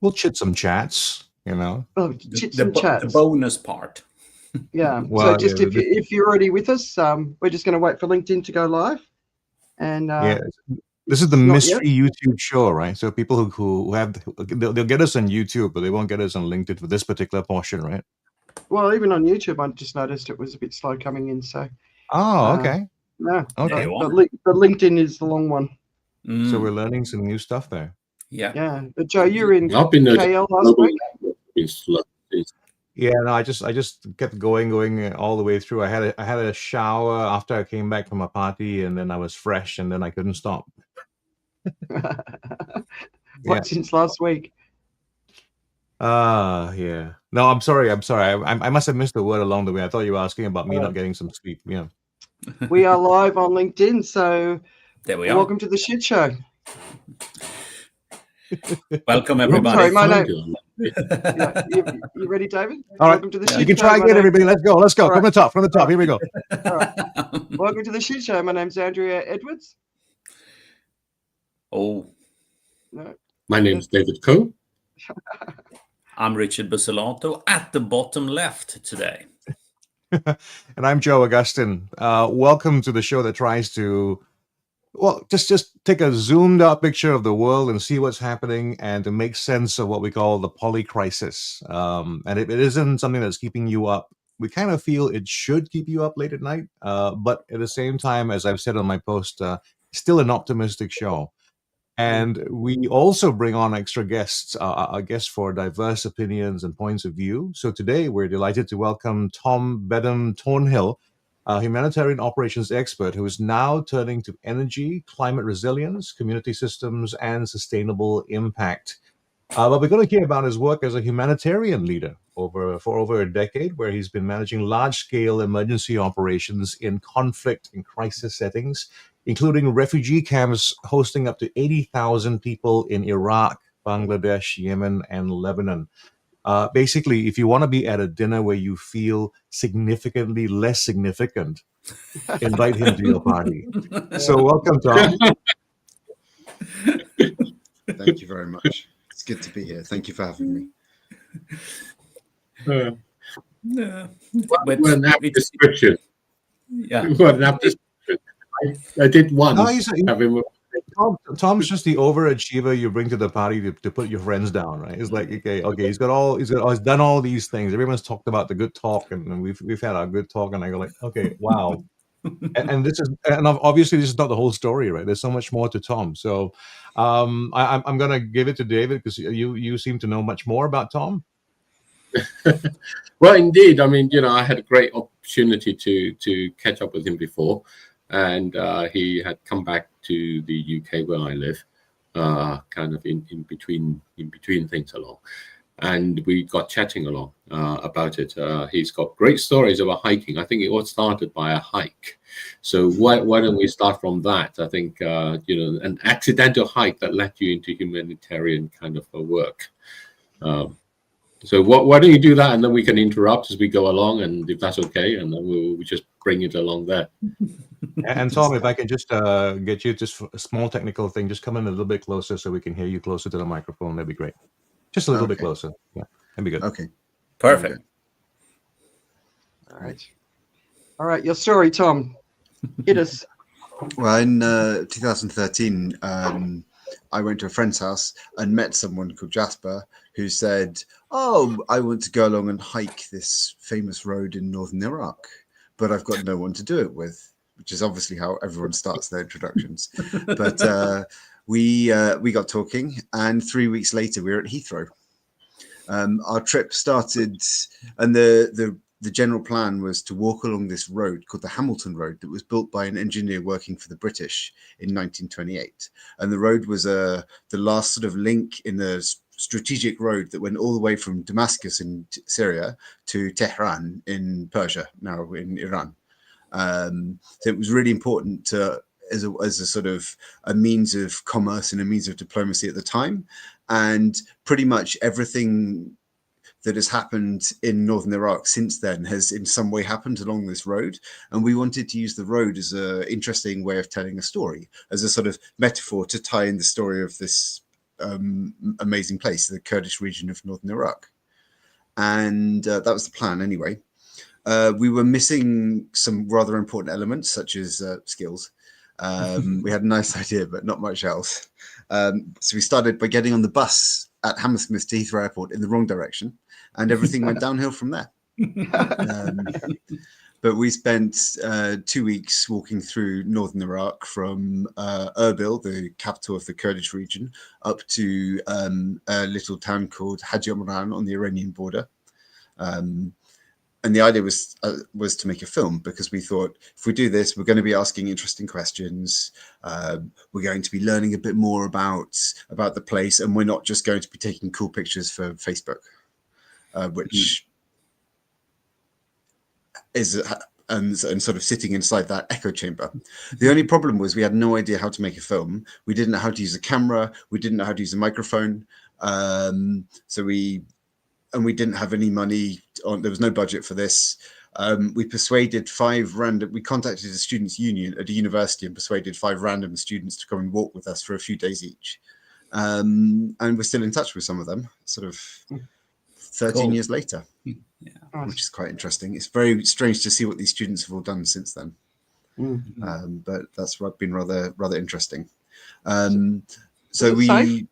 We'll chit some chats, you know. Oh, chits and chats. The bonus part. Yeah. Well, so just yeah, if you're already with us, we're just going to wait for LinkedIn to go live. And yeah, this is the not mystery YouTube show, right? So people who have they'll get us on YouTube, but they won't get us on LinkedIn for this particular portion, right? Well, even on YouTube, I just noticed it was a bit slow coming in. So. Oh, okay. No. Okay. But LinkedIn is the long one. So we're learning some new stuff there. Yeah. Yeah. But Joe, you were in I've been KL last week. Yeah, no, I just kept going all the way through. I had a shower after I came back from a party, and then I was fresh, and then I couldn't stop. Since last week? Yeah. No, I'm sorry. I must have missed a word along the way. I thought you were asking about me not getting some sleep. Yeah. We are live on LinkedIn, so there we are. Welcome to the shit show. Welcome, everybody. Sorry, my name. You ready, David? All right. Welcome to the shit You can show. try again, everybody. Let's go. All From the top. Here we go. All right. Welcome to the shit show. My name's Andrea Edwards. Oh. No. My name's David Coe. I'm Richard Basolato at the bottom left today. And I'm Joe Augustine. Welcome to the show that tries to, well, just take a zoomed out picture of the world and see what's happening and to make sense of what we call the polycrisis. And if it isn't something that's keeping you up, we kind of feel it should keep you up late at night. But at the same time, as I've said on my post, still an optimistic show. And we also bring on extra guests, guests for diverse opinions and points of view. So today we're delighted to welcome Tom Badham-Thornhill, a humanitarian operations expert who is now turning to energy, climate resilience, community systems, and sustainable impact. But we're going to hear about his work as a humanitarian leader for over a decade, where he's been managing large-scale emergency operations in conflict and crisis settings, including refugee camps hosting up to 80,000 people in Iraq, Bangladesh, Yemen, and Lebanon. Basically, if you want to be at a dinner where you feel significantly less significant, invite him to your party. So welcome, Tom. Thank you very much. It's good to be here. Thank you for having me. What an apt description. Yeah. What an apt description. I did once. Tom's just the overachiever you bring to the party to put your friends down, right? It's like okay, he's done all these things. Everyone's talked about the good talk, and we've had our good talk, and I go like, okay, wow. and obviously this is not the whole story, right? There's so much more to Tom. So I'm gonna give it to David because you seem to know much more about Tom. Well, indeed. I mean, I had a great opportunity to catch up with him before. And he had come back to the UK where I live, kind of in between things along, and we got chatting along about it. He's got great stories about hiking. I think it all started by a hike. So why don't we start from that? I think an accidental hike that led you into humanitarian kind of work. So why don't you do that, and then we can interrupt as we go along, and if that's okay, and then we'll just bring it along there. And Tom, if I can just get you just a small technical thing, just come in a little bit closer so we can hear you closer to the microphone. That'd be great. Just a little bit closer. Yeah, that'd be good. Okay. Perfect. All right. Your story, Tom. Hit us. Well, in 2013, I went to a friend's house and met someone called Jasper who said, "Oh, I want to go along and hike this famous road in northern Iraq, but I've got no one to do it with," which is obviously how everyone starts their introductions. But we got talking, and 3 weeks later, we were at Heathrow. Our trip started, and the general plan was to walk along this road called the Hamilton Road that was built by an engineer working for the British in 1928. And the road was the last sort of link in the strategic road that went all the way from Damascus in Syria to Tehran in Persia, now in Iran. So it was really important to, as a sort of a means of commerce and a means of diplomacy at the time. And pretty much everything that has happened in northern Iraq since then has in some way happened along this road. And we wanted to use the road as an interesting way of telling a story, as a sort of metaphor to tie in the story of this amazing place, the Kurdish region of northern Iraq. And that was the plan anyway. We were missing some rather important elements, such as skills. We had a nice idea, but not much else. So we started by getting on the bus at Hammersmith to Heathrow Airport in the wrong direction, and everything went downhill from there. But we spent 2 weeks walking through northern Iraq from Erbil, the capital of the Kurdish region, up to a little town called Haji Omran on the Iranian border. And the idea was to make a film, because we thought, if we do this, we're going to be asking interesting questions. We're going to be learning a bit more about the place, and we're not just going to be taking cool pictures for Facebook, which is and sort of sitting inside that echo chamber. The only problem was we had no idea how to make a film. We didn't know how to use a camera. We didn't know how to use a microphone. So we didn't have any money. There was no budget for this. We persuaded we contacted a students' union at a university and persuaded 5 random students to come and walk with us for a few days each. And we're still in touch with some of them, sort of 13 years later, which is quite interesting. It's very strange to see what these students have all done since then. But that's been rather interesting. So we... Safe?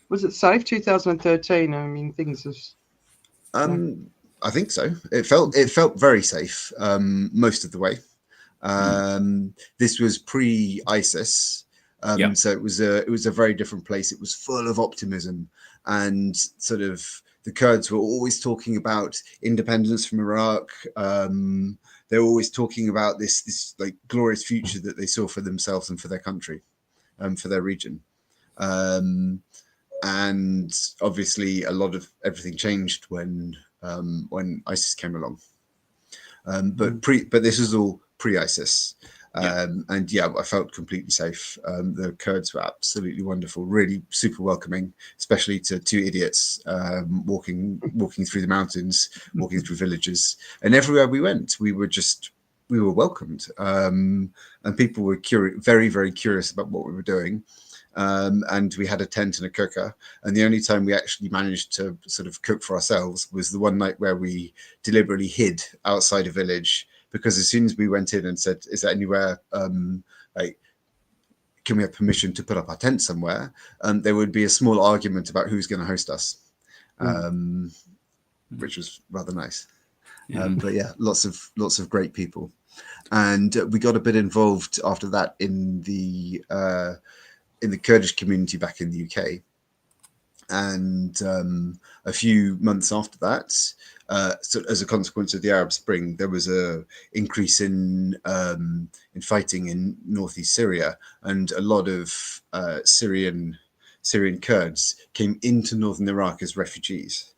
Was it safe? 2013. I mean, things have. I think so. It felt very safe most of the way. This was pre-ISIS, so it was a very different place. It was full of optimism, and sort of the Kurds were always talking about independence from Iraq. They were always talking about this like glorious future that they saw for themselves and for their country, for their region. And obviously, a lot of everything changed when ISIS came along. But this was all pre-ISIS, and yeah, I felt completely safe. The Kurds were absolutely wonderful, really super welcoming, especially to 2 idiots walking through the mountains, walking through villages, and everywhere we went, we were welcomed, and people were very, very curious about what we were doing. And we had a tent and a cooker, and the only time we actually managed to sort of cook for ourselves was the one night where we deliberately hid outside a village, because as soon as we went in and said, is there anywhere like, can we have permission to put up our tent somewhere, there would be a small argument about who's going to host us, which was rather nice. But yeah, lots of great people, and we got a bit involved after that in the Kurdish community back in the UK. And a few months after that, so as a consequence of the Arab Spring, there was a increase in fighting in northeast Syria, and a lot of Syrian Kurds came into northern Iraq as refugees.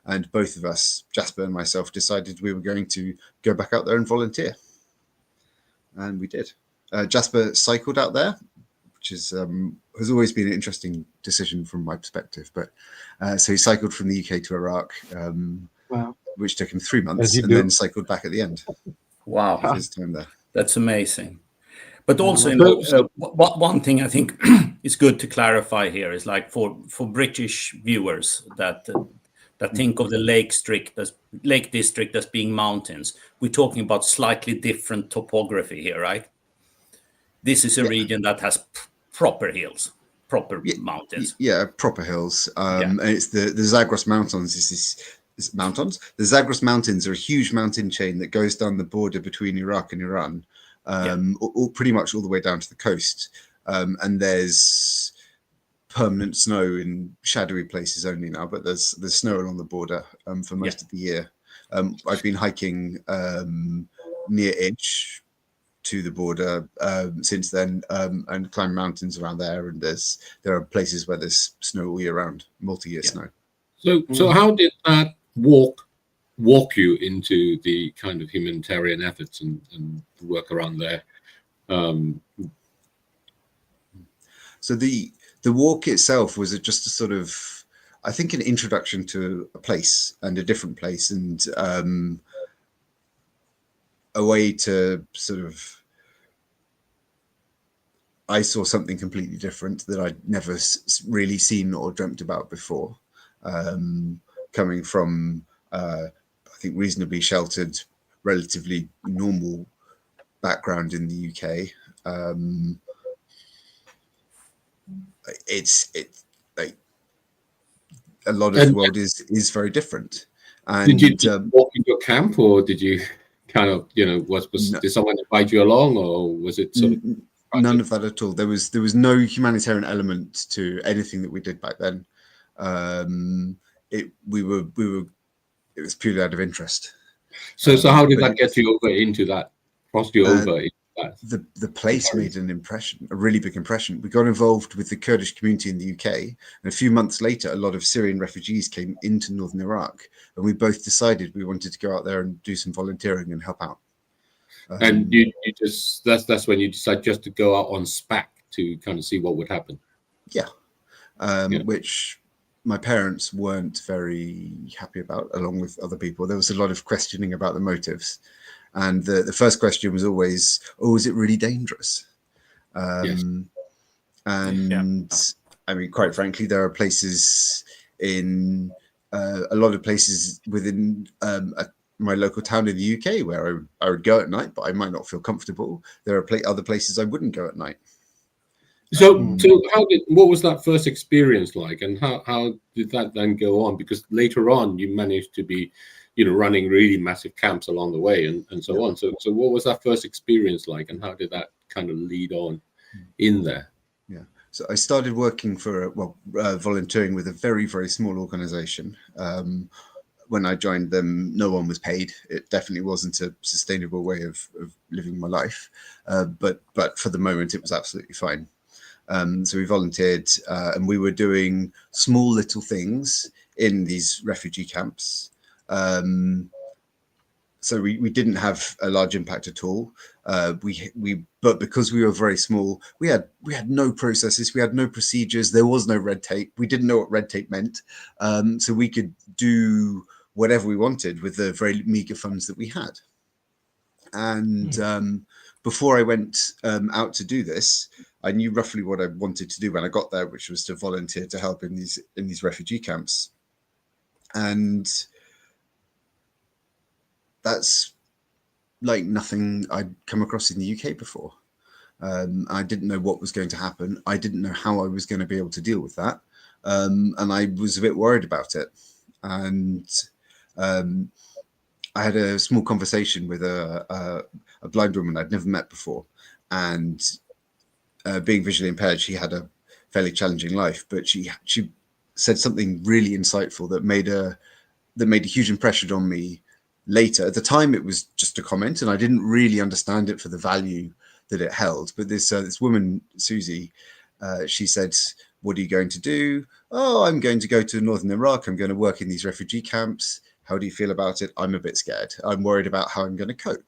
And both of us, Jasper and myself, decided we were going to go back out there and volunteer. And we did. Jasper cycled out there, which is has always been an interesting decision from my perspective. But so he cycled from the UK to Iraq, which took him 3 months, and then cycled back at the end. Wow, his time there. That's amazing. But also, one thing I think is good to clarify here is, like, for British viewers that think of the Lake District as being mountains, we're talking about slightly different topography here, right? This is a region that has proper hills, proper mountains. Yeah, proper hills. And it's the Zagros Mountains. The Zagros Mountains are a huge mountain chain that goes down the border between Iraq and Iran, pretty much all the way down to the coast. And there's permanent snow in shadowy places only now, but there's snow along the border for most of the year. I've been hiking near Itch to the border since then, and climb mountains around there, and there are places where there's snow all year round, multi-year snow. So how did that walk you into the kind of humanitarian efforts and work around there? So the walk itself was just a sort of, I think, an introduction to a place and a different place, and a way to sort of I saw something completely different that I'd never really seen or dreamt about before. Coming from, I think, reasonably sheltered, relatively normal background in the UK, it's like a lot of the world is very different. And did you walk into a camp, or did you kind of, did someone invite you along, or was it sort of none of that at all? There was no humanitarian element to anything that we did back then. It was purely out of interest. So how did that get you over into that? Crossed you over into that? The place made an impression, a really big impression. We got involved with the Kurdish community in the UK, and a few months later, a lot of Syrian refugees came into northern Iraq, and we both decided we wanted to go out there and do some volunteering and help out. And you just that's when you decide just to go out on SPAC to kind of see what would happen. Yeah, which my parents weren't very happy about, along with other people. There was a lot of questioning about the motives. And the first question was always, "Oh, is it really dangerous?" Yes. And I mean, quite frankly, there are places in a lot of places within my local town in the UK where I would go at night, but I might not feel comfortable. There are other places I wouldn't go at night. So what was that first experience like, and how did that then go on? Because later on, you managed to be, running really massive camps along the way, and so on. So what was that first experience like, and how did that kind of lead on in there? Yeah. So I started working for volunteering with a very, very small organization. When I joined them, no one was paid. It definitely wasn't a sustainable way of living my life. But for the moment, it was absolutely fine. So we volunteered, and we were doing small little things in these refugee camps. So we didn't have a large impact at all. But because we were very small, we had no processes, we had no procedures, there was no red tape. We didn't know what red tape meant, so we could do whatever we wanted with the very meager funds that we had. And before I went out to do this, I knew roughly what I wanted to do when I got there, which was to volunteer to help in these refugee camps. And that's like nothing I'd come across in the UK before. I didn't know what was going to happen. I didn't know how I was going to be able to deal with that. And I was a bit worried about it. And I had a small conversation with a blind woman I'd never met before. And being visually impaired, she had a fairly challenging life, but she said something really insightful that made a huge impression on me later. At the time, it was just a comment, and I didn't really understand it for the value that it held. But this woman, Susie, she said, "What are you going to do?" "Oh, I'm going to go to northern Iraq. I'm going to work in these refugee camps. How do you feel about it?" "I'm a bit scared. I'm worried about how I'm going to cope."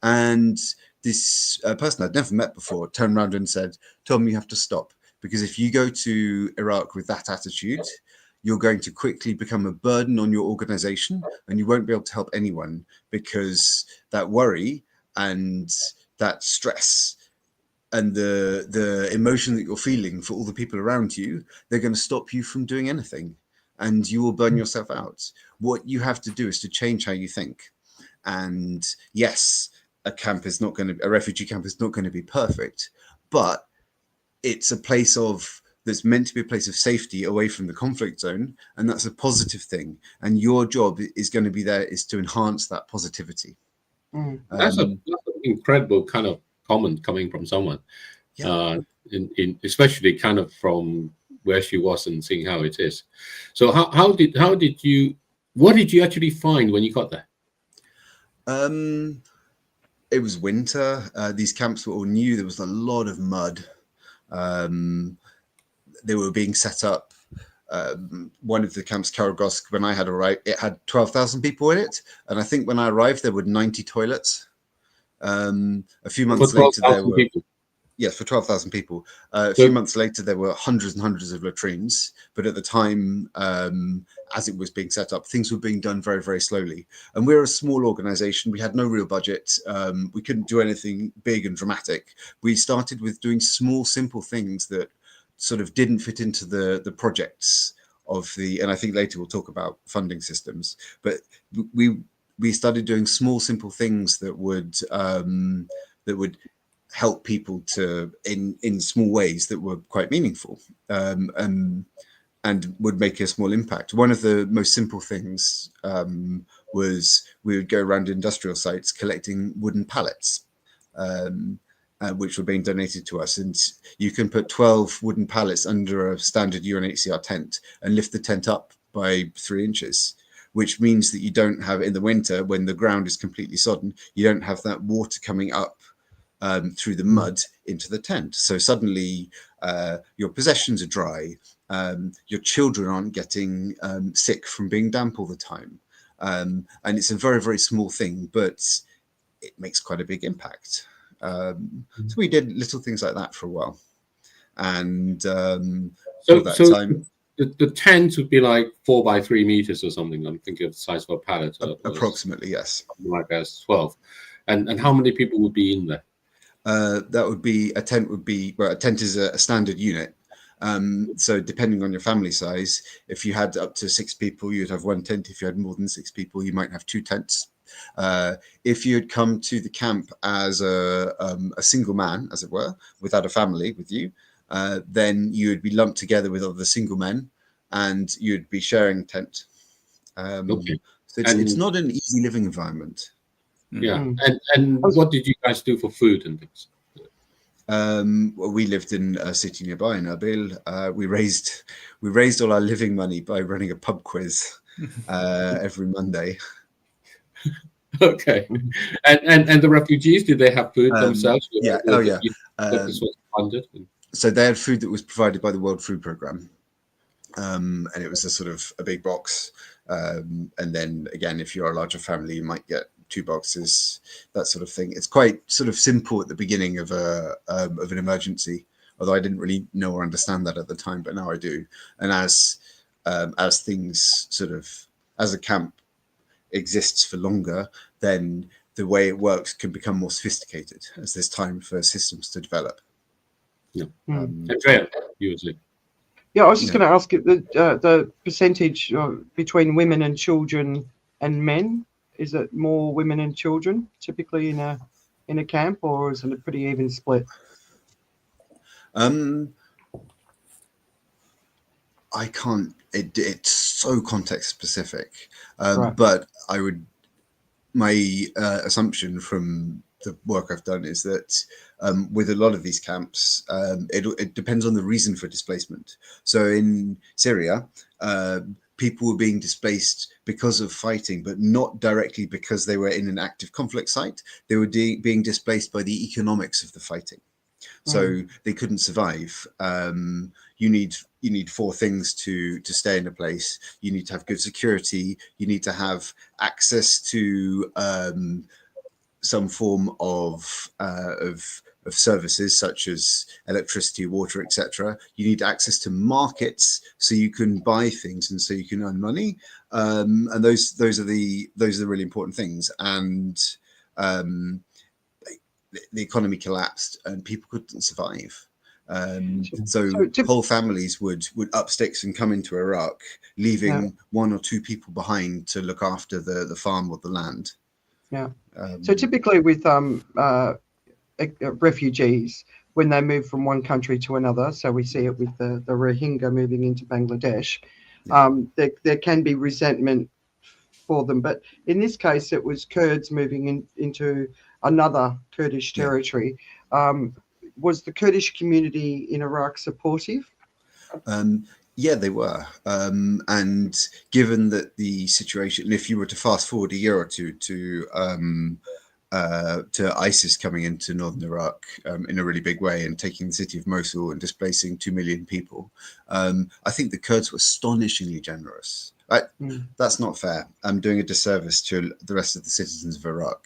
And this person I'd never met before turned around and said, "Tom, you have to stop, because if you go to Iraq with that attitude, you're going to quickly become a burden on your organization, and you won't be able to help anyone, because that worry and that stress and the emotion that you're feeling for all the people around you, they're going to stop you from doing anything, and you will burn yourself out. What you have to do is to change how you think. And yes, a refugee camp is not going to be perfect, but it's a place that's meant to be a place of safety away from the conflict zone, and that's a positive thing. And your job is going to be there is to enhance that positivity." That's an incredible kind of comment coming from someone, especially kind of from where she was and seeing how it is. So what did you actually find when you got there? It was winter. These camps were all new. There was a lot of mud. They were being set up. One of the camps, Karagosk, when I had arrived, it had 12,000 people in it. And I think when I arrived, there were 90 toilets. A few months later, there were... people. Yes, for 12,000 people. A So- few months later, there were hundreds and hundreds of latrines. But at the time, as it was being set up, things were being done very, very slowly. And we're a small organization. We had no real budget. We couldn't do anything big and dramatic. We started with doing small, simple things that sort of didn't fit into the projects of the, and I think later we'll talk about funding systems, but we started doing small, simple things that would help people to in small ways that were quite meaningful, and would make a small impact. One of the most simple things was we would go around industrial sites collecting wooden pallets, which were being donated to us. And you can put 12 wooden pallets under a standard UNHCR tent and lift the tent up by 3 inches, which means that you don't have, in the winter, when the ground is completely sodden, you don't have that water coming up through the mud into the tent. So suddenly your possessions are dry. Your children aren't getting sick from being damp all the time. And it's a very, very small thing, but it makes quite a big impact. So we did little things like that for a while. And So, that so time, the tent would be like 4 by 3 meters or something. I'm thinking of the size of a pallet. approximately, yes. Something like that, 12. And how many people would be in there? That would be, a tent would be, well, a tent is a standard unit. So depending on your family size, if you had up to 6 people, you'd have 1 tent. If you had more than 6 people, you might have 2 tents. If you had come to the camp as a single man, as it were, without a family with you, then you would be lumped together with other single men, and you'd be sharing a tent. Okay. So it's not an easy living environment. Yeah. And what did you guys do for food and things? Well, we lived in a city nearby in Erbil. We raised all our living money by running a pub quiz every Monday. Okay. And the refugees, did they have food themselves? Yeah. This was funded. So they had food that was provided by the World Food Programme, and it was a sort of a big box. And then again, if you're a larger family, you might get 2 boxes, that sort of thing. It's quite sort of simple at the beginning of an emergency, although I didn't really know or understand that at the time, but now I do. And as things sort of, as a camp exists for longer, then the way it works can become more sophisticated as there's time for systems to develop. Yeah. Andrea, you would say. Yeah, I was just going to ask you the percentage between women and children and men. Is it more women and children typically in a camp, or is it a pretty even split? I can't. It's so context specific, Right. but my assumption from the work I've done is that with a lot of these camps, it depends on the reason for displacement. So in Syria, people were being displaced because of fighting, but not directly because they were in an active conflict site. They were being displaced by the economics of the fighting. So they couldn't survive. You need 4 things to stay in a place. You need to have good security. You need to have access to some form of services such as electricity, water, etc. You need access to markets so you can buy things and so you can earn money. And those are the really important things. And the economy collapsed and people couldn't survive. So whole families would up sticks and come into Iraq, leaving 1 or 2 people behind to look after the farm or the land. Yeah. So typically with refugees, when they move from one country to another, so we see it with the Rohingya moving into Bangladesh, there can be resentment for them. But in this case, it was Kurds moving into another Kurdish territory. Was the Kurdish community in Iraq supportive? Yeah, they were. And given that the situation, if you were to fast forward a year or two to ISIS coming into northern Iraq in a really big way and taking the city of Mosul and displacing 2 million people, I think the Kurds were astonishingly generous. That's not fair. I'm doing a disservice to the rest of the citizens of Iraq.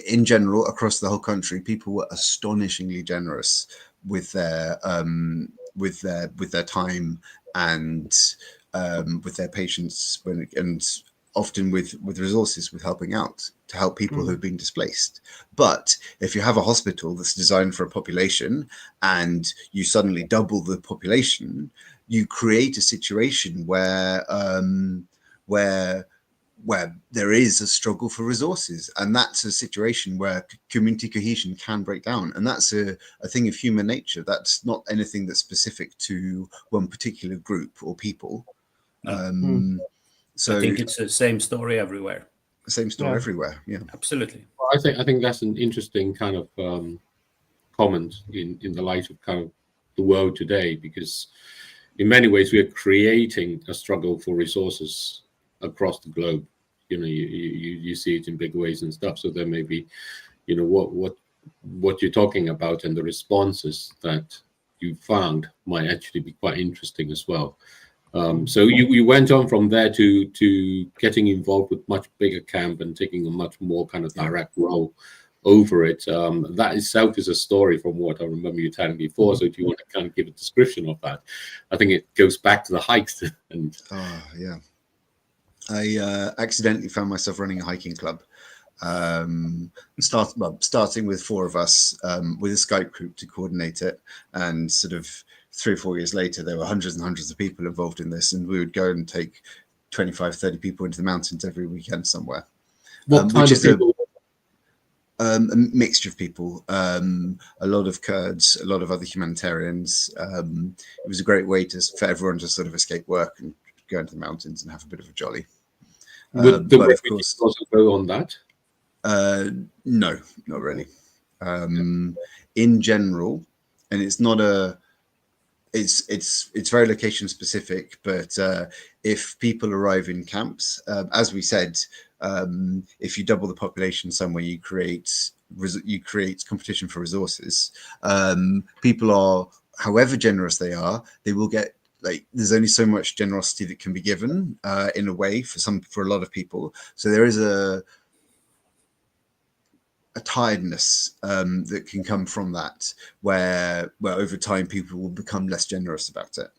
In general, across the whole country, people were astonishingly generous with their time and with their patience, and often with resources, with helping out to help people who have been displaced. But if you have a hospital that's designed for a population and you suddenly double the population, you create a situation where there is a struggle for resources, and that's a situation where community cohesion can break down, and that's a thing of human nature. That's not anything that's specific to one particular group or people. So I think it's the same story everywhere. Same story everywhere. Yeah, absolutely. Well, I think that's an interesting kind of comment in the light of kind of the world today, because in many ways we are creating a struggle for resources across the globe. You know, you see it in big ways and stuff. So there may be, you know, what you're talking about and the responses that you found might actually be quite interesting as well. So you went on from there to getting involved with much bigger camp and taking a much more kind of direct role over it. That itself is a story from what I remember you telling before. So if you want to kind of give a description of that, I think it goes back to the hikes. And yeah, I accidentally found myself running a hiking club. Starting with 4 of us with a Skype group to coordinate it, and sort of 3 or 4 years later, there were hundreds and hundreds of people involved in this, and we would go and take 25, 30 people into the mountains every weekend somewhere. What kind of people? A mixture of people, a lot of Kurds, a lot of other humanitarians. It was a great way for everyone to sort of escape work and go into the mountains and have a bit of a jolly. Would the refugees also go on that? No, not really. In general, and it's not it's very location specific, but if people arrive in camps, as we said, if you double the population somewhere, you create competition for resources. People are, however generous they are, they will get, like, there's only so much generosity that can be given in a way for a lot of people. So there is a tiredness that can come from that, where over time people will become less generous about it.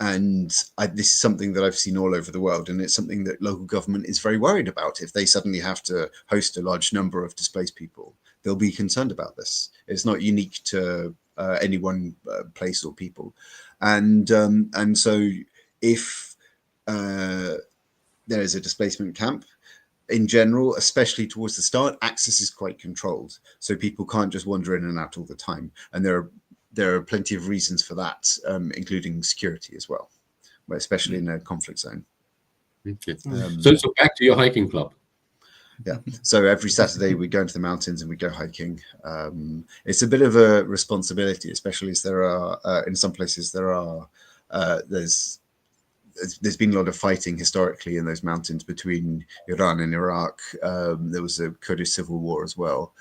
And this is something that I've seen all over the world, and it's something that local government is very worried about. If they suddenly have to host a large number of displaced people, they'll be concerned about this. It's not unique to any one place or people. And so if there is a displacement camp, in general, especially towards the start, access is quite controlled, so people can't just wander in and out all the time. And there are plenty of reasons for that, including security as well, especially in a conflict zone. Okay. So back to your hiking club. Yeah. So every Saturday we go into the mountains and we go hiking. It's a bit of a responsibility, especially as there are in some places there's been a lot of fighting historically in those mountains between Iran and Iraq. There was a Kurdish civil war as well.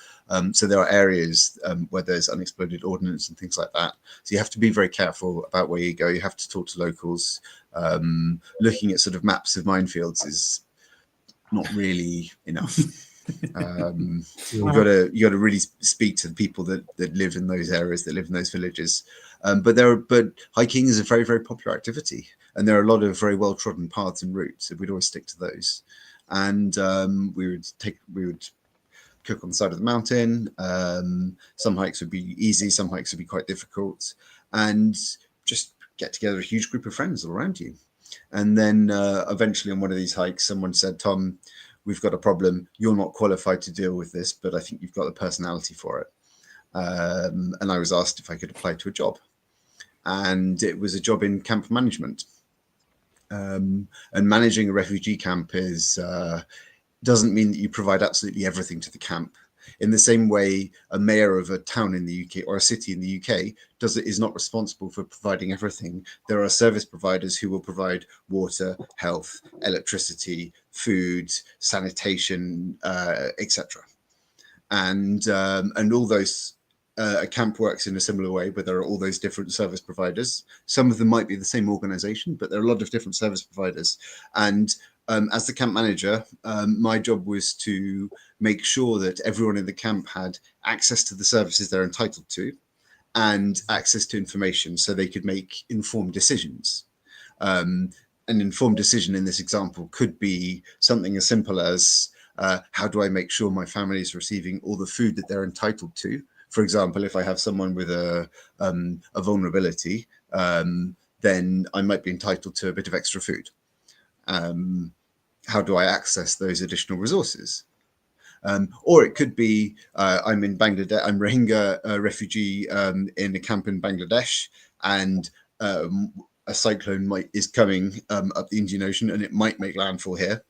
So there are areas where there's unexploded ordnance and things like that. So you have to be very careful about where you go. You have to talk to locals. Looking at sort of maps of minefields is not really enough. You got to really speak to the people that live in those areas, that live in those villages. But hiking is a very, very popular activity, and there are a lot of very well trodden paths and routes. So we'd always stick to those, and we would cook on the side of the mountain. Some hikes would be easy, some hikes would be quite difficult, and just get together a huge group of friends all around you. And then eventually on one of these hikes, someone said, "Tom, we've got a problem. You're not qualified to deal with this, but I think you've got the personality for it." And I was asked if I could apply to a job. And it was a job in camp management. And managing a refugee camp doesn't mean that you provide absolutely everything to the camp. In the same way, a mayor of a town in the UK or a city in the UK is not responsible for providing everything. There are service providers who will provide water, health, electricity, food, sanitation, etc. And all those a camp works in a similar way, but there are all those different service providers. Some of them might be the same organization, but there are a lot of different service providers. And as the camp manager, my job was to make sure that everyone in the camp had access to the services they're entitled to and access to information so they could make informed decisions. An informed decision in this example could be something as simple as, how do I make sure my family is receiving all the food that they're entitled to? For example, if I have someone with a vulnerability, then I might be entitled to a bit of extra food. How do I access those additional resources? Or it could be, I'm in Bangladesh, I'm Rohingya refugee in a camp in Bangladesh, and a cyclone is coming up the Indian Ocean, and it might make landfall here.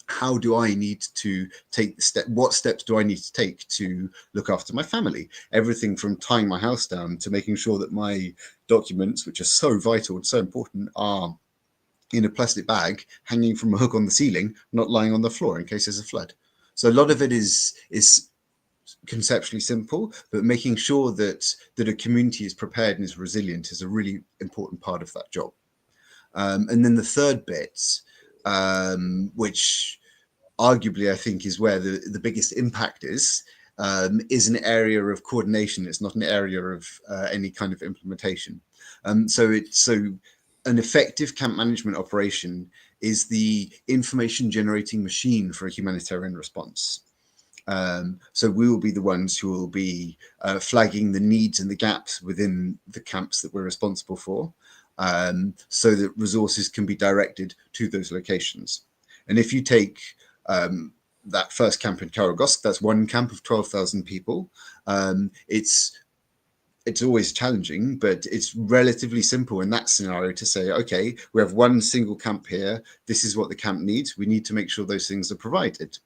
How do I need to take the step? What steps do I need to take to look after my family? Everything from tying my house down to making sure that my documents, which are so vital and so important, are in a plastic bag hanging from a hook on the ceiling, not lying on the floor in case there's a flood. So a lot of it is conceptually simple, but making sure that a community is prepared and is resilient is a really important part of that job. And then the third bit, which arguably I think is where the biggest impact is an area of coordination. It's not an area of any kind of implementation. So an effective camp management operation is the information generating machine for a humanitarian response. So we will be the ones who will be flagging the needs and the gaps within the camps that we're responsible for, so that resources can be directed to those locations. And if you take that first camp in Karagosk, that's one camp of 12,000 people. It's always challenging, but it's relatively simple in that scenario to say, okay, we have one single camp here. This is what the camp needs. We need to make sure those things are provided.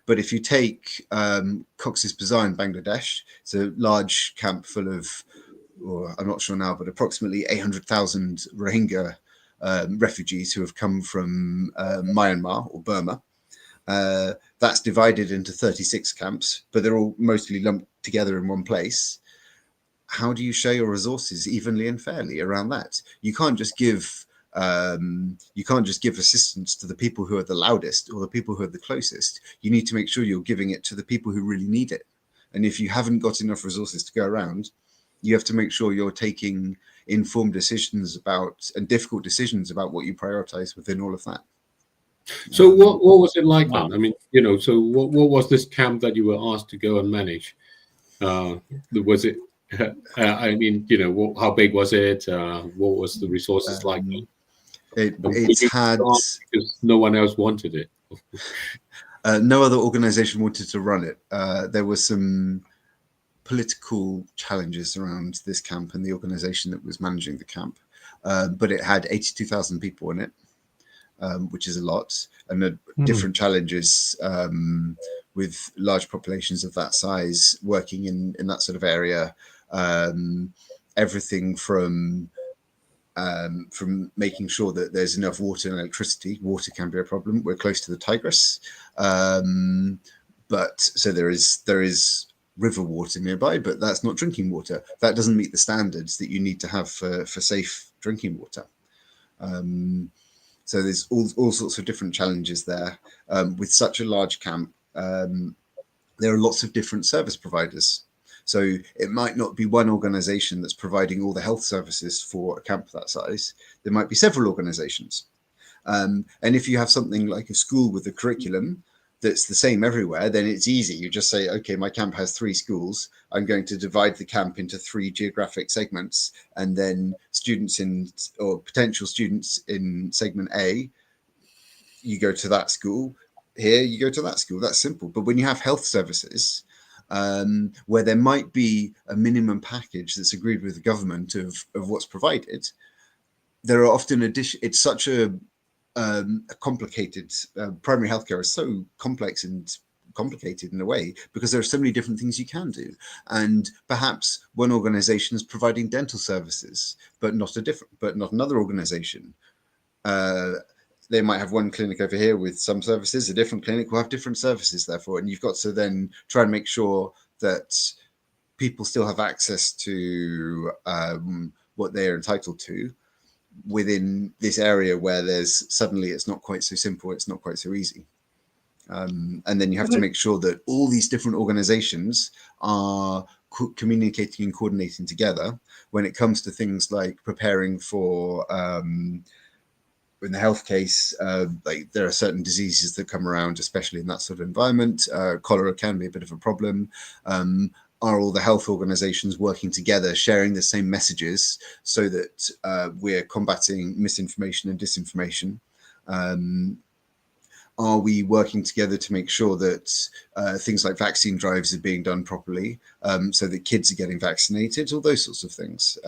But if you take Cox's Bazar in Bangladesh, it's a large camp full of, or I'm not sure now, but approximately 800,000 Rohingya refugees who have come from Myanmar or Burma. That's divided into 36 camps, but they're all mostly lumped together in one place. How do you share your resources evenly and fairly around that? You can't just give assistance to the people who are the loudest or the people who are the closest. You need to make sure you're giving it to the people who really need it. And if you haven't got enough resources to go around, you have to make sure you're taking informed decisions about and difficult decisions about what you prioritize within all of that. So what was it like Wow. then? I mean, so what was this camp that you were asked to go and manage? Was it, I mean, how big was it? What was the resources like? It's had, because no one else wanted it. no other organization wanted to run it. There were some political challenges around this camp and the organization that was managing the camp, but it had 82,000 people in it, which is a lot, and different challenges with large populations of that size working in that sort of area. Everything from making sure that there's enough water and electricity. Water can be a problem. We're close to the Tigris, but so there is river water nearby, but that's not drinking water. That doesn't meet the standards that you need to have for safe drinking water. So there's all sorts of different challenges there. With such a large camp, there are lots of different service providers. So it might not be one organization that's providing all the health services for a camp that size. There might be several organizations. And if you have something like a school with a curriculum that's the same everywhere, then it's easy. You just say, okay, my camp has 3 schools. I'm going to divide the camp into 3 geographic segments, and then students or potential students in segment A, you go to that school. Here, you go to that school. That's simple. But when you have health services, where there might be a minimum package that's agreed with the government of what's provided, there are often it's such a complicated, primary healthcare is so complex and complicated in a way because there are so many different things you can do. And perhaps one organization is providing dental services, but not another organization. They might have one clinic over here with some services, a different clinic will have different services, therefore, and you've got to then try and make sure that people still have access to what they're entitled to within this area where there's suddenly it's not quite so simple, it's not quite so easy. And then you have to make sure that all these different organizations are communicating and coordinating together when it comes to things like preparing for in the health case, like there are certain diseases that come around, especially in that sort of environment. Cholera can be a bit of a problem. Are all the health organizations working together, sharing the same messages so that we're combating misinformation and disinformation? Are we working together to make sure that things like vaccine drives are being done properly, so that kids are getting vaccinated, all those sorts of things?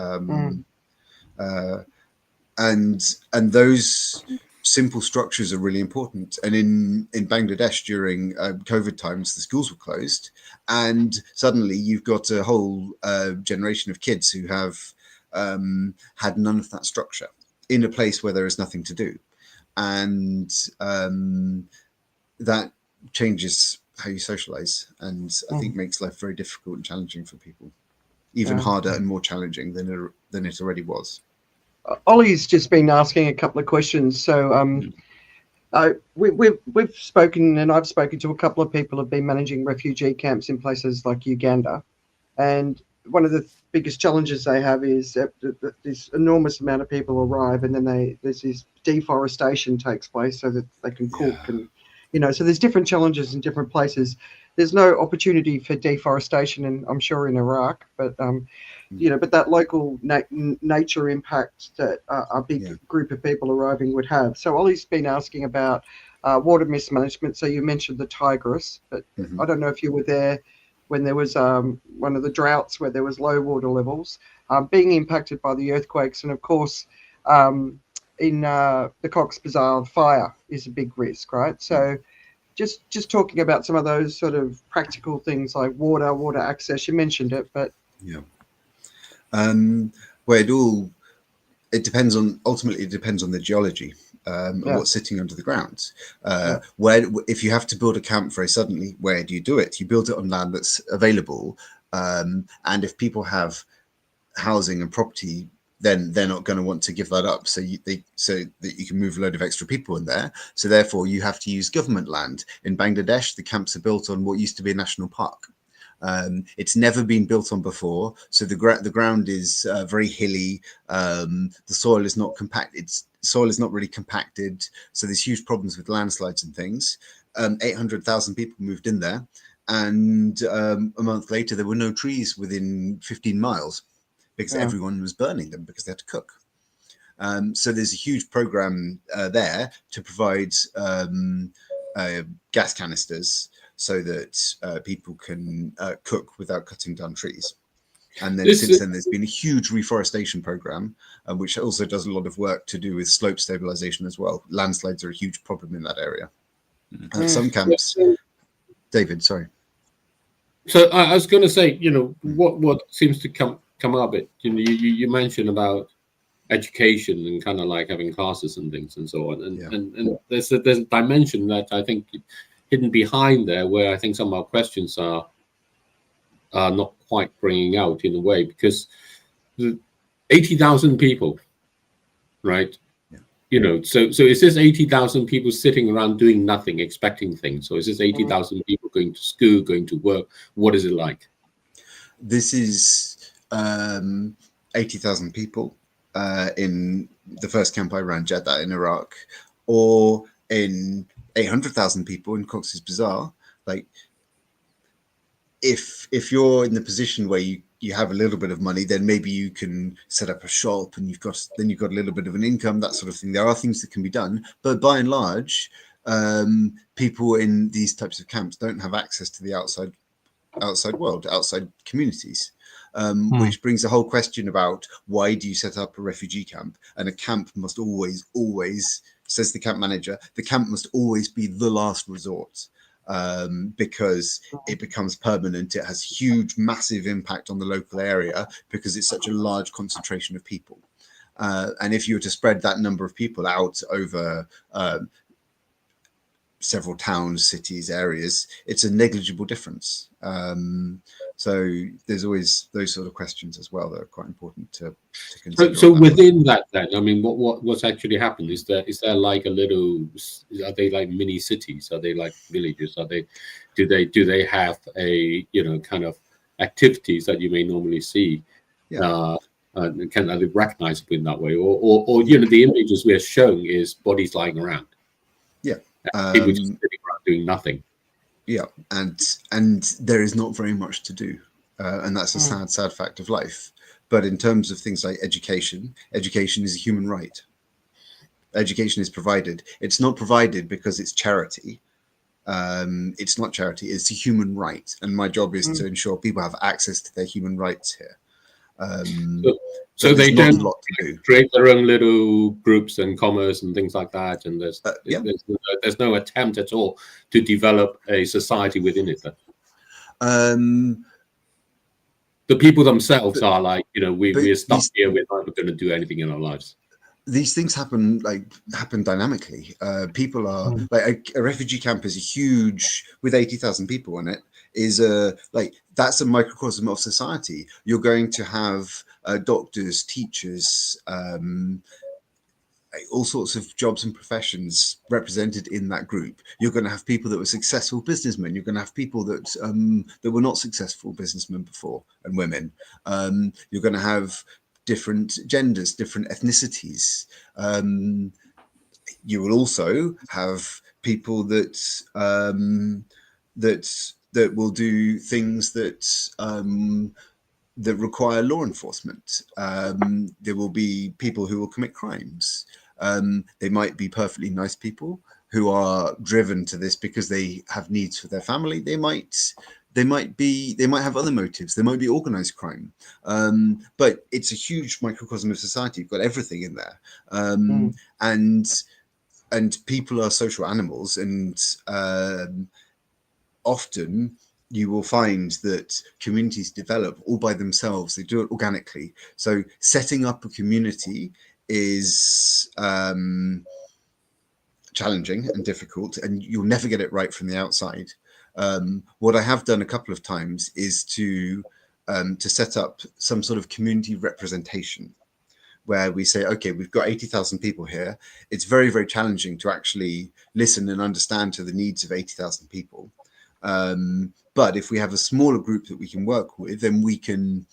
And those simple structures are really important. And in Bangladesh during COVID times, the schools were closed, and suddenly you've got a whole generation of kids who have had none of that structure in a place where there is nothing to do. And that changes how you socialize, and I think makes life very difficult and challenging for people, even harder and more challenging than it already was. Ollie's just been asking a couple of questions. So we've spoken, and I've spoken to a couple of people who've been managing refugee camps in places like Uganda, and one of the biggest challenges they have is that this enormous amount of people arrive, and then there's this deforestation takes place so that they can cook, and so there's different challenges in different places. There's no opportunity for deforestation, and I'm sure in Iraq, but but that local nature impact that a big group of people arriving would have. So Ollie's been asking about water mismanagement. So you mentioned the Tigris, but I don't know if you were there when there was one of the droughts where there was low water levels, being impacted by the earthquakes, and of course in the Cox's Bazar fire is a big risk, right? So just talking about some of those sort of practical things like water access. You mentioned it, but where it depends on the geology and what's sitting under the ground. Where, if you have to build a camp very suddenly, where do you do it? You build it on land that's available, and if people have housing and property, then they're not going to want to give that up. So that you can move a load of extra people in there. So therefore, you have to use government land. In Bangladesh, the camps are built on what used to be a national park. It's never been built on before, so the ground is very hilly. The soil is not compacted. Soil is not really compacted, so there's huge problems with landslides and things. 800,000 people moved in there, and a month later there were no trees within 15 miles because everyone was burning them because they had to cook. So there's a huge program there to provide gas canisters so that people can cook without cutting down trees. And then since then, there's been a huge reforestation program, which also does a lot of work to do with slope stabilization as well. Landslides are a huge problem in that area. Some camps, David, sorry. So I was going to say, what seems to come up, you mentioned about education and kind of like having classes and things and so on, and there's a dimension that I think hidden behind there, where I think some of our questions are not quite bringing out in a way, because 80,000 people, right? So is this 80,000 people sitting around doing nothing, expecting things? Or is this 80,000 people going to school, going to work? What is it like? This is 80,000 people in the first camp I ran, Jeddah in Iraq, or in 800,000 people in Cox's Bazar. Like, if you're in the position where you have a little bit of money, then maybe you can set up a shop and you've got a little bit of an income, that sort of thing. There are things that can be done, but by and large, people in these types of camps don't have access to the outside world, outside communities. Which brings the whole question about, why do you set up a refugee camp? And a camp must always, says the camp manager, the camp must always be the last resort, because it becomes permanent. It has huge, massive impact on the local area because it's such a large concentration of people. And if you were to spread that number of people out over several towns, cities, areas, it's a negligible difference. So there's always those sort of questions as well that are quite important to consider. So within that, then, I mean, what's actually happened? Is there like a little? Are they like mini cities? Are they like villages? Do they have a kind of activities that you may normally see? Yeah. Are they recognizable in that way, or the images we're showing is bodies lying around? Yeah. People just sitting around doing nothing. Yeah, and there is not very much to do, and that's a sad fact of life. But in terms of things like education is a human right. Education is provided. It's not provided because it's charity. It's not charity. It's a human right, and my job is to ensure people have access to their human rights here. So they not don't a lot to do. create their own little groups and commerce and things like that, and there's no attempt at all to develop a society within it. The people themselves are like, we're stuck here. We're not going to do anything in our lives. These things happen dynamically. People are like a refugee camp is a huge, with 80,000 people in it, that's a microcosm of society. You're going to have doctors, teachers, all sorts of jobs and professions represented in that group. You're going to have people that were successful businessmen. You're going to have people that were not successful businessmen before, and women. You're going to have different genders, different ethnicities. You will also have people that will do things that require law enforcement. There will be people who will commit crimes. They might be perfectly nice people who are driven to this because they have needs for their family. They might have other motives. They might be organized crime. But it's a huge microcosm of society. You've got everything in there. And people are social animals, and often you will find that communities develop all by themselves. They do it organically. So setting up a community is challenging and difficult, and you'll never get it right from the outside. What I have done a couple of times is to set up some sort of community representation, where we say, okay, we've got 80,000 people here. It's very, very challenging to actually listen and understand to the needs of 80,000 people. But if we have a smaller group that we can work with, then we can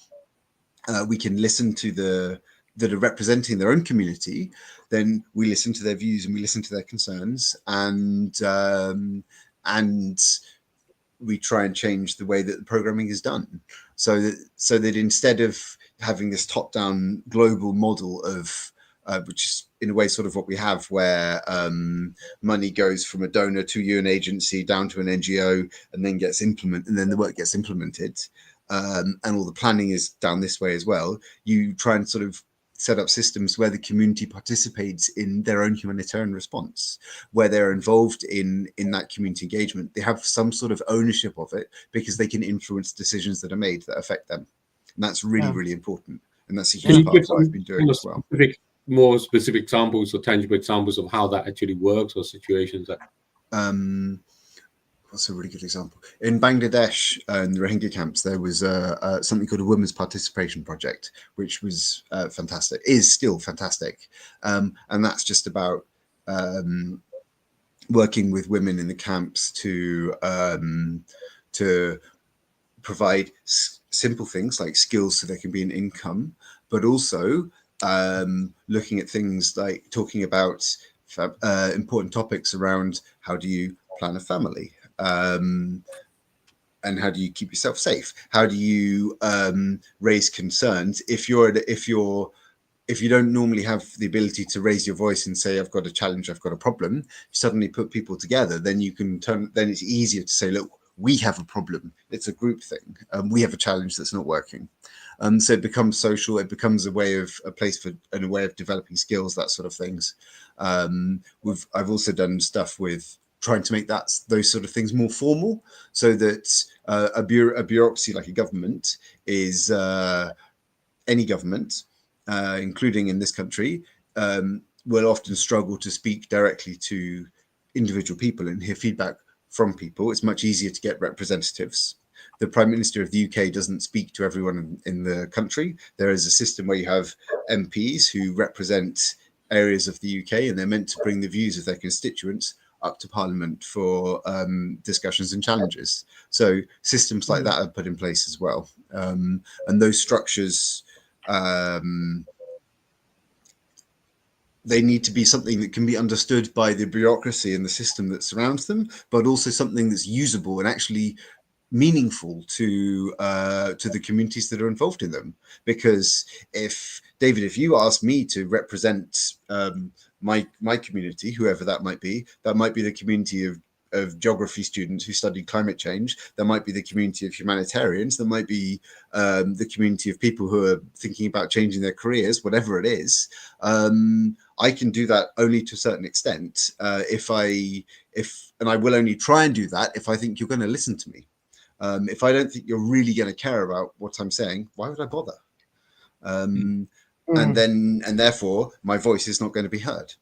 listen to that are representing their own community. Then we listen to their views and we listen to their concerns, and we try and change the way that the programming is done, so that instead of having this top-down global model of which is in a way sort of what we have, where money goes from a donor to you, an agency, down to an NGO, and then gets implemented, and then the work gets implemented, and all the planning is down this way as well. You try and sort of set up systems where the community participates in their own humanitarian response, where they're involved in that community engagement. They have some sort of ownership of it because they can influence decisions that are made that affect them. And that's really, really important. And that's a huge part of what I've been doing as well. More specific examples or tangible examples of how that actually works, or situations that... What's a really good example? In Bangladesh, in the Rohingya camps, there was something called a Women's Participation Project, which was fantastic, is still fantastic. And that's just about working with women in the camps to provide simple things like skills so there can be an income, but also looking at things like talking about important topics around how do you plan a family, and how do you keep yourself safe? How do you raise concerns if you don't normally have the ability to raise your voice and say, I've got a challenge, I've got a problem, you suddenly put people together, then it's easier to say, look, we have a problem. It's a group thing. We have a challenge that's not working. So it becomes social. It becomes a way of developing skills, that sort of things. I've also done stuff with trying to make those sort of things more formal, so that a bureaucracy like a government is any government, including in this country, will often struggle to speak directly to individual people and hear feedback from people. It's much easier to get representatives. The Prime Minister of the UK doesn't speak to everyone in the country. There is a system where you have MPs who represent areas of the UK, and they're meant to bring the views of their constituents up to Parliament for discussions and challenges. So systems like that are put in place as well. And those structures, they need to be something that can be understood by the bureaucracy and the system that surrounds them, but also something that's usable and actually meaningful to the communities that are involved in them. Because if you ask me to represent my community, whoever that might be the community of geography students who study climate change, there might be the community of humanitarians, there might be the community of people who are thinking about changing their careers, whatever it is. I can do that only to a certain extent, and I will only try and do that if I think you're going to listen to me. If I don't think you're really going to care about what I'm saying, why would I bother? And therefore my voice is not going to be heard.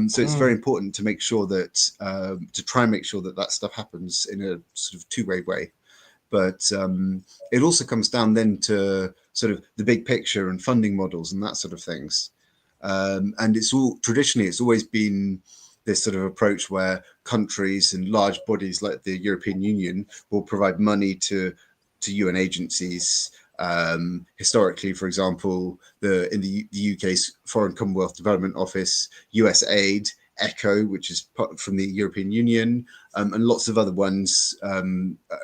So it's very important to make sure that to try and make sure that stuff happens in a sort of two-way way. But it also comes down then to sort of the big picture and funding models and that sort of things. And it's always been this sort of approach where countries and large bodies like the European Union will provide money to UN agencies. Historically, for example, in the UK's Foreign Commonwealth Development Office, USAID, ECHO, which is from the European Union, and lots of other ones,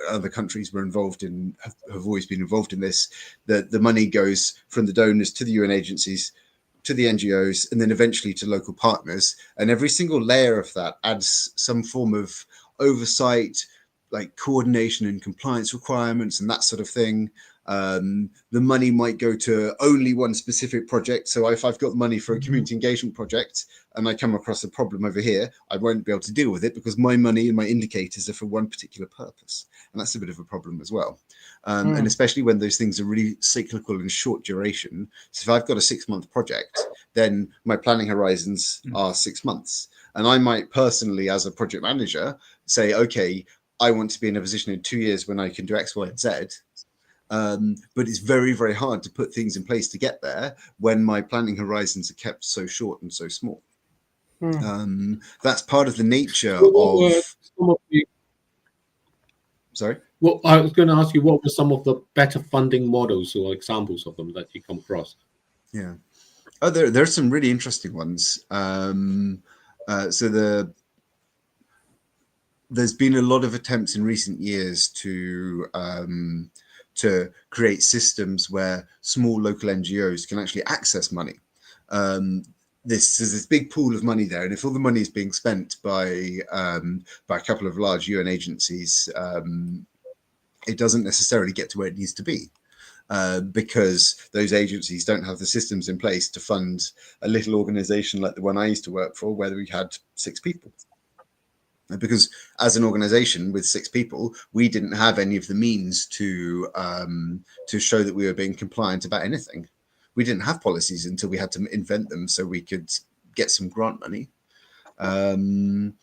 other countries were involved in, have always been involved in this. The money goes from the donors to the UN agencies, to the NGOs, and then eventually to local partners. And every single layer of that adds some form of oversight, like coordination and compliance requirements and that sort of thing. The money might go to only one specific project. So if I've got money for a community engagement project and I come across a problem over here, I won't be able to deal with it because my money and my indicators are for one particular purpose. And that's a bit of a problem as well. And especially when those things are really cyclical and short duration. So if I've got a 6-month project, then my planning horizons are 6 months. And I might personally, as a project manager, say, okay, I want to be in a position in 2 years when I can do X, Y, and Z. But it's very, very hard to put things in place to get there when my planning horizons are kept so short and so small. That's part of the nature of... Sorry? Well, I was going to ask you, what were some of the better funding models or examples of them that you come across? Yeah. Oh, there are some really interesting ones. There's been a lot of attempts in recent years to create systems where small local NGOs can actually access money. There's this big pool of money there, and if all the money is being spent by a couple of large UN agencies, it doesn't necessarily get to where it needs to be. Because those agencies don't have the systems in place to fund a little organization like the one I used to work for, where we had 6 people. Because as an organization with 6 people, we didn't have any of the means to show that we were being compliant about anything. We didn't have policies until we had to invent them so we could get some grant money. But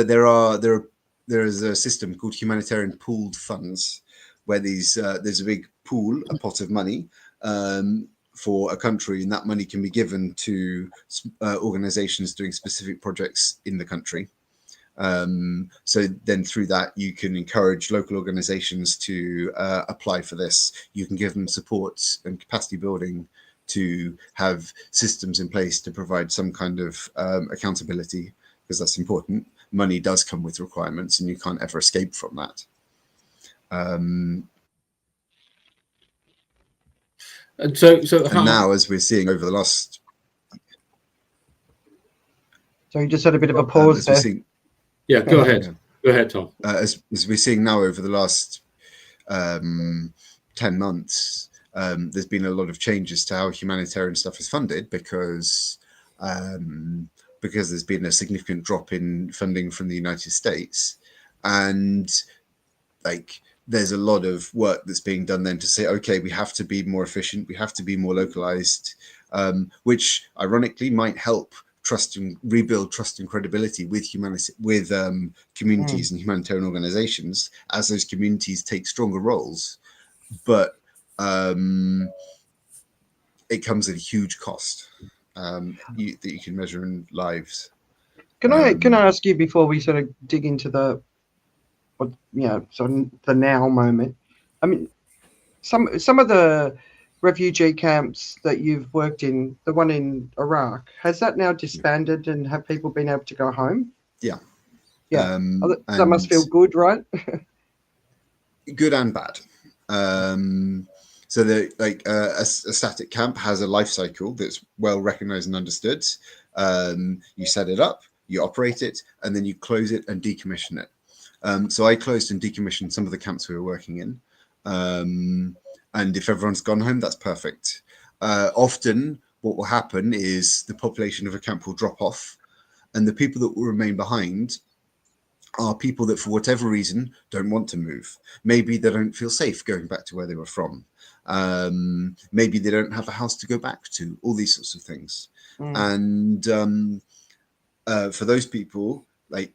there is a system called humanitarian pooled funds, where there's a big pool, a pot of money for a country, and that money can be given to organizations doing specific projects in the country. So then through that, you can encourage local organizations to apply for this. You can give them support and capacity building to have systems in place to provide some kind of accountability, because that's important. Money does come with requirements and you can't ever escape from that. And so now, as we're seeing over the last... So you just had a bit of a pause there. Yeah, go ahead. Yeah. Go ahead, Tom. As we're seeing now over the last 10 months, there's been a lot of changes to how humanitarian stuff is funded because there's been a significant drop in funding from the United States. And there's a lot of work that's being done then to say, okay, we have to be more efficient, we have to be more localized, which ironically might help rebuild trust and credibility with communities and humanitarian organizations as those communities take stronger roles. But it comes at a huge cost that you can measure in lives. Can I ask you, before we sort of dig into the now moment? I mean, some of the refugee camps that you've worked in, the one in Iraq, has that now disbanded, and have people been able to go home? Yeah. That must feel good, right? Good and bad. So a static camp has a life cycle that's well recognized and understood. You set it up, you operate it, and then you close it and decommission it. So I closed and decommissioned some of the camps we were working in. And if everyone's gone home, that's perfect. Often what will happen is the population of a camp will drop off, and the people that will remain behind are people that, for whatever reason, don't want to move. Maybe they don't feel safe going back to where they were from. Maybe they don't have a house to go back to, all these sorts of things. And for those people, like,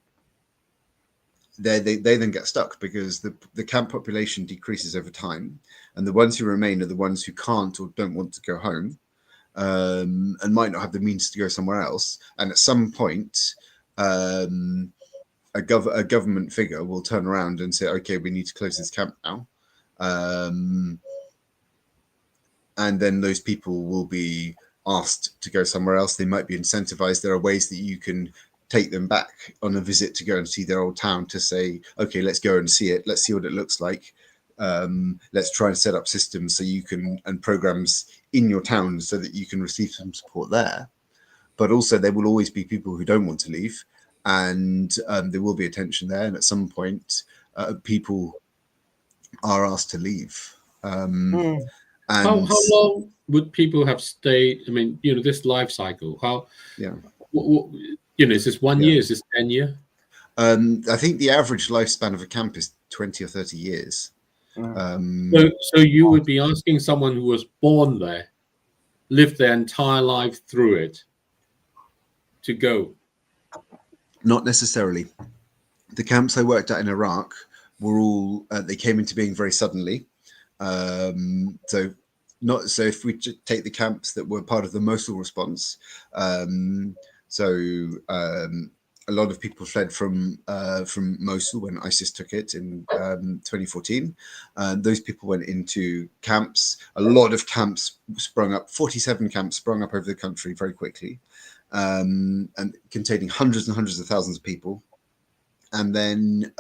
they then get stuck because the camp population decreases over time, and the ones who remain are the ones who can't or don't want to go home, and might not have the means to go somewhere else. And at some point, a government figure will turn around and say, okay, we need to close this camp now. And then those people will be asked to go somewhere else. They might be incentivized. There are ways that you can take them back on a visit to go and see their old town, to say, okay, let's go and see it. Let's see what it looks like. Let's try and set up systems so you can, and programs in your town so that you can receive some support there. But also there will always be people who don't want to leave, and there will be a tension there. And at some point, people are asked to leave. And how long would people have stayed? I mean, this life cycle, is this 1 year? Is this 10 year? I think the average lifespan of a camp is 20 or 30 years. So you would be asking someone who was born there, lived their entire life through it, to go? Not necessarily. The camps I worked at in Iraq were all, they came into being very suddenly. So if we take the camps that were part of the Mosul response, a lot of people fled from Mosul when ISIS took it in 2014. Those people went into camps. A lot of camps sprung up. 47 camps sprung up over the country very quickly, and containing hundreds and hundreds of thousands of people. And then,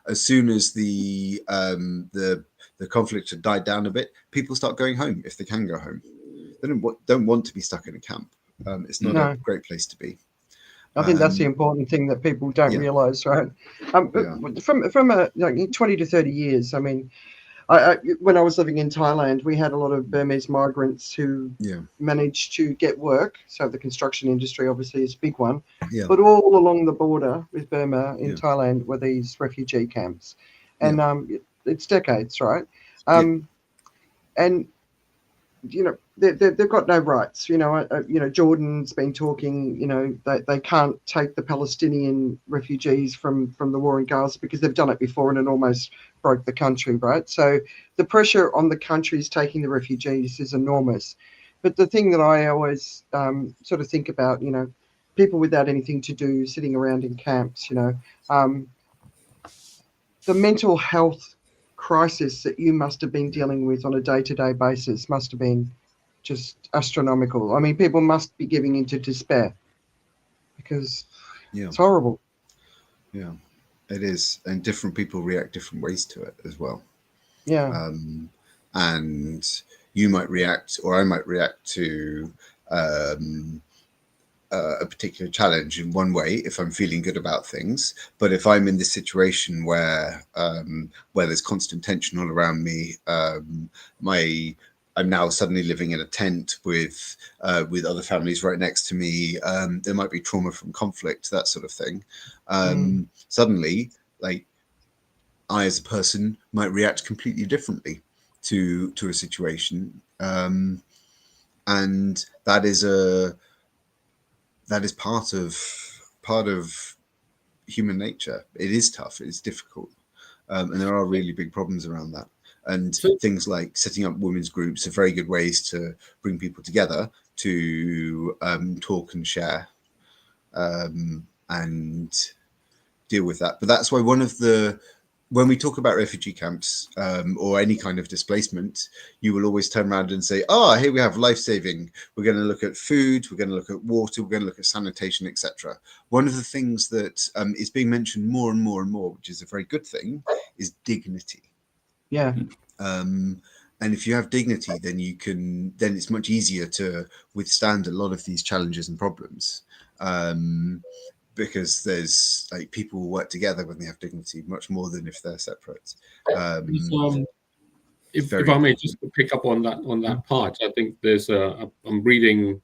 as soon as the conflict had died down a bit, people start going home if they can go home. They don't want to be stuck in a camp. It's not a great place to be. I think that's the important thing that people don't realize, right? From 20 to 30 years, I mean, I when I was living in Thailand, we had a lot of Burmese migrants who managed to get work. So the construction industry obviously is a big one. Yeah. But all along the border with Burma in Thailand were these refugee camps. And it's decades, right? And they've got no rights. Jordan's been talking. They can't take the Palestinian refugees from the war in Gaza because they've done it before and it almost broke the country, right? So the pressure on the countries taking the refugees is enormous. But the thing that I always sort of think about, people without anything to do, sitting around in camps, the mental health crisis that you must have been dealing with on a day-to-day basis must have been just astronomical. I mean, people must be giving into despair because it's horrible. Yeah, it is. And different people react different ways to it as well. Yeah. And you might react, or I might react to a particular challenge in one way if I'm feeling good about things. But if I'm in this situation where there's constant tension all around me, I'm now suddenly living in a tent with other families right next to me. There might be trauma from conflict, that sort of thing. Suddenly, like, I as a person might react completely differently to a situation, and that is that is part of human nature. It is tough. It's difficult, and there are really big problems around that. And things like setting up women's groups are very good ways to bring people together to talk and share and deal with that. But that's why when we talk about refugee camps or any kind of displacement, you will always turn around and say, here we have life-saving. We're going to look at food, we're going to look at water, we're going to look at sanitation, etc. One of the things that is being mentioned more and more and more, which is a very good thing, is dignity. Yeah. And if you have dignity, then it's much easier to withstand a lot of these challenges and problems. Because there's like people who work together when they have dignity much more than if they're separate. If I may just pick up on that part, I think there's I'm reading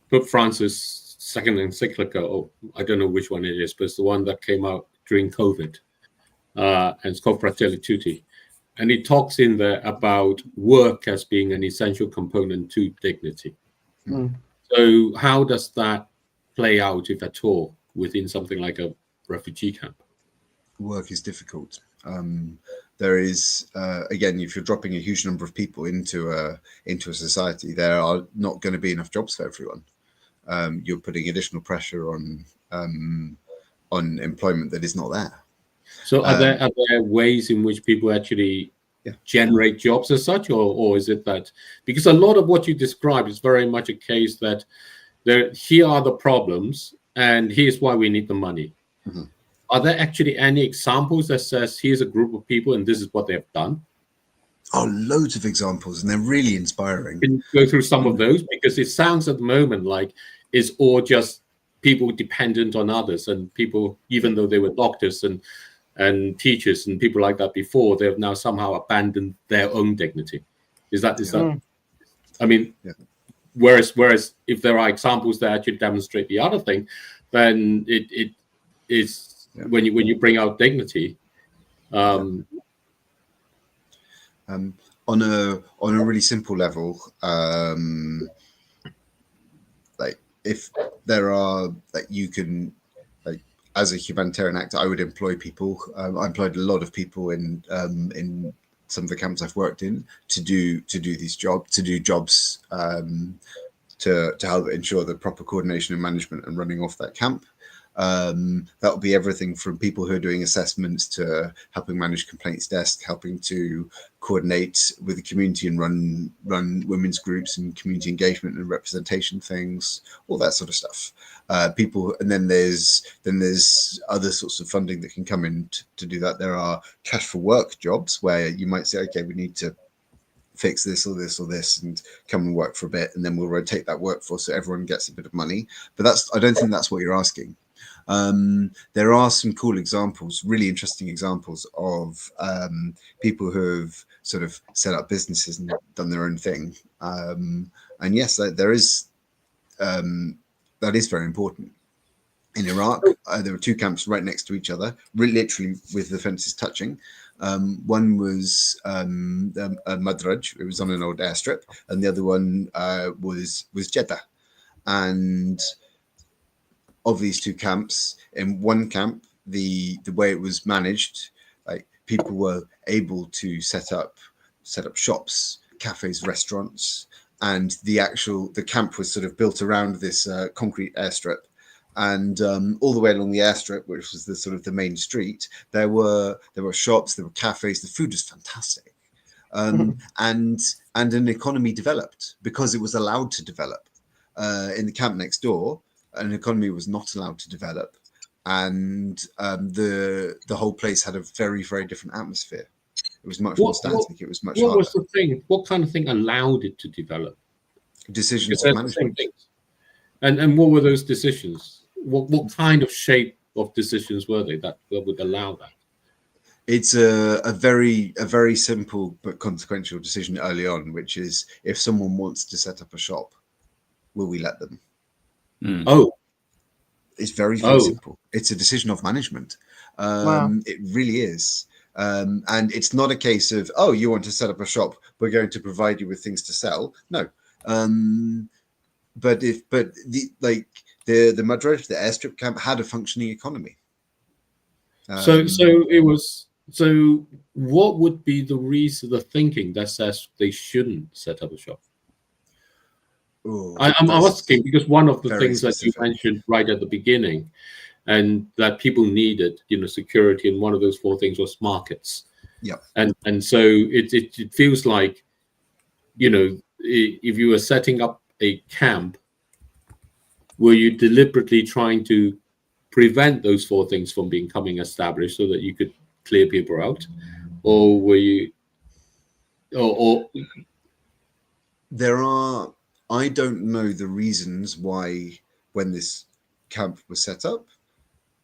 Pope Francis' second encyclica, or I don't know which one it is, but it's the one that came out during COVID, and it's called Fratelli Tutti, and he talks in there about work as being an essential component to dignity. So how does that play out, if at all, within something like a refugee camp? Work is difficult. There is, again, if you're dropping a huge number of people into a society, there are not going to be enough jobs for everyone. You're putting additional pressure on employment that is not there. So are there ways in which people actually generate jobs as such, or is it that, because a lot of what you described is very much a case that here are the problems, and here's why we need the money. Mm-hmm. Are there actually any examples that says here's a group of people and this is what they have done? Oh, loads of examples, and they're really inspiring. Can you go through some of those? Because it sounds at the moment like it's all just people dependent on others, and people, even though they were doctors and teachers and people like that before, they have now somehow abandoned their own dignity. Is that? I mean. Yeah. Whereas if there are examples that actually demonstrate the other thing, then it is when you bring out dignity. On a really simple level, like if there are, like, you can, like, as a humanitarian actor, I would employ people. I employed a lot of people in some of the camps I've worked in to do these jobs, to help ensure the proper coordination and management and running off that camp. That will be everything from people who are doing assessments to helping manage complaints desk, helping to coordinate with the community and run women's groups and community engagement and representation things, all that sort of stuff. And then there's other sorts of funding that can come in to do that. There are cash for work jobs where you might say, okay, we need to fix this or this or this and come and work for a bit, and then we'll rotate that workforce so everyone gets a bit of money. But I don't think that's what you're asking. There are some cool examples, really interesting examples of people who have sort of set up businesses and done their own thing. And yes, there is that is very important. In Iraq, there were two camps right next to each other, literally with the fences touching. One was Madraj, it was on an old airstrip, and the other one was Jeddah. And of these two camps, in one camp, the way it was managed, like, people were able to set up shops, cafes, restaurants, and the camp was sort of built around this concrete airstrip. And all the way along the airstrip, which was the sort of the main street, there were shops, there were cafes. The food was fantastic, and an economy developed because it was allowed to develop. In the camp next door, an economy was not allowed to develop, and the whole place had a very, very different atmosphere. It was much more static. It was much harder. What was the thing? What kind of thing allowed it to develop? Decisions of management. And what were those decisions? What kind of shape of decisions were they that would allow that? It's a very simple but consequential decision early on, which is, if someone wants to set up a shop, will we let them? Oh, it's very, very simple. It's a decision of management. Wow. It really is. And it's not a case of, oh, you want to set up a shop, we're going to provide you with things to sell. No. But The majority of the airstrip camp had a functioning economy. So it was. So what would be the reason, the thinking that says they shouldn't set up a shop? I'm asking because one of the things that you mentioned right at the beginning, and that people needed, security, and one of those 4 things was markets. Yeah. And so it feels like, if you were setting up a camp, were you deliberately trying to prevent those 4 things from becoming established so that you could clear people out, or were you, or I don't know the reasons why, when this camp was set up,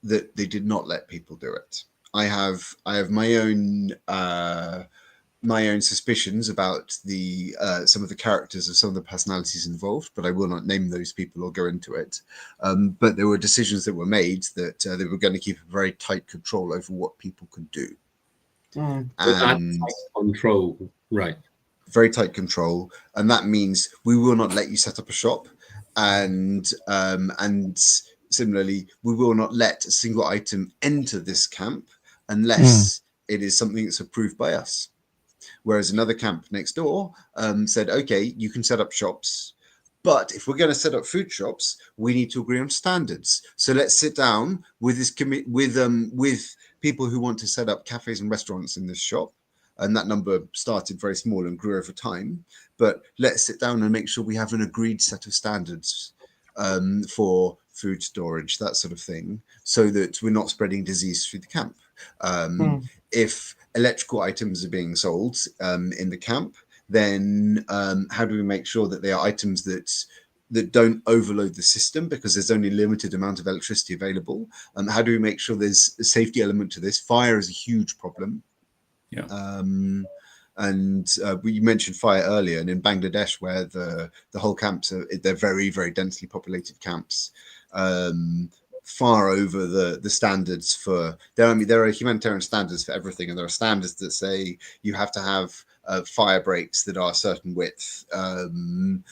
that they did not let people do it. I have my own suspicions about the some of the characters of some of the personalities involved, but I will not name those people or go into it. But there were decisions that were made that they were going to keep a very tight control over what people could do. And tight control, right? Very tight control, and that means we will not let you set up a shop, and similarly, we will not let a single item enter this camp unless it is something that's approved by us. Whereas another camp next door said, okay, you can set up shops, but if we're going to set up food shops, we need to agree on standards. So let's sit down with this with people who want to set up cafes and restaurants in this shop. And that number started very small and grew over time. But let's sit down and make sure we have an agreed set of standards for food storage, that sort of thing, so that we're not spreading disease through the camp. If electrical items are being sold in the camp, then how do we make sure that they are items that don't overload the system, because there's only a limited amount of electricity available? How do we make sure there's a safety element to this? Fire is a huge problem. Yeah. We mentioned fire earlier, and in Bangladesh, where the whole camps they're very, very densely populated camps, far over the standards for there. I mean, there are humanitarian standards for everything, and there are standards that say you have to have fire breaks that are a certain width, and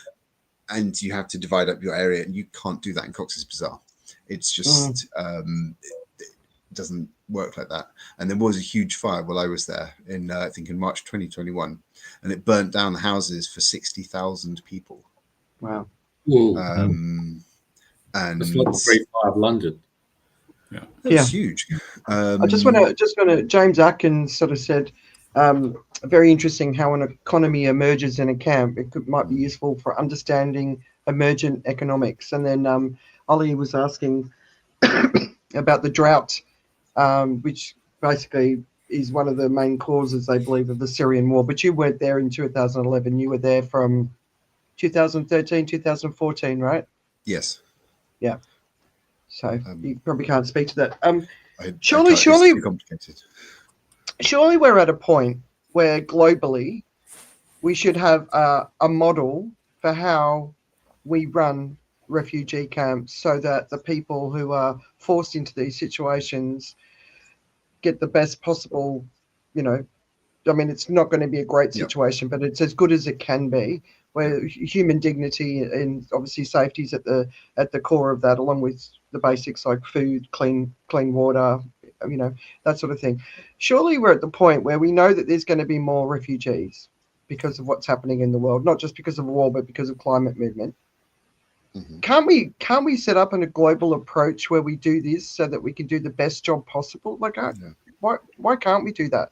you have to divide up your area, and you can't do that in Cox's Bazar. It's just it doesn't work like that. And there was a huge fire while I was there in I think in March 2021, and it burnt down the houses for 60,000 people. Wow. And it's like the Great Fire of London. Yeah, it's huge. I just want to. James Atkins sort of said, very interesting how an economy emerges in a camp. Might be useful for understanding emergent economics. And then Ollie was asking about the drought, which basically is one of the main causes, they believe, of the Syrian war. But you weren't there in 2011. You were there from 2013, 2014, right? Yes. Yeah. So you probably can't speak to that. Surely, it's too complicated. Surely we're at a point where globally we should have a model for how we run refugee camps, so that the people who are forced into these situations get the best possible, I mean, it's not going to be a great situation, but it's as good as it can be, where human dignity and obviously safety is at the core of that, along with the basics like food, clean water, that sort of thing. Surely we're at the point where we know that there's going to be more refugees because of what's happening in the world, not just because of war, but because of climate movement. Can't we set up a global approach where we do this so that we can do the best job possible? Like, why can't we do that?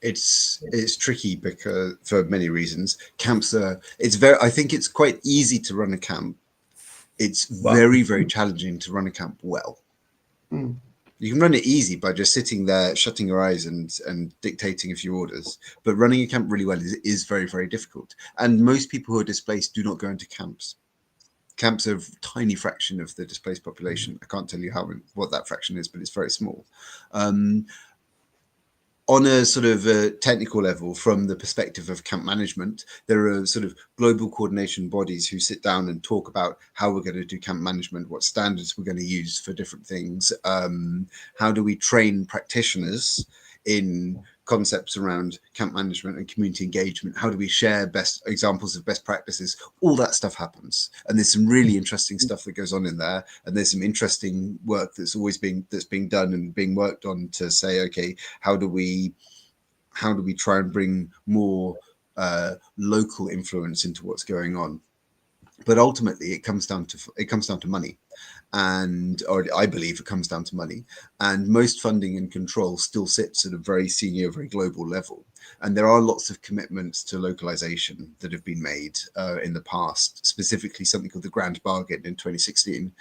It's tricky because for many reasons. Camps are. I think it's quite easy to run a camp. It's very, very challenging to run a camp well. You can run it easy by just sitting there, shutting your eyes and dictating a few orders. But running a camp really well is very, very difficult. And most people who are displaced do not go into camps. Camps are a tiny fraction of the displaced population. I can't tell you what that fraction is, but it's very small. On a sort of a technical level, from the perspective of camp management, there are sort of global coordination bodies who sit down and talk about how we're going to do camp management, what standards we're going to use for different things, how do we train practitioners in concepts around camp management and community engagement. How do we share best examples of best practices? All that stuff happens, and there's some really interesting stuff that goes on in there, and there's some interesting work that's being done and being worked on to say, okay, how do we try and bring more local influence into what's going on? But ultimately, it comes down to money, or I believe it comes down to money. And most funding and control still sits at a very senior, very global level. And there are lots of commitments to localization that have been made in the past, specifically something called the Grand Bargain in 2016,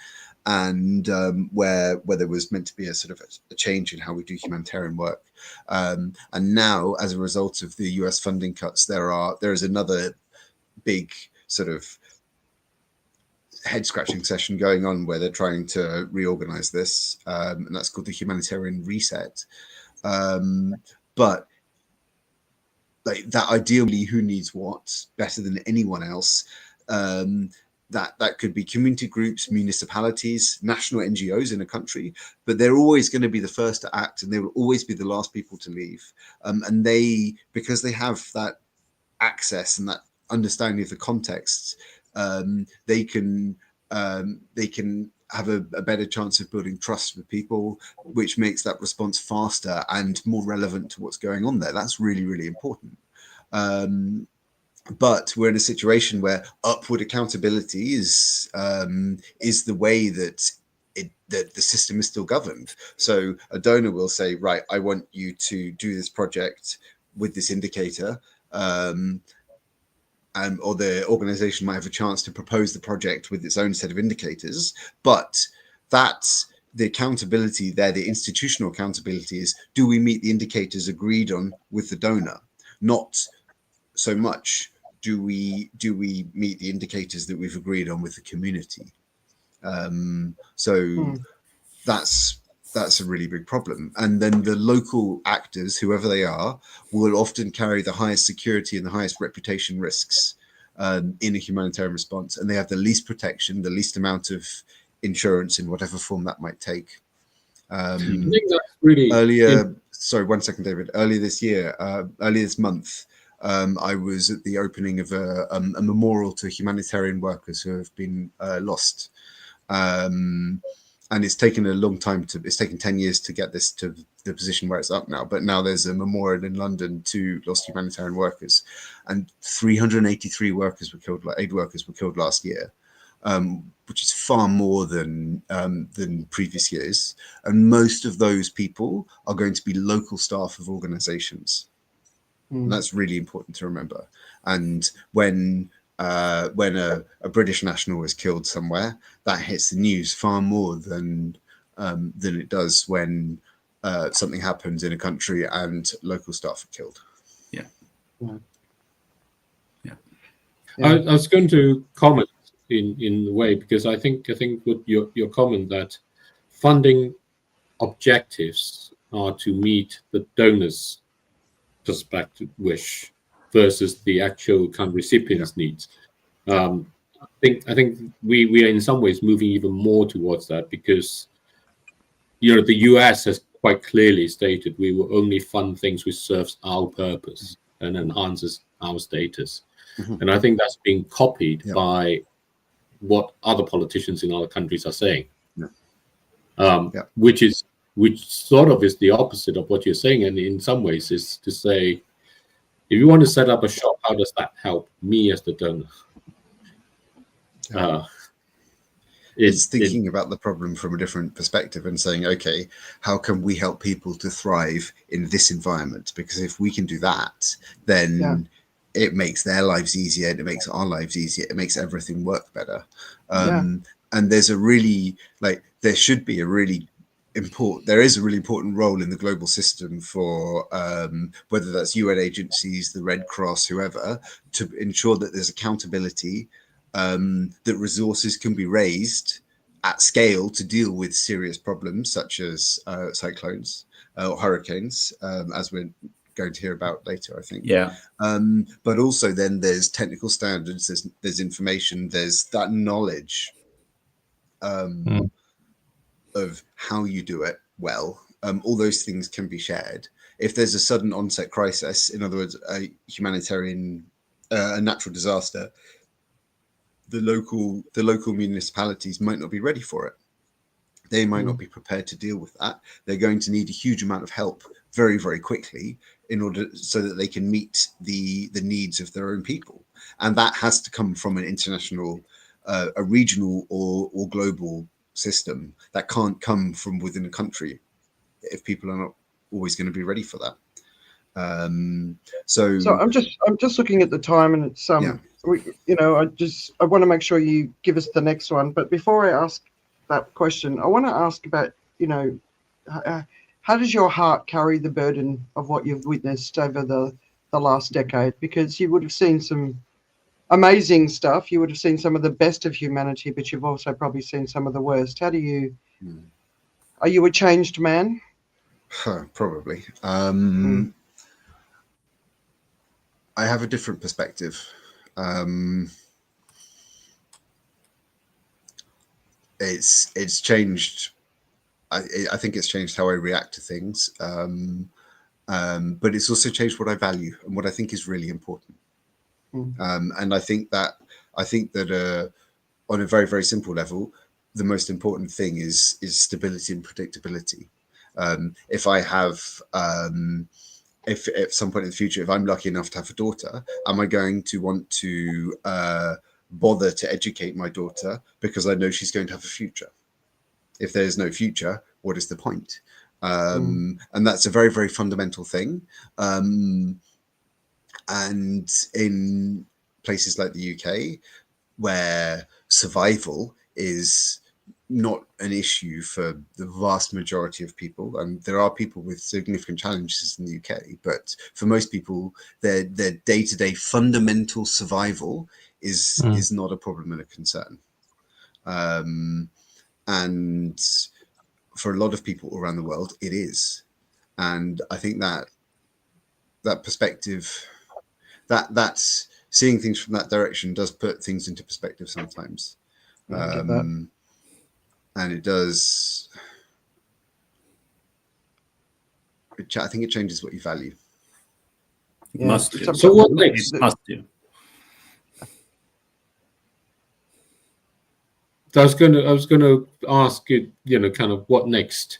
and where there was meant to be a sort of a change in how we do humanitarian work. And now, as a result of the US funding cuts, there is another big sort of head-scratching session going on where they're trying to reorganize this, and that's called the humanitarian reset. But like that, ideally, who needs what better than anyone else? That could be community groups, municipalities, national NGOs in a country, but they're always going to be the first to act, and they will always be the last people to leave. And because they have that access and that understanding of the context, they can have a better chance of building trust with people, which makes that response faster and more relevant to what's going on there. That's really, really important. But we're in a situation where upward accountability is the way that the system is still governed. So a donor will say, right, I want you to do this project with this indicator, or the organization might have a chance to propose the project with its own set of indicators. But that's the accountability there, the institutional accountability is, do we meet the indicators agreed on with the donor? Not so much, do we meet the indicators that we've agreed on with the community? That's a really big problem. And then the local actors, whoever they are, will often carry the highest security and the highest reputation risks in a humanitarian response. And they have the least protection, the least amount of insurance in whatever form that might take. I think that's really sorry, 1 second, David. Earlier this month, I was at the opening of a memorial to humanitarian workers who have been lost. And it's taken a long time it's taken 10 years to get this to the position where it's up now. But now there's a memorial in London to lost humanitarian workers, and 383 workers were killed, aid workers were killed last year, which is far more than previous years. And most of those people are going to be local staff of organizations. And that's really important to remember. And when a British national is killed somewhere, that hits the news far more than it does when something happens in a country and local staff are killed. I was going to comment in a way, because I think with your comment that funding objectives are to meet the donor's perspective wish versus the actual kind of recipient's needs. I think we are in some ways moving even more towards that, because the US has quite clearly stated we will only fund things which serves our purpose and enhances our status. And I think that's being copied by what other politicians in other countries are saying, which sort of is the opposite of what you're saying, and in some ways is to say, if you want to set up a shop, how does that help me as the donor? It's thinking about the problem from a different perspective and saying, okay, how can we help people to thrive in this environment? Because if we can do that, then it makes their lives easier, and it makes our lives easier, it makes everything work better. And there's a really, there is a really important role in the global system for whether that's UN agencies, the Red Cross, whoever, to ensure that there's accountability, that resources can be raised at scale to deal with serious problems such as cyclones or hurricanes, as we're going to hear about later, I think. But also then there's technical standards, there's information, there's that knowledge of how you do it well. All those things can be shared. if there's a sudden onset crisis, in other words, a humanitarian, a natural disaster, the local municipalities might not be ready for it. They might not be prepared to deal with that. They're going to need a huge amount of help very, very quickly in order so that they can meet the needs of their own people. And that has to come from an international, a regional or global system. That can't come from within a country if people are not always going to be ready for that. So I'm just looking at the time, and it's Yeah. I want to make sure you give us the next one. But before I ask that question, I want to ask about, how does your heart carry the burden of what you've witnessed over the last decade? Because you would have seen some amazing stuff. You would have seen some of the best of humanity, but you've also probably seen some of the worst. How do you? Are you a changed man? Probably. I have a different perspective. It's changed. I think it's changed how I react to things, but it's also changed what I value and what I think is really important. And I think that on a very, very simple level, the most important thing is stability and predictability. If I have if at some point in the future, if I'm lucky enough to have a daughter, am I going to want to bother to educate my daughter because I know she's going to have a future? If there's no future, what is the point? And that's a very, very fundamental thing. And in places like the UK, where survival is not an issue for the vast majority of people, and there are people with significant challenges in the UK, but for most people, their day-to-day fundamental survival is not a problem and a concern. And for a lot of people around the world, it is. And I think that perspective, that's seeing things from that direction does put things into perspective sometimes. And it does. I think it changes what you value. Yeah. Must do. So what next? It must do. I was going to ask you, kind of what next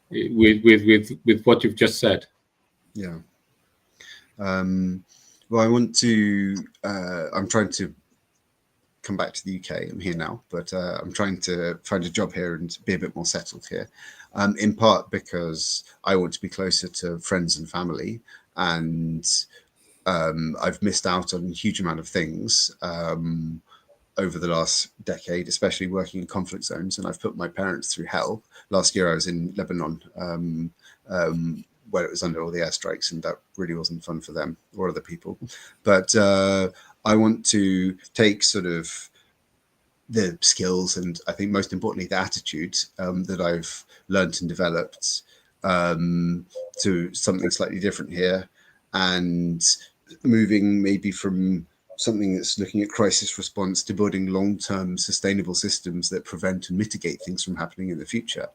with what you've just said. Yeah. Well, I want to. I'm trying to come back to the UK. I'm here now, but I'm trying to find a job here and be a bit more settled here. In part because I want to be closer to friends and family, and I've missed out on a huge amount of things over the last decade, especially working in conflict zones, and I've put my parents through hell. Last year I was in Lebanon, where it was under all the airstrikes, and that really wasn't fun for them or other people. But I want to take sort of the skills and I think most importantly the attitude that I've learned and developed to something slightly different here, and moving maybe from something that's looking at crisis response to building long-term sustainable systems that prevent and mitigate things from happening in the future.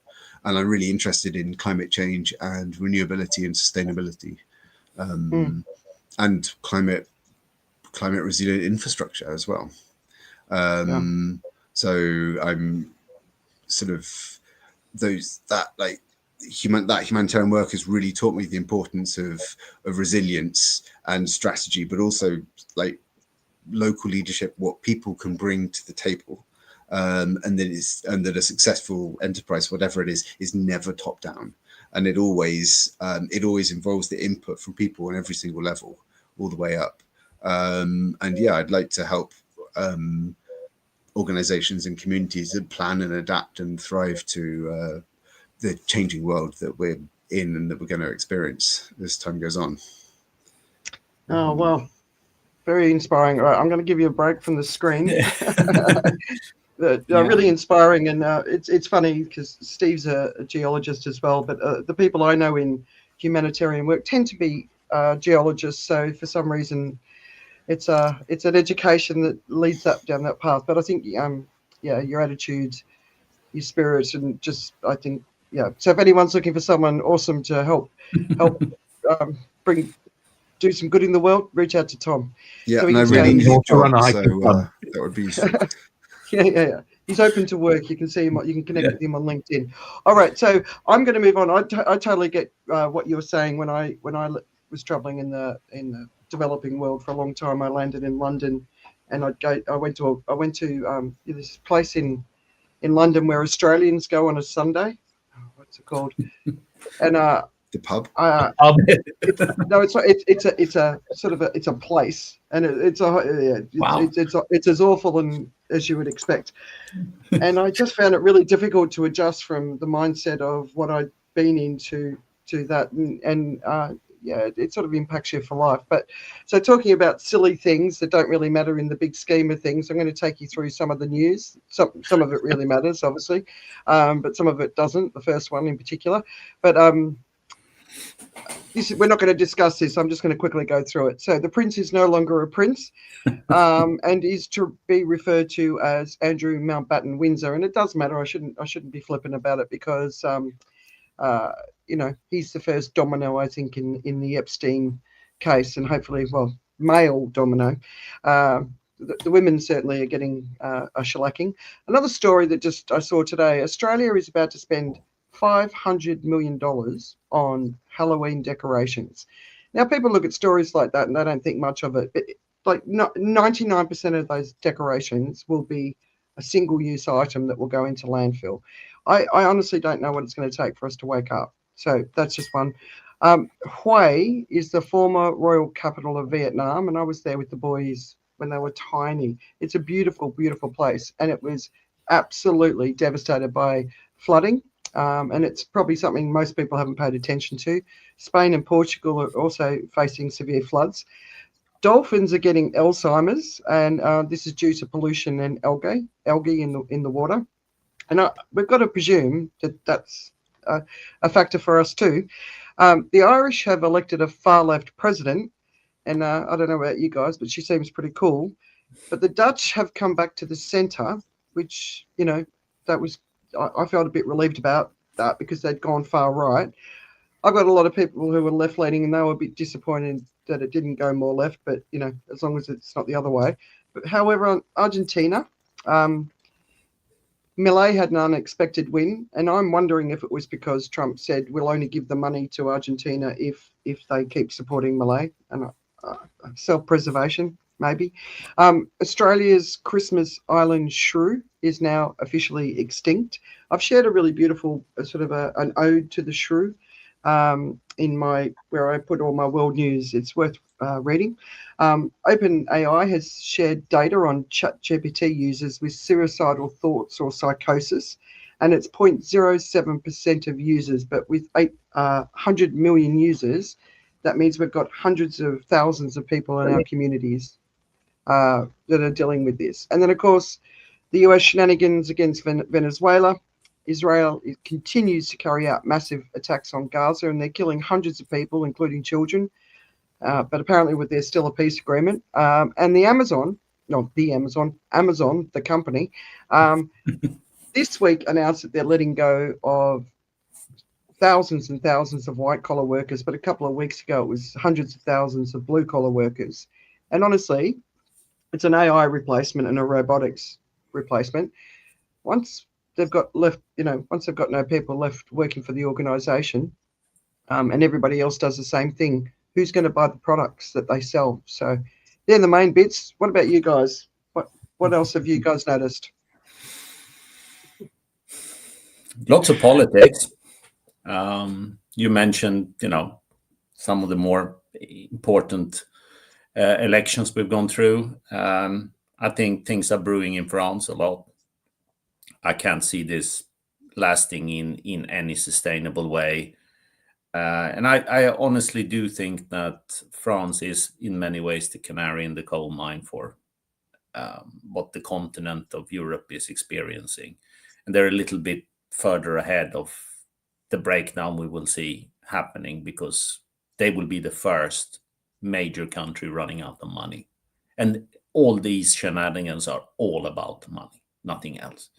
And I'm really interested in climate change and renewability and sustainability, and climate resilient infrastructure as well. So I'm sort of that humanitarian work has really taught me the importance of resilience and strategy, but also like local leadership, what people can bring to the table, and that a successful enterprise, whatever it is never top down, and it always involves the input from people on every single level, all the way up. And yeah, I'd like to help organizations and communities that plan and adapt and thrive to the changing world that we're in and that we're going to experience as time goes on. Oh, well, very inspiring. All right, I'm going to give you a break from the screen. Really inspiring, and it's funny because Steve's a geologist as well, but the people I know in humanitarian work tend to be geologists, so for some reason it's an education that leads up down that path. But I think your attitude, your spirit, and just I think yeah. So if anyone's looking for someone awesome to help do some good in the world, reach out to Tom. Yeah, So and I really need a to run job, a so hiking club. that would be useful. Yeah. He's open to work. You can see him. You can connect with him on LinkedIn. All right, so I'm going to move on. I totally get what you were saying. When I was traveling in the developing world for a long time, I landed in London, and I went to this place in London where Australians go on a Sunday. What's it called? And The pub. no, it's not. It's a sort of it's a place, and it's as awful as you would expect. And I just found it really difficult to adjust from the mindset of what I'd been into to that, and it sort of impacts you for life. But so talking about silly things that don't really matter in the big scheme of things, I'm going to take you through some of the news. Some of it really matters, obviously, but some of it doesn't. The first one in particular, but we're not going to discuss this. I'm just going to quickly go through it. So the prince is no longer a prince, and is to be referred to as Andrew Mountbatten Windsor. And it does matter. I shouldn't be flippant about it because he's the first domino, I think, in the Epstein case, and hopefully, male domino. The women certainly are getting a shellacking. Another story that I saw today: Australia is about to spend $500 million on Halloween decorations. Now, people look at stories like that and they don't think much of it, but like 99% of those decorations will be a single-use item that will go into landfill. I honestly don't know what it's going to take for us to wake up. So that's just one. Hue is the former royal capital of Vietnam, and I was there with the boys when they were tiny. It's a beautiful, beautiful place, and it was absolutely devastated by flooding. And it's probably something most people haven't paid attention to. Spain and Portugal are also facing severe floods. Dolphins are getting Alzheimer's, and this is due to pollution and algae in the water. And we've got to presume that that's a factor for us too. The Irish have elected a far-left president, and I don't know about you guys, but she seems pretty cool. But the Dutch have come back to the centre, which, that was, I felt a bit relieved about that because they'd gone far right. I've got a lot of people who were left-leaning, and they were a bit disappointed that it didn't go more left, but, as long as it's not the other way. But however, on Argentina, Milei had an unexpected win, and I'm wondering if it was because Trump said we'll only give the money to Argentina if they keep supporting Milei, and self-preservation, maybe. Australia's Christmas island shrew is now officially extinct. I've shared a really beautiful an ode to the shrew in where I put all my world news. It's worth reading. OpenAI has shared data on ChatGPT users with suicidal thoughts or psychosis, and it's 0.07% of users, but with 800 million users, that means we've got hundreds of thousands of people in our communities that are dealing with this. And then, of course, the US shenanigans against Venezuela. Israel continues to carry out massive attacks on Gaza, and they're killing hundreds of people, including children. But apparently there's still a peace agreement. And the Amazon, the company, this week announced that they're letting go of thousands and thousands of white-collar workers, but a couple of weeks ago it was hundreds of thousands of blue-collar workers. And honestly, it's an AI replacement and a robotics replacement. Once they've got no people left working for the organisation, and everybody else does the same thing, who's going to buy the products that they sell? So they're the main bits. What about you guys? What else have you guys noticed? Lots of politics. You mentioned, some of the more important elections we've gone through. I think things are brewing in France a lot. I can't see this lasting in any sustainable way. And I honestly do think that France is in many ways the canary in the coal mine for what the continent of Europe is experiencing. And they're a little bit further ahead of the breakdown we will see happening, because they will be the first major country running out of money. And all these shenanigans are all about money, nothing else,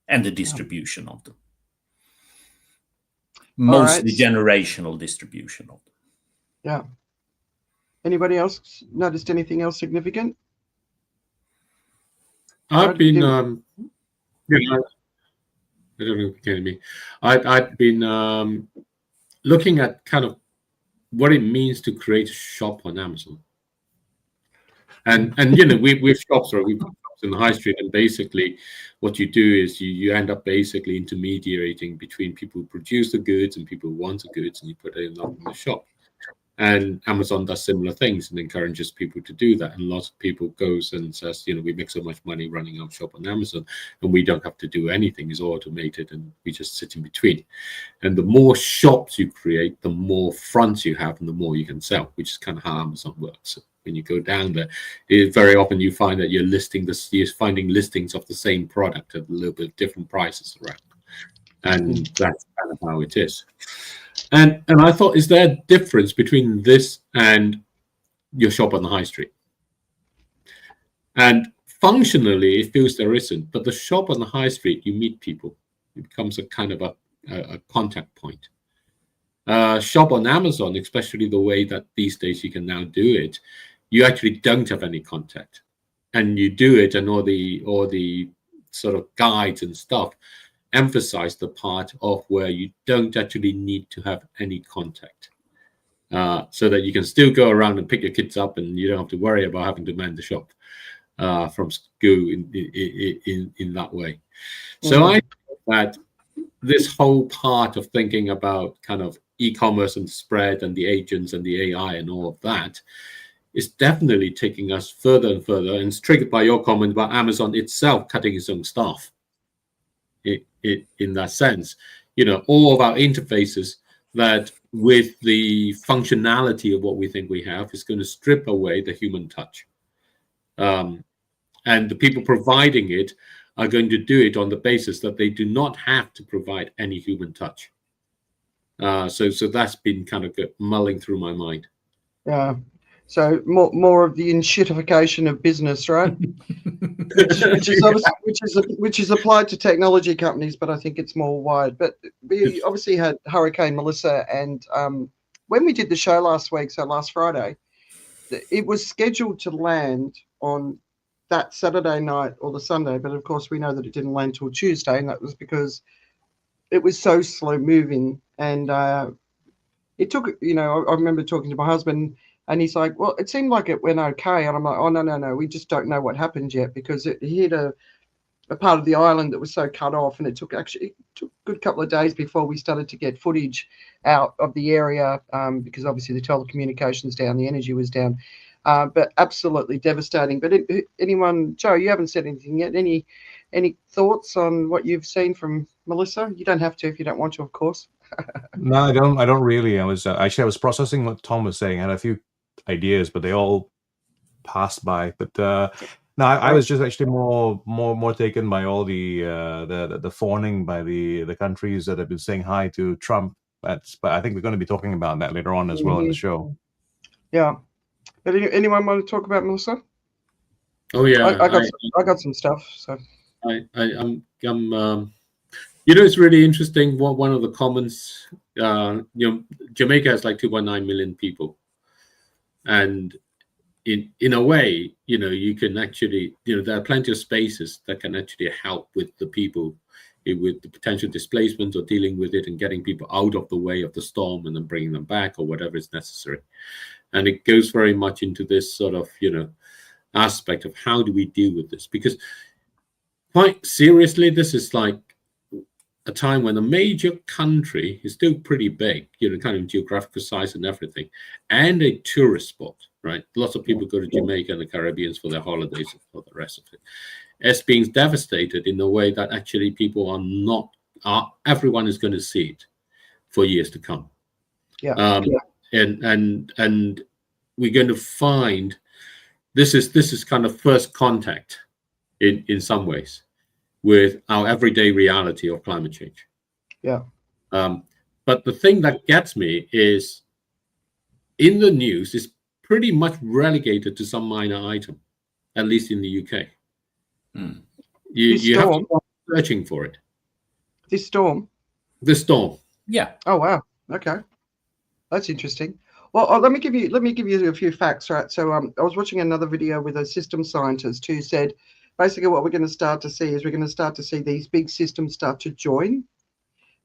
and the distribution of them. mostly generational distribution of them. Yeah. Anybody else noticed anything else significant? I've been, you know, I don't know if you can hear me. I've been looking at kind of what it means to create a shop on Amazon. And you know, we've shops, or we've got shops in the high street, and basically what you do is you end up basically intermediating between people who produce the goods and people who want the goods, and you put it in the shop. And Amazon does similar things and encourages people to do that. And lots of people goes and says, you know, we make so much money running our shop on Amazon, and we don't have to do anything. It's automated, and we just sit in between. And the more shops you create, the more fronts you have, and the more you can sell, which is kind of how Amazon works. When you go down there, very often you find that you're finding listings of the same product at a little bit different prices around. And that's kind of how it is. And I thought, is there a difference between this and your shop on the high street? And functionally, it feels there isn't. But the shop on the high street, you meet people. It becomes a kind of a contact point. Shop on Amazon, especially the way that these days you can now do it, you actually don't have any contact. And you do it, and all the sort of guides and stuff emphasize the part of where you don't actually need to have any contact, so that you can still go around and pick your kids up, and you don't have to worry about having to man the shop from school in that way. So I think that this whole part of thinking about kind of e-commerce and spread and the agents and the AI and all of that is definitely taking us further and further, and it's triggered by your comment about Amazon itself cutting its own staff. In that sense, you know, all of our interfaces that with the functionality of what we think we have is going to strip away the human touch. And the people providing it are going to do it on the basis that they do not have to provide any human touch. So that's been kind of mulling through my mind. Yeah. So more of the enshittification of business, right? which is applied to technology companies, but I think it's more wide. But we obviously had Hurricane Melissa, and when we did the show last week, so last Friday, it was scheduled to land on that Saturday night or the Sunday, but of course we know that it didn't land till Tuesday, and that was because it was so slow moving. And it took, you know, I remember talking to my husband, and he's like, well, it seemed like it went okay. And I'm like, oh, no, we just don't know what happened yet, because it hit a part of the island that was so cut off, and it took a good couple of days before we started to get footage out of the area, because obviously the telecommunications down, the energy was down, but absolutely devastating. But anyone, Joe, you haven't said anything yet. Any thoughts on what you've seen from Melissa? You don't have to if you don't want to, of course. No, I don't really. I was processing what Tom was saying. I had a few ideas, but they all passed by. But no, I was just actually more taken by all the fawning by the countries that have been saying hi to Trump. But I think we're going to be talking about that later on as well in the show. Yeah. But anyone want to talk about Melissa? Oh yeah, I got some stuff. So I'm you know, it's really interesting. One of the comments, you know, Jamaica has like 2.9 million people, and in a way, you know, you can actually, you know, there are plenty of spaces that can actually help with the people with the potential displacement or dealing with it and getting people out of the way of the storm and then bringing them back or whatever is necessary. And it goes very much into this sort of, you know, aspect of how do we deal with this? Because quite seriously, this is like a time when a major country is still pretty big, you know, kind of geographical size and everything, and a tourist spot, right? Lots of people go to Jamaica and the Caribbean for their holidays and for the rest of it. It's being devastated in a way that actually people everyone is going to see it for years to come. Yeah. And we're going to find this is kind of first contact in some ways with our everyday reality of climate change. Yeah. But the thing that gets me is in the news is pretty much relegated to some minor item, at least in the UK. You have to go searching for it. This storm. The storm. Yeah. Oh wow. Okay, that's interesting. Well, let me give you a few facts, right? So I was watching another video with a system scientist who said basically what we're going to start to see is we're going to start to see these big systems start to join.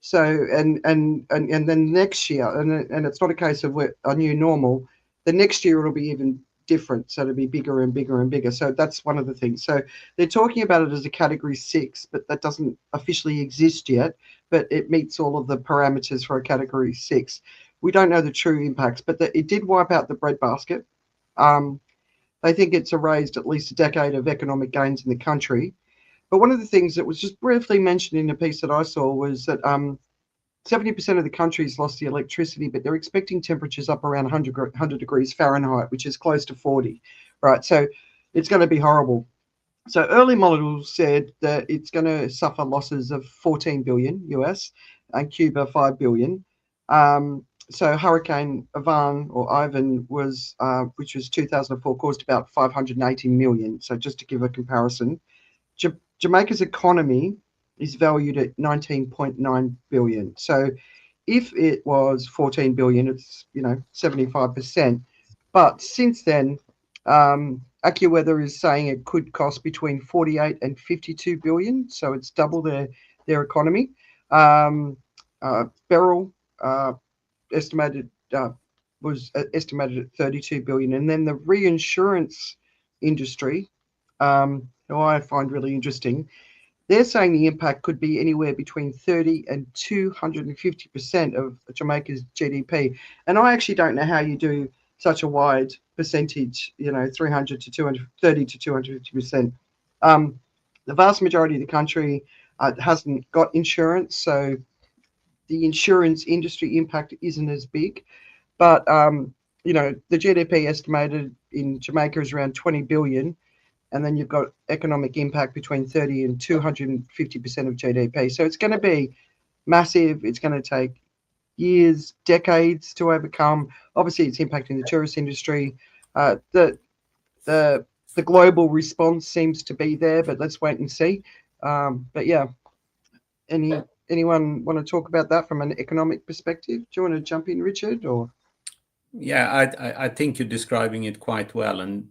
So and then next year, and it's not a case of a new normal. The next year it'll be even different, so it'll be bigger and bigger and bigger. So that's one of the things. So they're talking about it as a category 6, but that doesn't officially exist yet. But it meets all of the parameters for a category 6. We don't know the true impacts, but it did wipe out the breadbasket. They think it's erased at least a decade of economic gains in the country. But one of the things that was just briefly mentioned in a piece that I saw was that 70% of the country's lost the electricity, but they're expecting temperatures up around 100 degrees Fahrenheit, which is close to 40, right? So it's going to be horrible. So early models said that it's going to suffer losses of 14 billion US and Cuba 5 billion. So Hurricane Ivan was, which was 2004, caused about 580 million. So just to give a comparison, Jamaica's economy is valued at 19.9 billion. So if it was 14 billion, it's 75%. But since then, AccuWeather is saying it could cost between 48 and 52 billion. So it's double their economy. Beryl was estimated at 32 billion, and then the reinsurance industry, who I find really interesting, they're saying the impact could be anywhere between 30 and 250% of Jamaica's GDP. And I actually don't know how you do such a wide percentage, 300 to 230 to 250%. The vast majority of the country hasn't got insurance, so the insurance industry impact isn't as big. But, the GDP estimated in Jamaica is around 20 billion. And then you've got economic impact between 30 and 250% of GDP. So it's going to be massive. It's going to take years, decades to overcome. Obviously, it's impacting the tourist industry. The global response seems to be there, but let's wait and see. But yeah, anyone want to talk about that from an economic perspective? Do you want to jump in, Richard? Or yeah, I think you're describing it quite well, and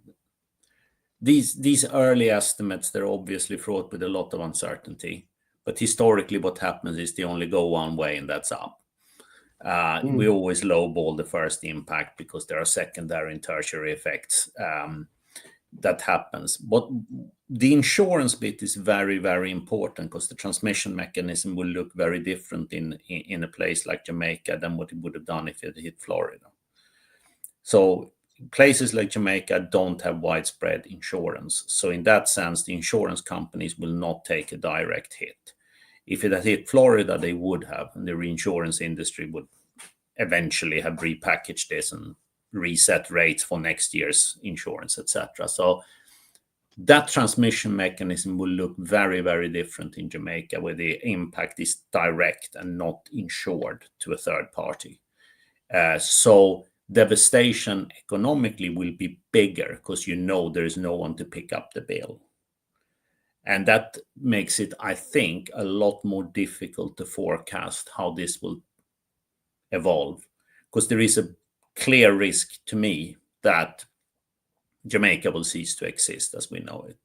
these early estimates, they're obviously fraught with a lot of uncertainty. But historically, what happens is they only go one way, and that's up. We always lowball the first impact because there are secondary and tertiary effects that happens. But the insurance bit is very, very important because the transmission mechanism will look very different in a place like Jamaica than what it would have done if it hit Florida. So places like Jamaica don't have widespread insurance. So in that sense, the insurance companies will not take a direct hit. If it had hit Florida, they would have, and the reinsurance industry would eventually have repackaged this and reset rates for next year's insurance, etc. So that transmission mechanism will look very, very different in Jamaica, where the impact is direct and not insured to a third party. So devastation economically will be bigger because there is no one to pick up the bill. And that makes it, I think, a lot more difficult to forecast how this will evolve, because there is a clear risk to me that Jamaica will cease to exist as we know it,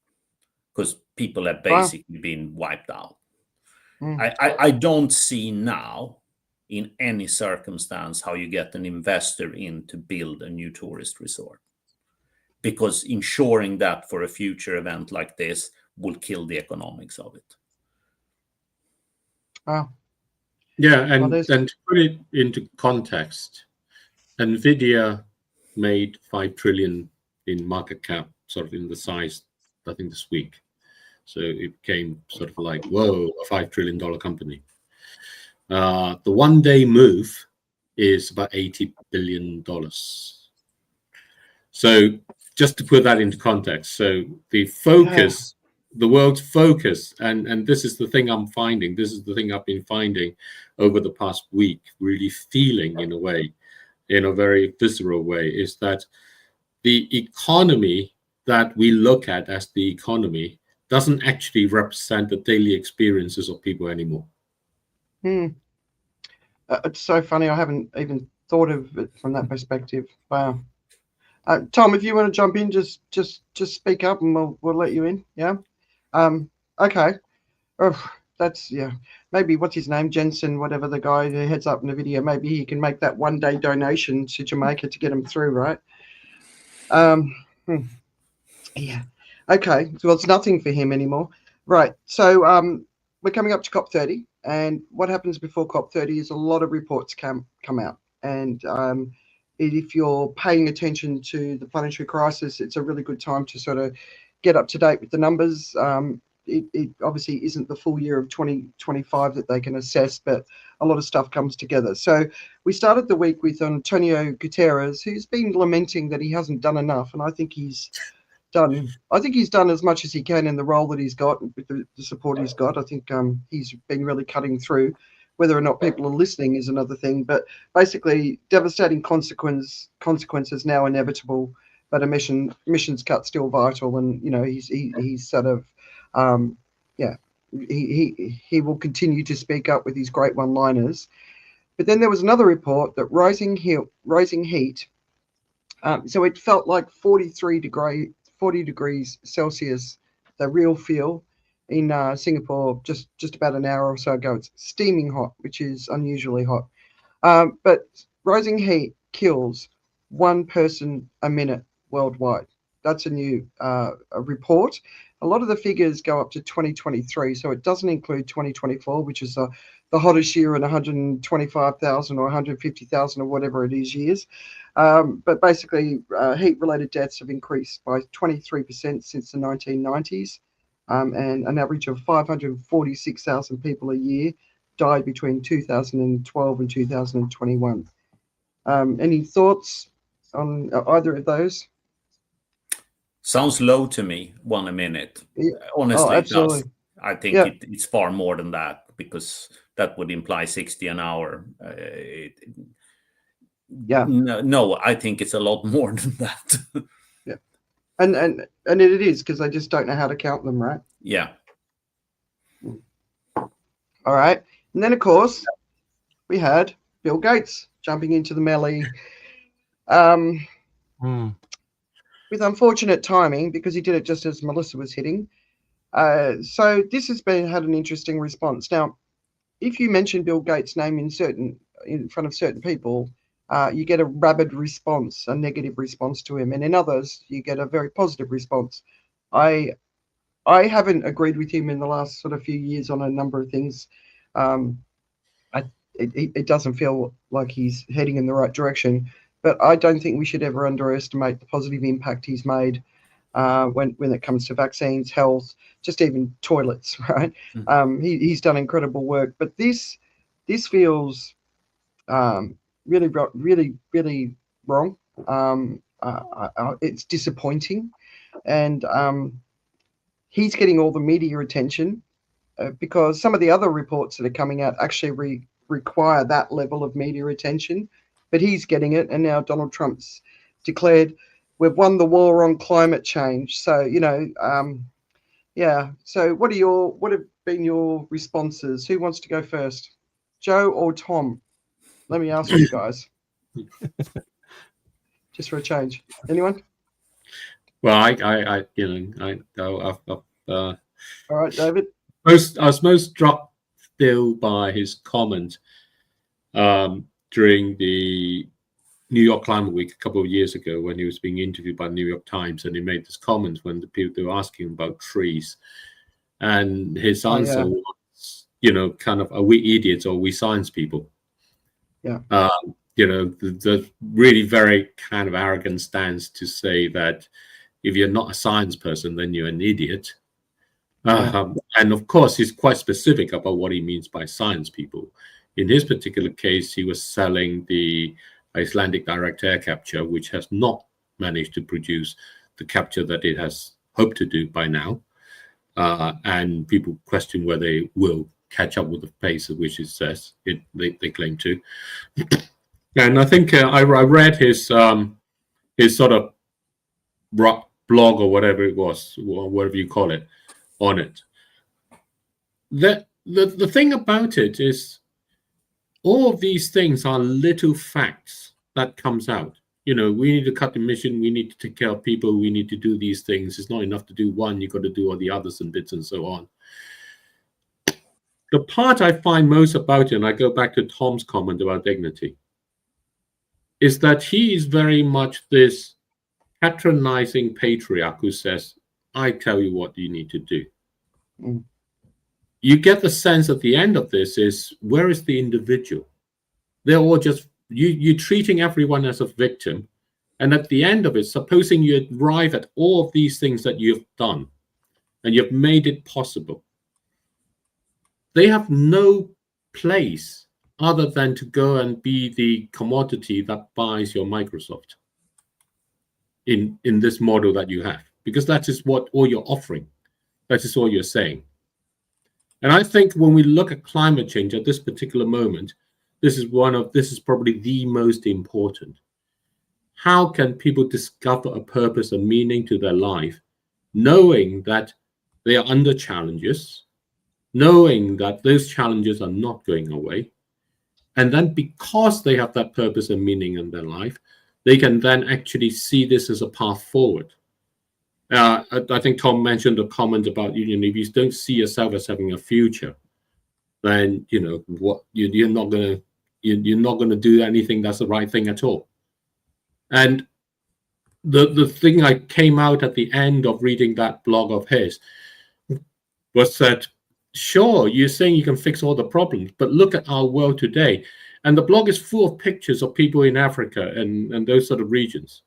because people have basically been wiped out. I don't see now in any circumstance how you get an investor in to build a new tourist resort, because insuring that for a future event like this will kill the economics of it. Yeah, and to put it into context, NVIDIA made 5 trillion in market cap, sort of in the size, I think, this week. So it became sort of like, whoa, a $5 trillion company. The one-day move is about $80 billion. So just to put that into context, so the focus, the world's focus, and this is the thing I'm finding, this is the thing I've been finding over the past week, really feeling in a way, in a very visceral way, is that the economy that we look at as the economy doesn't actually represent the daily experiences of people anymore. It's so funny. I haven't even thought of it from that perspective. Wow. Tom, if you want to jump in, just speak up, and we'll let you in. Yeah. Okay. That's maybe what's his name, Jensen, whatever the guy who heads up in the video. Maybe he can make that 1-day donation to Jamaica to get him through, right? Yeah. Okay. Well, it's nothing for him anymore, right? So we're coming up to COP30, and what happens before COP30 is a lot of reports come out, and if you're paying attention to the planetary crisis, it's a really good time to sort of get up to date with the numbers. It obviously isn't the full year of 2025 that they can assess, but a lot of stuff comes together. So we started the week with Antonio Guterres, who's been lamenting that he hasn't done enough, and I think he's done as much as he can in the role that he's got with the support he's got. I think he's been really cutting through. Whether or not people are listening is another thing, but basically devastating consequences now inevitable, but emissions cut still vital, and he's sort of he will continue to speak up with his great one-liners. But then there was another report that rising heat, so it felt like 40 degrees Celsius, the real feel in Singapore just about an hour or so ago. It's steaming hot, which is unusually hot. But rising heat kills 1 person a minute worldwide. That's a new a report. A lot of the figures go up to 2023, so it doesn't include 2024, which is the hottest year in 125,000 or 150,000 or whatever it is years. But basically, heat-related deaths have increased by 23% since the 1990s, and an average of 546,000 people a year died between 2012 and 2021. Any thoughts on either of those? Sounds low to me, 1 a minute. Yeah. Honestly, it absolutely. does. I think it's far more than that, because that would imply 60 an hour. No, I think it's a lot more than that. Yeah, and it is, because they just don't know how to count them, right? Yeah. All right, and then of course we had Bill Gates jumping into the melee. With unfortunate timing, because he did it just as Melissa was hitting. So this has had an interesting response. Now, if you mention Bill Gates' name in front of certain people, you get a rabid response, a negative response to him, and in others you get a very positive response. I haven't agreed with him in the last sort of few years on a number of things. It doesn't feel like he's heading in the right direction. But I don't think we should ever underestimate the positive impact he's made when it comes to vaccines, health, just even toilets, right? He's done incredible work. But this feels really, really wrong. It's disappointing. And he's getting all the media attention because some of the other reports that are coming out actually require that level of media attention. But he's getting it, and now Donald Trump's declared we've won the war on climate change. So So what have been your responses? Who wants to go first, Joe or Tom? Let me ask you guys, just for a change. Anyone? Well, All right, David. I was most struck still by his comment during the New York Climate Week a couple of years ago, when he was being interviewed by the New York Times, and he made this comment when the people were asking him about trees, and his answer was, kind of, are we idiots or are we science people? Yeah. The really very kind of arrogant stance to say that if you're not a science person, then you're an idiot. And of course, he's quite specific about what he means by science people. In his particular case, he was selling the Icelandic direct air capture, which has not managed to produce the capture that it has hoped to do by now. And people question whether they will catch up with the pace at which it says they claim to. And I think I read his sort of blog or whatever it was, or whatever you call it, on it. The thing about it is, all of these things are little facts that comes out. We need to cut emission, we need to take care of people, we need to do these things. It's not enough to do one, you've got to do all the others and bits and so on. The part I find most about it, and I go back to Tom's comment about dignity, is that he is very much this patronizing patriarch who says, I tell you what you need to do. Mm. You get the sense at the end of this is, where is the individual? They're all just, you're treating everyone as a victim. And at the end of it, supposing you arrive at all of these things that you've done, and you've made it possible, they have no place other than to go and be the commodity that buys your Microsoft in this model that you have, because that is what all you're offering. That is all you're saying. And I think when we look at climate change at this particular moment, this is probably the most important. How can people discover a purpose and meaning to their life, knowing that they are under challenges, knowing that those challenges are not going away, and then because they have that purpose and meaning in their life, they can then actually see this as a path forward. I think Tom mentioned a comment about, if you don't see yourself as having a future, then what you're not going to do anything that's the right thing at all. And the thing I came out at the end of reading that blog of his was that, sure, you're saying you can fix all the problems, but look at our world today. And the blog is full of pictures of people in Africa and those sort of regions.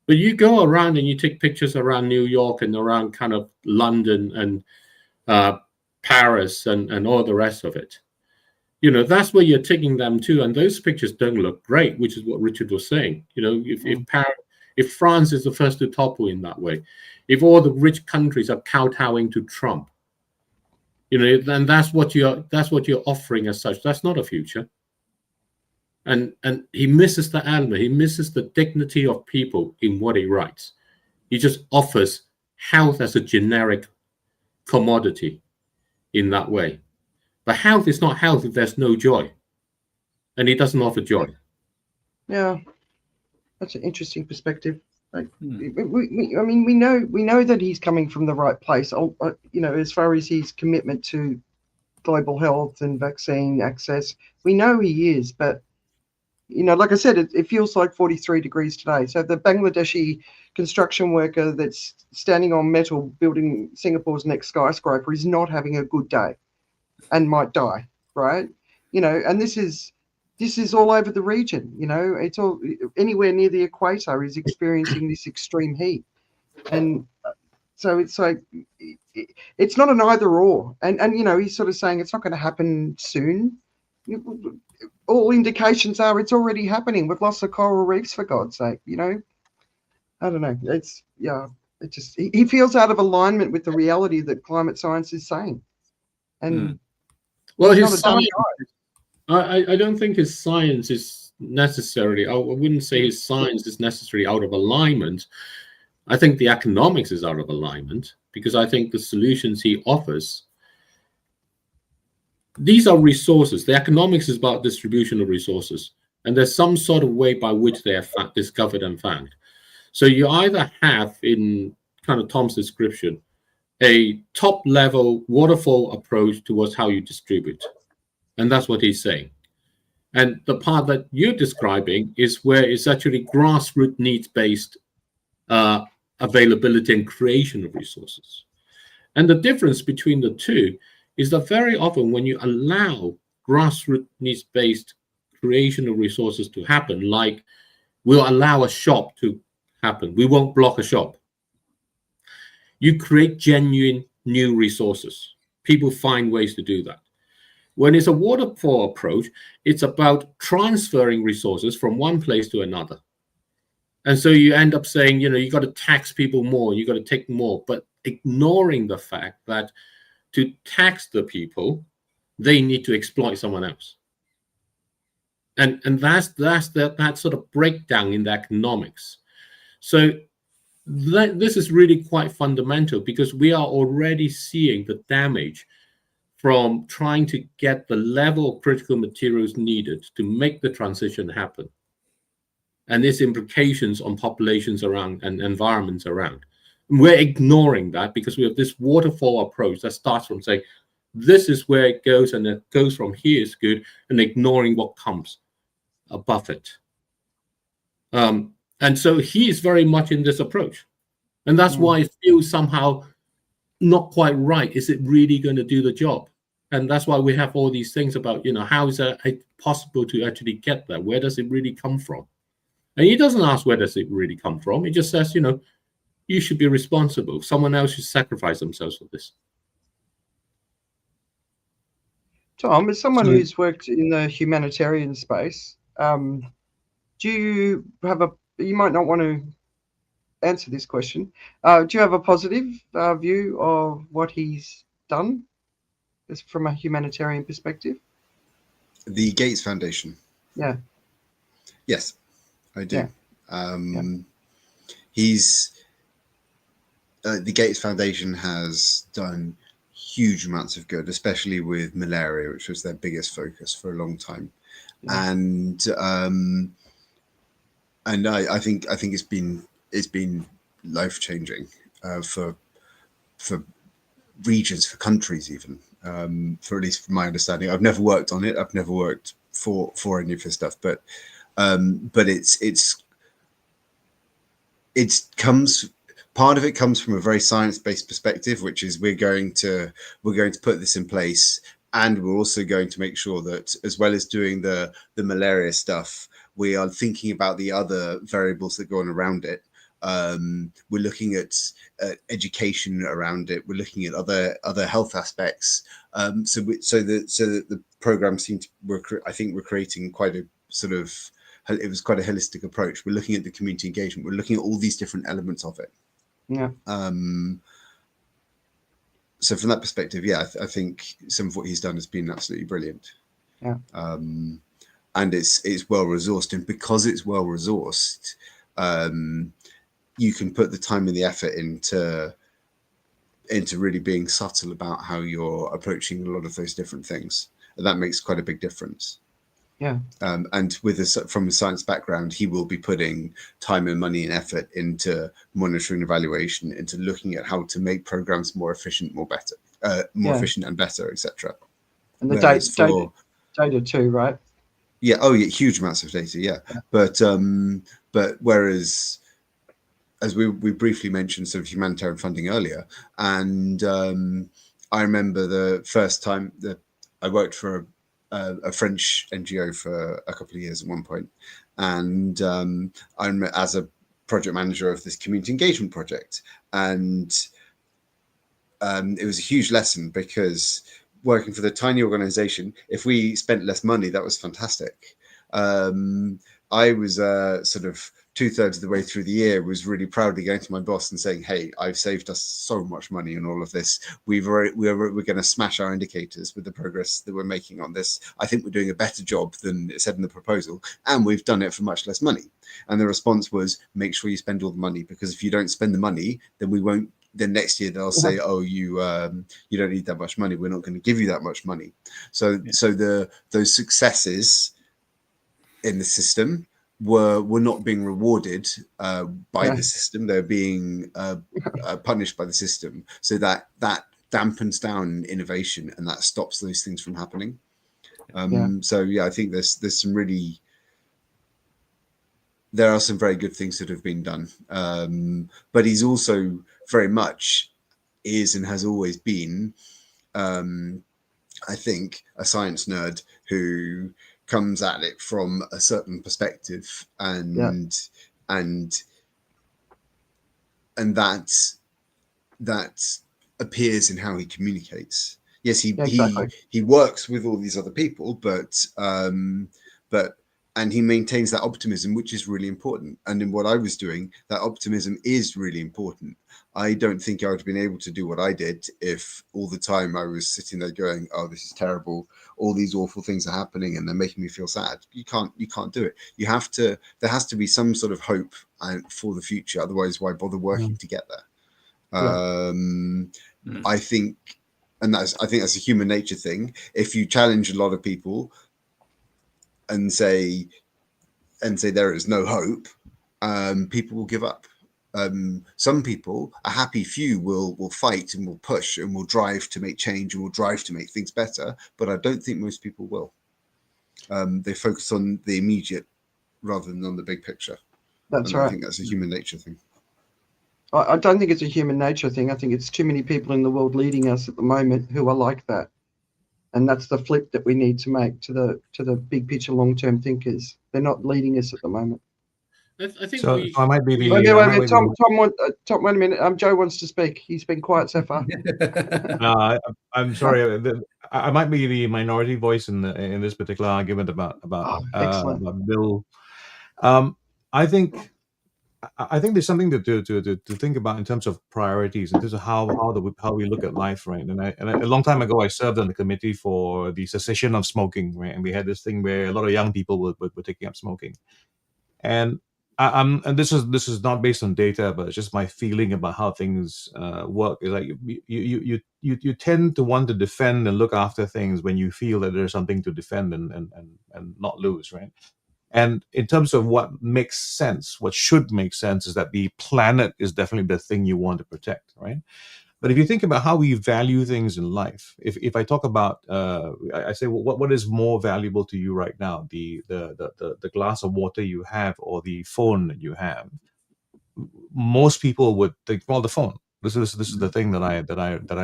But you go around and you take pictures around New York and around kind of London and Paris and all the rest of it. That's where you're taking them to. And those pictures don't look great, which is what Richard was saying. If France is the first to topple in that way, if all the rich countries are kowtowing to Trump, then that's what you're offering as such. That's not a future. And he misses the element. He misses the dignity of people in what he writes. He just offers health as a generic commodity in that way. But health is not health if there's no joy. And he doesn't offer joy. Yeah, that's an interesting perspective. Like, we know that he's coming from the right place. As far as his commitment to global health and vaccine access, we know he is. But like I said, it feels like 43 degrees today. So the Bangladeshi construction worker that's standing on metal building Singapore's next skyscraper is not having a good day and might die, right? And this is all over the region. It's all anywhere near the equator is experiencing this extreme heat. And so it's like, it's not an either or. And he's sort of saying it's not going to happen soon. All indications are it's already happening. We've lost the coral reefs, for God's sake. I don't know. He feels out of alignment with the reality that climate science is saying. And well, his science, I don't think his science is necessarily, I wouldn't say his science is necessarily out of alignment. I think the economics is out of alignment, because I think the solutions he offers, these are resources. The economics is about distribution of resources, and there's some sort of way by which they are discovered and found. So you either have, in kind of Tom's description, a top-level waterfall approach towards how you distribute, and that's what he's saying. And the part that you're describing is where it's actually grassroots needs-based availability and creation of resources. And the difference between the two is that very often when you allow grassroots needs-based creation of resources to happen, like we'll allow a shop to happen, we won't block a shop, you create genuine new resources. People find ways to do that. When it's a waterfall approach, it's about transferring resources from one place to another. And so you end up saying, you got to tax people more, you got to take more, but ignoring the fact that to tax the people, they need to exploit someone else. And that's that sort of breakdown in the economics. So this is really quite fundamental, because we are already seeing the damage from trying to get the level of critical materials needed to make the transition happen, and its implications on populations around and environments around. And we're ignoring that because we have this waterfall approach that starts from saying, this is where it goes, and it goes from here is good, and ignoring what comes above it. And so he is very much in this approach. And that's why it feels somehow not quite right. Is it really going to do the job? And that's why we have all these things about, how is it possible to actually get there? Where does it really come from? And he doesn't ask where does it really come from. He just says, you should be responsible. Someone else should sacrifice themselves for this. Tom, as someone who's worked in the humanitarian space, do you have you might not want to answer this question. Do you have a positive view of what he's done from a humanitarian perspective? The Gates Foundation. Yeah. Yes, I do. Yeah. He's the Gates Foundation has done huge amounts of good, especially with malaria, which was their biggest focus for a long time. Yeah. And I think it's been life-changing for regions, for countries, even for at least from my understanding. I've never worked on it. I've never worked for any of this stuff, but it comes. Part of it comes from a very science-based perspective, which is we're going to put this in place, and we're also going to make sure that, as well as doing the malaria stuff, we are thinking about the other variables that go on around it. We're looking at education around it. We're looking at other health aspects. So that the program seemed to, I think we're creating quite a sort of, it was quite a holistic approach. We're looking at the community engagement. We're looking at all these different elements of it. Yeah. So from that perspective, yeah, I think some of what he's done has been absolutely brilliant. Yeah. And it's well resourced, and because it's well resourced, you can put the time and the effort into really being subtle about how you're approaching a lot of those different things, and that makes quite a big difference. Yeah. And from a science background, he will be putting time and money and effort into monitoring, evaluation, into looking at how to make programs more efficient, more efficient and better, etc. And the data too, right? Yeah. Oh, yeah. Huge amounts of data. Yeah. But whereas, as we briefly mentioned sort of humanitarian funding earlier, and I remember the first time that I worked for a French NGO for a couple of years at one point, and I'm as a project manager of this community engagement project, and it was a huge lesson because working for the tiny organization, if we spent less money, that was fantastic. I was sort of 2/3 of the way through the year was really proudly going to my boss and saying, "Hey, I've saved us so much money on all of this. We're going to smash our indicators with the progress that we're making on this. I think we're doing a better job than it said in the proposal, and we've done it for much less money." And the response was, "Make sure you spend all the money, because if you don't spend the money, then we won't. Then next year they'll say, oh, you don't need that much money. We're not going to give you that much money." So those successes in the system were not being rewarded by the system. They're being punished by the system. So that dampens down innovation, and that stops those things from happening. So yeah, I think there's some really, there are some very good things that have been done. But he's also very much is and has always been, I think, a science nerd who comes at it from a certain perspective, and that appears in how he communicates. Yes, he works with all these other people, but and he maintains that optimism, which is really important. And in what I was doing, that optimism is really important. I don't think I would have been able to do what I did if all the time I was sitting there going, "Oh, this is terrible. All these awful things are happening and they're making me feel sad." You can't do it. You have to, there has to be some sort of hope for the future. Otherwise, why bother working to get there? I think and I think that's a human nature thing. If you challenge a lot of people and say there is no hope, people will give up. Some people, a happy few, will fight and will push and will drive to make change and will drive to make things better. But I don't think most people will. They focus on the immediate rather than on the big picture. That's right. I think that's a human nature thing. I don't think it's a human nature thing. I think it's too many people in the world leading us at the moment who are like that. And that's the flip that we need to make to the big picture, long-term thinkers. They're not leading us at the moment. I think so I might be the. Wait, I might be Tom, wait a minute. Joe wants to speak. He's been quiet so far. I'm sorry. I might be the minority voice in this particular argument about Bill. I think there's something to think about in terms of priorities, in terms of how we look at life, right? And a long time ago, I served on the committee for the cessation of smoking, right? And we had this thing where a lot of young people were taking up smoking, and and this is not based on data, but it's just my feeling about how things work. Is like you tend to want to defend and look after things when you feel that there's something to defend and not lose, right? And in terms of what makes sense, what should make sense is that the planet is definitely the thing you want to protect, right? But if you think about how we value things in life, if I talk about, I say, well, what is more valuable to you right now, the glass of water you have or the phone that you have? Most people would think, well, the phone. This is the thing that I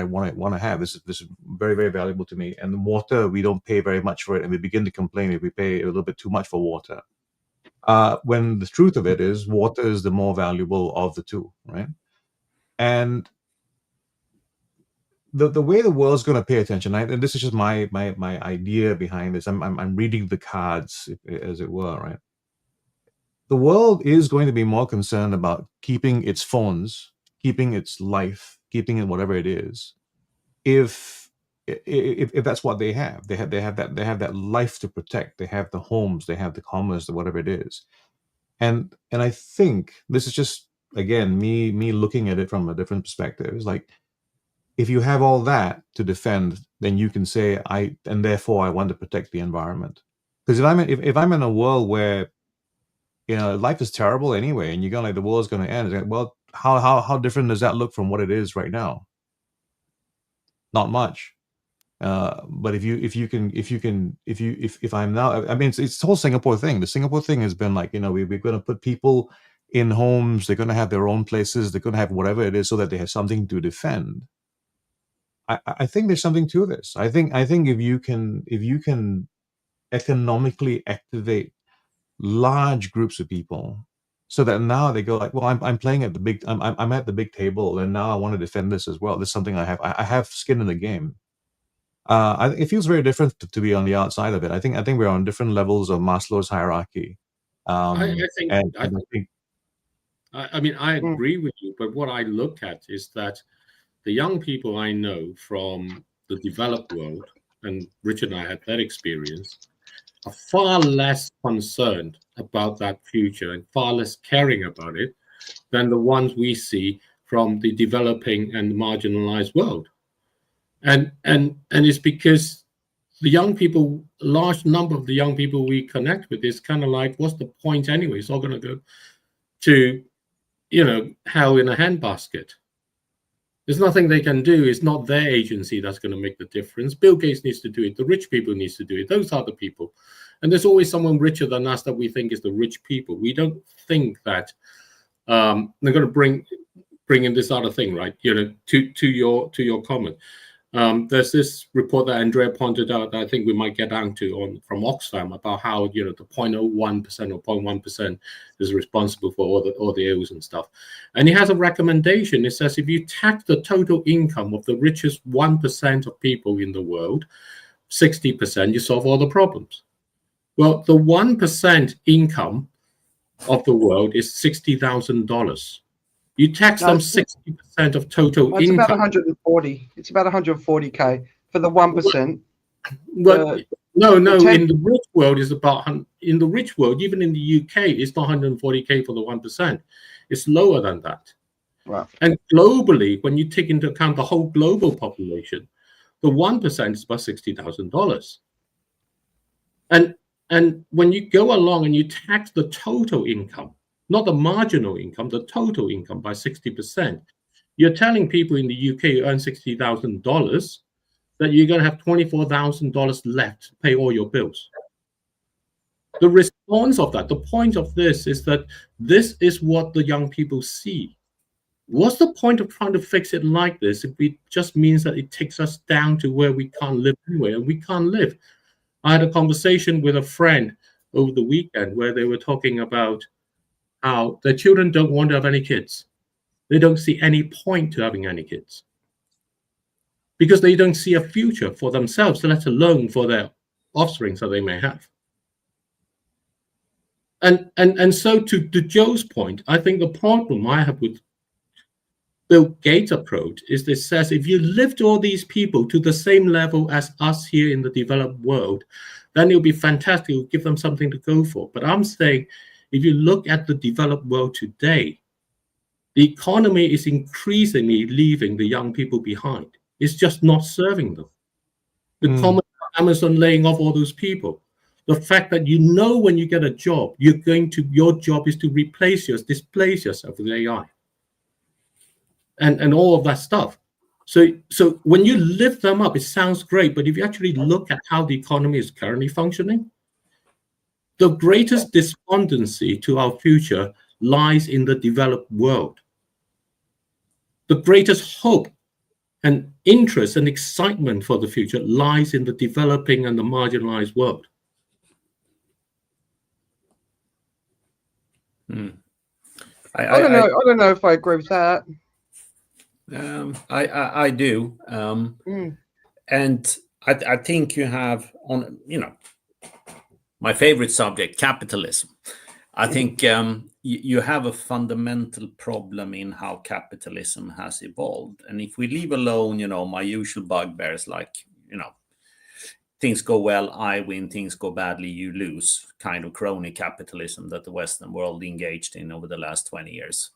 want to have. This is very, very valuable to me. And the water, we don't pay very much for it, and we begin to complain if we pay a little bit too much for water. When the truth of it is, water is the more valuable of the two, right? And the way the world's going to pay attention, and this is just my idea behind this. I'm reading the cards, as it were, right? The world is going to be more concerned about keeping its phones, keeping its life, keeping it whatever it is, if that's what they have. They have that life to protect. They have the homes, they have the commerce, whatever it is. And I think this is just, again, me looking at it from a different perspective. It's like, if you have all that to defend, then you can say and therefore I want to protect the environment. Because if I'm in a world where life is terrible anyway, and you're going, like, the world's going to end, it's like, well, how different does that look from what it is right now? Not much. But if I'm now, I mean, it's the whole Singapore thing. The Singapore thing has been like, we're going to put people in homes. They're going to have their own places. They're going to have whatever it is so that they have something to defend. I think there's something to this. I think if you can economically activate large groups of people, so that now they go like, well, I'm playing at the big, I'm at the big table, and now I want to defend this as well. This is something I have skin in the game. It feels very different to be on the outside of it. I think we're on different levels of Maslow's hierarchy. I mean, I Mm. agree with you, but what I look at is that the young people I know from the developed world, and Richard and I had that experience, are far less concerned about that future and far less caring about it than the ones we see from the developing and marginalized world. And it's because the young people, a large number of the young people we connect with, is kind of like, what's the point anyway? It's all going to go to, hell in a handbasket. There's nothing they can do. It's not their agency that's going to make the difference. Bill Gates needs to do it. The rich people needs to do it. Those are the people. And there's always someone richer than us that we think is the rich people. We don't think that they're going to bring in this other thing, right? To your comment. There's this report that Andrea pointed out that I think we might get down to from Oxfam about how the 0.01% or 0.1% is responsible for all the ills and stuff. And he has a recommendation. It says if you tax the total income of the richest 1% of people in the world, 60%, you solve all the problems. Well, the 1% income of the world is $60,000. You tax them 60% of total income. It's about 140. It's about 140K for the 1%. Well, no. In the rich world, is about in the rich world. Even in the UK, it's not 140K for the 1%. It's lower than that. Right. And globally, when you take into account the whole global population, The 1% is about $60,000. And when you go along and you tax the total income, not the marginal income, the total income by 60%, you're telling people in the UK who earn $60,000 that you're going to have $24,000 left to pay all your bills. The response of that, the point of this is that this is what the young people see. What's the point of trying to fix it like this if it just means that it takes us down to where we can't live anyway, and we can't live? I had a conversation with a friend over the weekend where they were talking about how their children don't want to have any kids. They don't see any point to having any kids because they don't see a future for themselves, let alone for their offspring that they may have. And so to Joe's point, I think the problem I have with Bill Gates' approach is this says, if you lift all these people to the same level as us here in the developed world, then it'll be fantastic. It'll give them something to go for. But I'm saying, if you look at the developed world today, the economy is increasingly leaving the young people behind. It's just not serving them. The comment of Amazon laying off all those people. The fact that when you get a job, your job is to displace yourself with AI. And all of that stuff. So when you lift them up, it sounds great, but if you actually look at how the economy is currently functioning, the greatest despondency to our future lies in the developed world. The greatest hope and interest and excitement for the future lies in the developing and the marginalized world. I don't know if I agree with that. I do, and I think you have on my favorite subject, capitalism. I think you have a fundamental problem in how capitalism has evolved, and if we leave alone, my usual bugbears like things go well, I win, things go badly, you lose, kind of crony capitalism that the Western world engaged in over the last 20 years.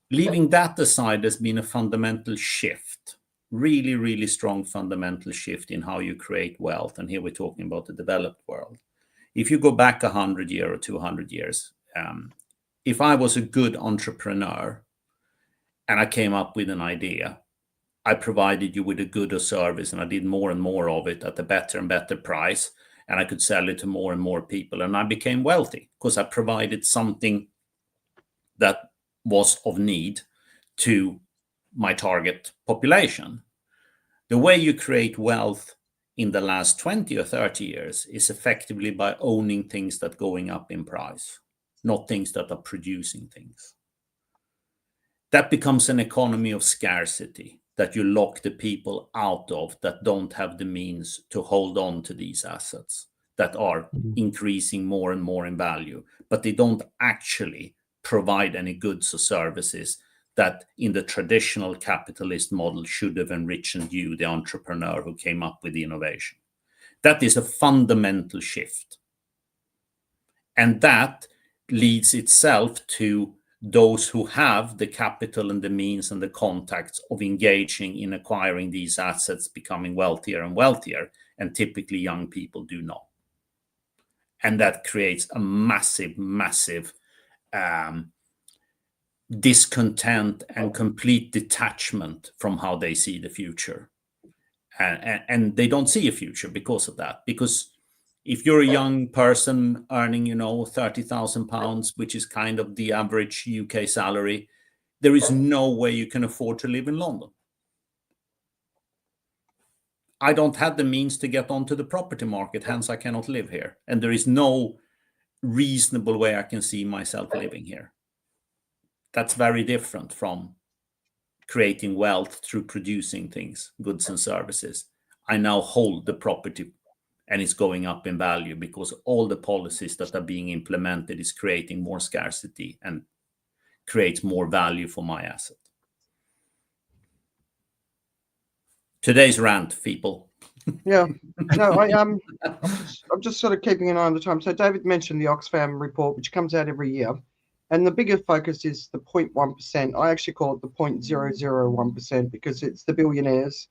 Leaving that aside, there's been a fundamental shift, really, really strong fundamental shift in how you create wealth. And here we're talking about the developed world. If you go back 100 years or 200 years, if I was a good entrepreneur and I came up with an idea, I provided you with a good service and I did more and more of it at a better and better price, and I could sell it to more and more people. And I became wealthy because I provided something that was of need to my target population. The way you create wealth in the last 20 or 30 years is effectively by owning things that are going up in price, not things that are producing things. That becomes an economy of scarcity that you lock the people out of that don't have the means to hold on to these assets that are increasing more and more in value, but they don't actually provide any goods or services that in the traditional capitalist model should have enriched you, the entrepreneur who came up with the innovation. That is a fundamental shift. And that leads itself to those who have the capital and the means and the contacts of engaging in acquiring these assets, becoming wealthier and wealthier, and typically young people do not. And that creates a massive, massive discontent and complete detachment from how they see the future. And they don't see a future because of that. Because if you're a young person earning, £30,000, which is kind of the average UK salary, there is no way you can afford to live in London. I don't have the means to get onto the property market, hence I cannot live here. And there is no reasonable way I can see myself living here. That's very different from creating wealth through producing things, goods and services. I now hold the property and it's going up in value because all the policies that are being implemented is creating more scarcity and creates more value for my asset. Today's rant, people. Yeah, no, I'm just sort of keeping an eye on the time. So David mentioned the Oxfam report, which comes out every year, and the bigger focus is the 0.1%. I actually call it the 0.001% because it's the billionaires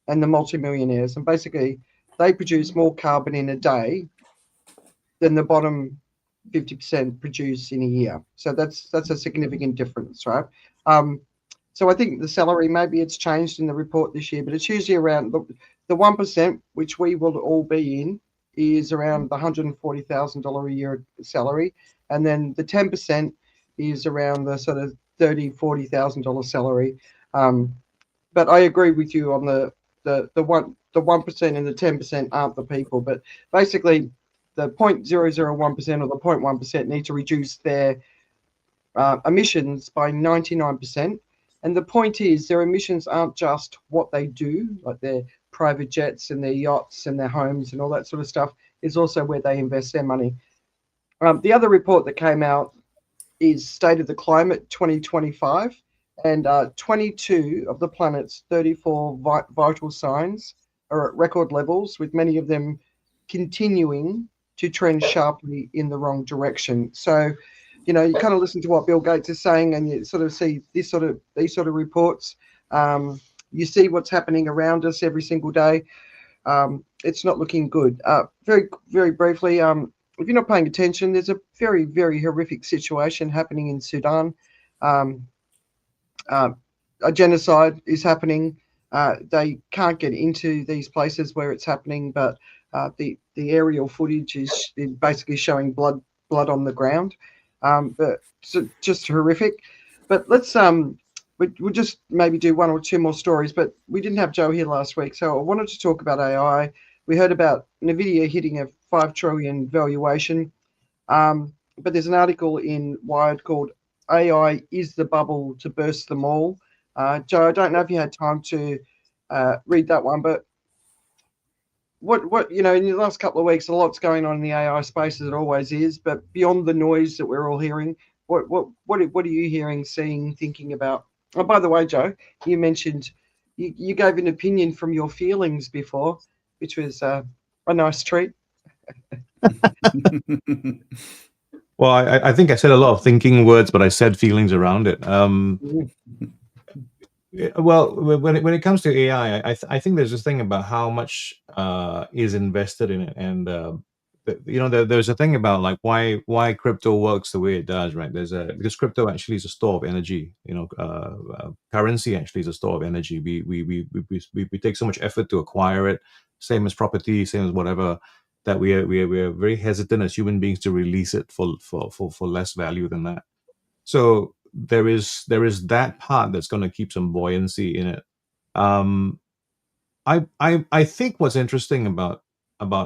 and the multimillionaires, and basically they produce more carbon in a day than the bottom 50% produce in a year. So that's a significant difference, right? So I think the salary, maybe it's changed in the report this year, but it's usually around the 1%, which we will all be in, is around the $140,000 a year salary. And then the 10% is around the sort of $30,000, $40,000 salary. But I agree with you on the 1% and the 10% aren't the people. But basically, the 0.001% or the 0.1% need to reduce their emissions by 99%. And the point is, their emissions aren't just what they do, like their private jets and their yachts and their homes and all that sort of stuff. It's also where they invest their money. The other report that came out is State of the Climate 2025, and 22 of the planet's 34 vital signs are at record levels, with many of them continuing to trend sharply in the wrong direction. So, you know, you kind of listen to what Bill Gates is saying, and you sort of see these sort of reports. You see what's happening around us every single day. It's not looking good. Very, very briefly, if you're not paying attention, there's a very, very horrific situation happening in Sudan. A genocide is happening. They can't get into these places where it's happening, but the aerial footage is basically showing blood on the ground. But just horrific. But let's we'll just maybe do one or two more stories. But we didn't have Joe here last week, so I wanted to talk about AI. We heard about NVIDIA hitting a 5 trillion valuation, but there's an article in Wired called "AI is the bubble to burst them all." Joe, I don't know if you had time to read that one, but what you know, in the last couple of weeks, a lot's going on in the AI space, as it always is. But beyond the noise that we're all hearing, what are you hearing, seeing, thinking about? Oh, by the way, Joe, you mentioned you gave an opinion from your feelings before, which was a nice treat. Well, I think I said a lot of thinking words, but I said feelings around it. Well, when it comes to AI, I think there's this thing about how much is invested in it, and you know, there's a thing about like why crypto works the way it does, right? Because crypto actually is a store of energy. You know, currency actually is a store of energy. We take so much effort to acquire it, same as property, same as whatever, that we are very hesitant as human beings to release it for less value than that. So there is that part that's going to keep some buoyancy in it. I think what's interesting about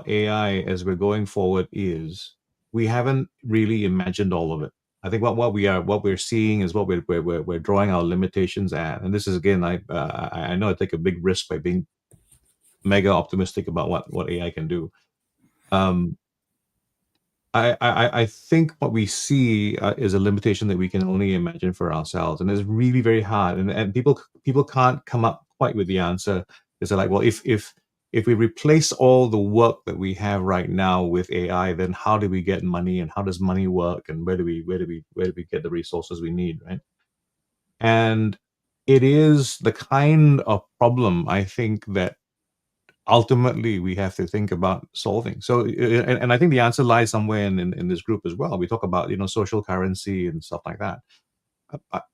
AI as we're going forward is we haven't really imagined all of it. I think what we're seeing is what we're drawing our limitations at. And this is, again, I know I take a big risk by being mega optimistic about what AI can do. I think what we see is a limitation that we can only imagine for ourselves, and it's really very hard. And people can't come up quite with the answer. It's like, well, if we replace all the work that we have right now with AI, then how do we get money, and how does money work, and where do we get the resources we need, right? And it is the kind of problem, I think, that ultimately we have to think about solving. So, and I think the answer lies somewhere in this group as well. We talk about, you know, social currency and stuff like that.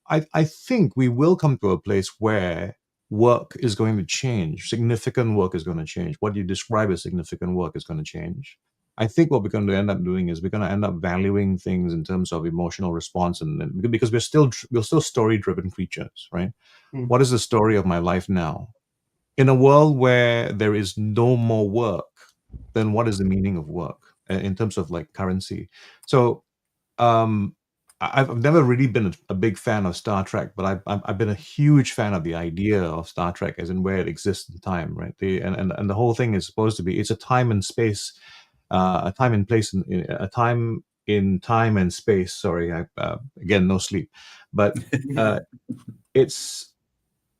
I think we will come to a place where work is going to change. Significant work is going to change. What you describe as significant work is going to change. I think what we're going to end up doing is we're going to end up valuing things in terms of emotional response, and because we're still story-driven creatures, right? What is the story of my life now? In a world where there is no more work, then what is the meaning of work in terms of like currency? So I've never really been a big fan of Star Trek, but I've been a huge fan of the idea of Star Trek as in where it exists in time, right? And the whole thing is supposed to be, it's a time and space, a time and place, a time in time and space. Sorry, again, no sleep, but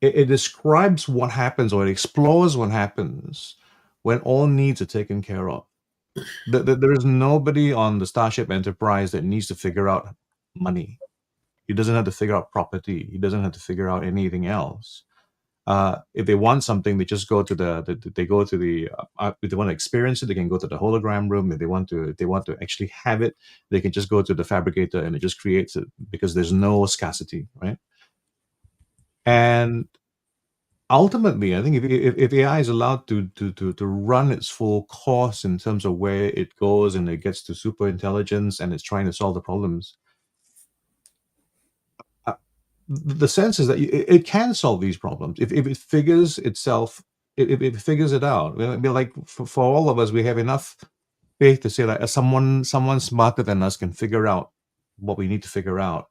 it describes what happens, or it explores what happens when all needs are taken care of. There is nobody on the Starship Enterprise that needs to figure out money. He doesn't have to figure out property. He doesn't have to figure out anything else. If they want something, they just go to if they want to experience it, they can go to the hologram room. If they want to actually have it, they can just go to the fabricator and it just creates it, because there's no scarcity, right? And ultimately, I think if AI is allowed to run its full course in terms of where it goes and it gets to super intelligence and it's trying to solve the problems, the sense is that it can solve these problems if it figures itself, if it figures it out. I mean, like for all of us, we have enough faith to say that someone smarter than us can figure out what we need to figure out.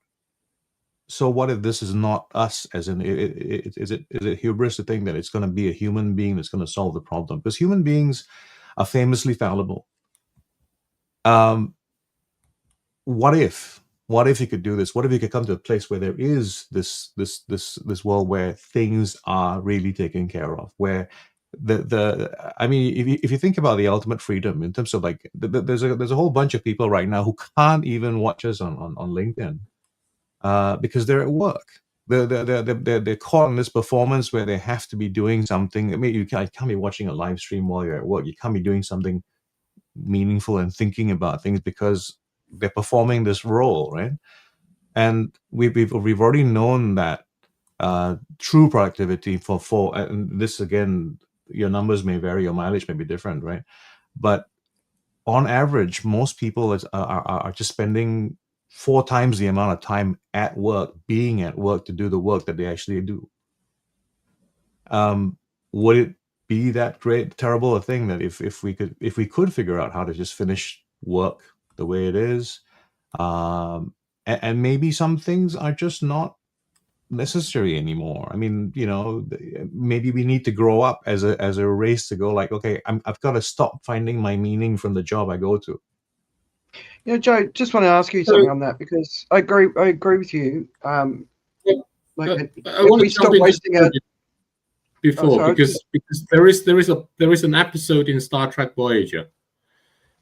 So what if this is not us? As in, is it hubris to think that it's going to be a human being that's going to solve the problem? Because human beings are famously fallible. What if you could do this? What if you could come to a place where there is this world where things are really taken care of, where I mean, if you think about the ultimate freedom in terms of like, there's a whole bunch of people right now who can't even watch us on LinkedIn because they're at work. They're caught in this performance where they have to be doing something. I mean, you can't be watching a live stream while you're at work. You can't be doing something meaningful and thinking about things because they're performing this role, right? And we've already known that true productivity and this again, your numbers may vary, your mileage may be different, right? But on average, most people are just spending 4 times the amount of time at work, being at work to do the work that they actually do. Would it be that terrible a thing that if we could figure out how to just finish work the way it is, and maybe some things are just not necessary anymore. I mean, maybe we need to grow up as a race to go like, okay, I've got to stop finding my meaning from the job I go to. Joe, just want to ask you something on that, because I agree with you. Like, I want to stop jump wasting in before, because there is an episode in Star Trek Voyager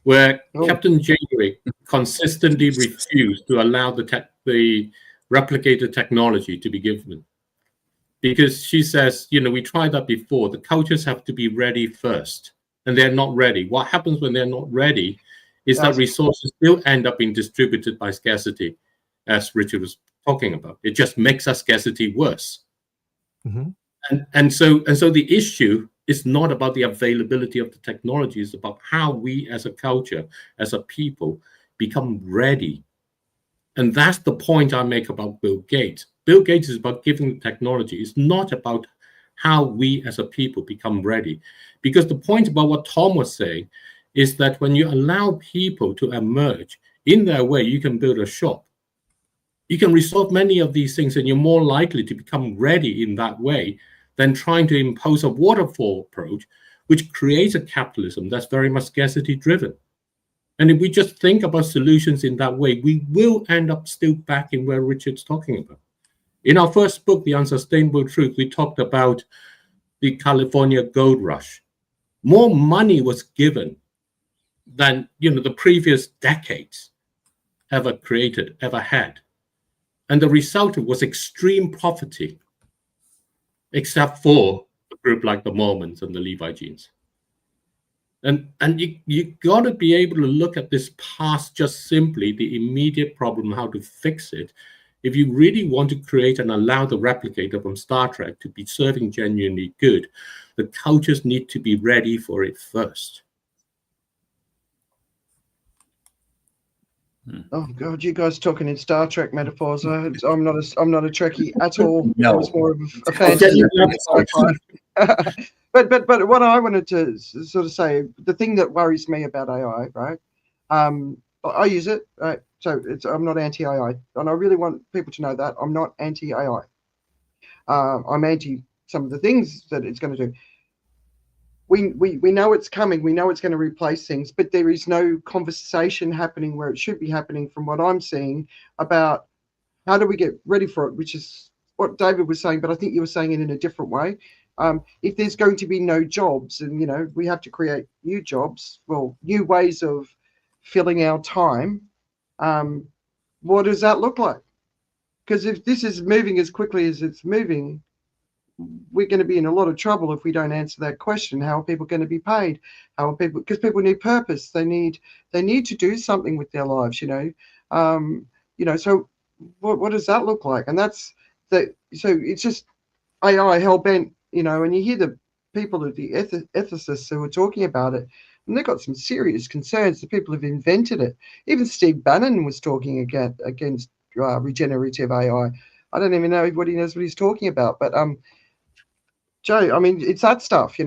where Captain Janeway consistently refused to allow the replicator technology to be given, because she says, we tried that before. The cultures have to be ready first, and they're not ready. What happens when they're not ready is that resources still end up being distributed by scarcity, as Richard was talking about. It just makes our scarcity worse. Mm-hmm. And so the issue is not about the availability of the technology. It's about how we as a culture, as a people, become ready. And that's the point I make about Bill Gates. Bill Gates is about giving the technology. It's not about how we as a people become ready. Because the point about what Tom was saying is that when you allow people to emerge in their way, you can build a shop. You can resolve many of these things, and you're more likely to become ready in that way than trying to impose a waterfall approach, which creates a capitalism that's very much scarcity driven. And if we just think about solutions in that way, we will end up still back in where Richard's talking about. In our first book, The Unsustainable Truth, we talked about the California gold rush. More money was given than the previous decades ever had. And the result was extreme poverty, except for a group like the Mormons and the Levi genes. And you got to be able to look at this past just simply the immediate problem, how to fix it. If you really want to create and allow the replicator from Star Trek to be serving genuinely good, the cultures need to be ready for it first. Oh God, you guys talking in Star Trek metaphors. I'm not a Trekkie at all. No. I was more of a fantasy. But what I wanted to sort of say, the thing that worries me about AI, right? I use it, right? So I'm not anti-AI, and I really want people to know that I'm not anti-AI. I'm anti some of the things that it's going to do. We know it's coming. We know it's going to replace things, but there is no conversation happening where it should be happening, from what I'm seeing, about how do we get ready for it, which is what David was saying, but I think you were saying it in a different way. If there's going to be no jobs, and we have to create new jobs, well, new ways of filling our time, what does that look like? Because if this is moving as quickly as it's moving, we're going to be in a lot of trouble if we don't answer that question. How are people going to be paid? How are people? Because people need purpose. They need to do something with their lives. So what does that look like? And that's the so it's just AI hell bent. And you hear the people of the ethicists who are talking about it, and they've got some serious concerns. The people who've invented it. Even Steve Bannon was talking against regenerative AI. I don't even know what he knows what he's talking about, but Joe, I mean, it's that stuff,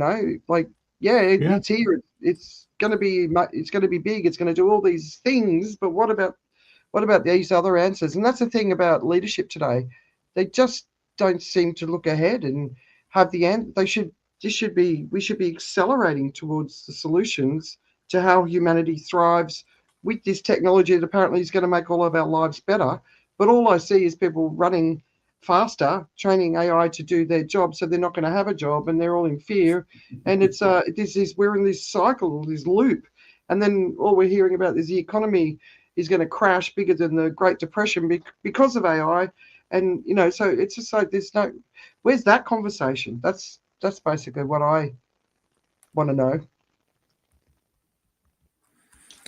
like, it's here. It's going to be big. It's going to do all these things. But what about these other answers? And that's the thing about leadership today. They just don't seem to look ahead and have the end. We should be accelerating towards the solutions to how humanity thrives with this technology that apparently is going to make all of our lives better. But all I see is people running faster, training AI to do their job, so they're not going to have a job, and they're all in fear. And it's we're in this cycle, this loop, and then all we're hearing about is the economy is going to crash bigger than the Great Depression because of AI. And so it's just like where's that conversation? That's basically what I want to know.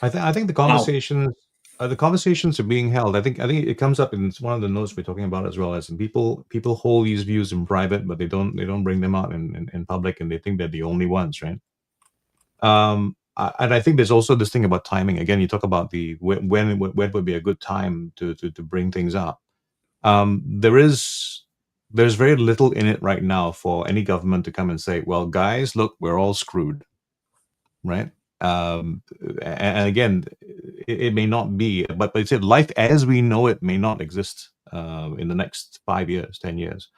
I think the conversations are being held. I think it comes up in one of the notes we're talking about as well, as people hold these views in private, but they don't bring them out in public, and they think they're the only ones, right? And I think there's also this thing about timing. Again, you talk about when would be a good time to bring things up. There's very little in it right now for any government to come and say, well, guys, look, we're all screwed, right? And again, it may not be, but it's life as we know it may not exist in the next 5 years, 10 years.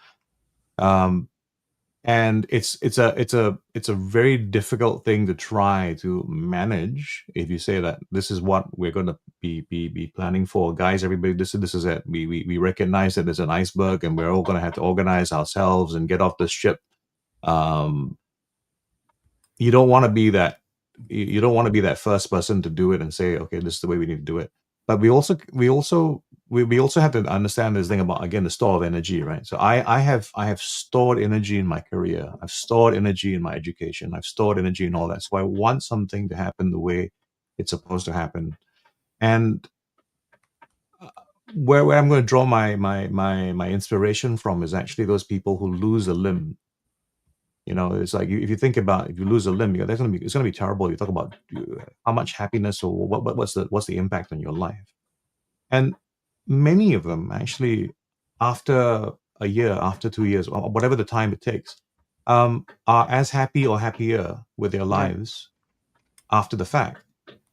And it's a very difficult thing to try to manage if you say that this is what we're going to be planning for, guys. Everybody, this is it. We recognize that there's an iceberg, and we're all going to have to organize ourselves and get off this ship. You don't want to be that. You don't want to be that first person to do it and say, okay, this is the way we need to do it. But we also have to understand this thing about, again, the store of energy, right? So I have stored energy in my career. I've stored energy in my education. I've stored energy in all that. So I want something to happen the way it's supposed to happen. And where I'm going to draw my inspiration from is actually those people who lose a limb. It's like if you think about, if you lose a limb, it's going to be terrible. You talk about how much happiness or what's the impact on your life. And many of them actually, after a year, after 2 years, or whatever the time it takes, are as happy or happier with their lives after the fact.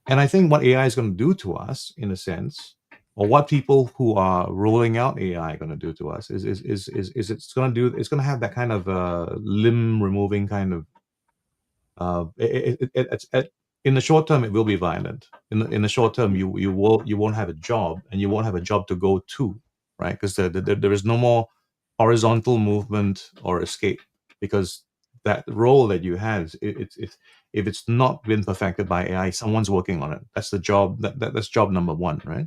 And I think what AI is going to do to us, in a sense, or what people who are rolling out AI are going to do to us is it's going to have that kind of limb removing kind of. In the short term, it will be violent. In the short term, you won't have a job, and you won't have a job to go to, right? Because there is no more horizontal movement or escape, because that role that you had, if it's not been perfected by AI, someone's working on it. That's the job. That's job number one, right?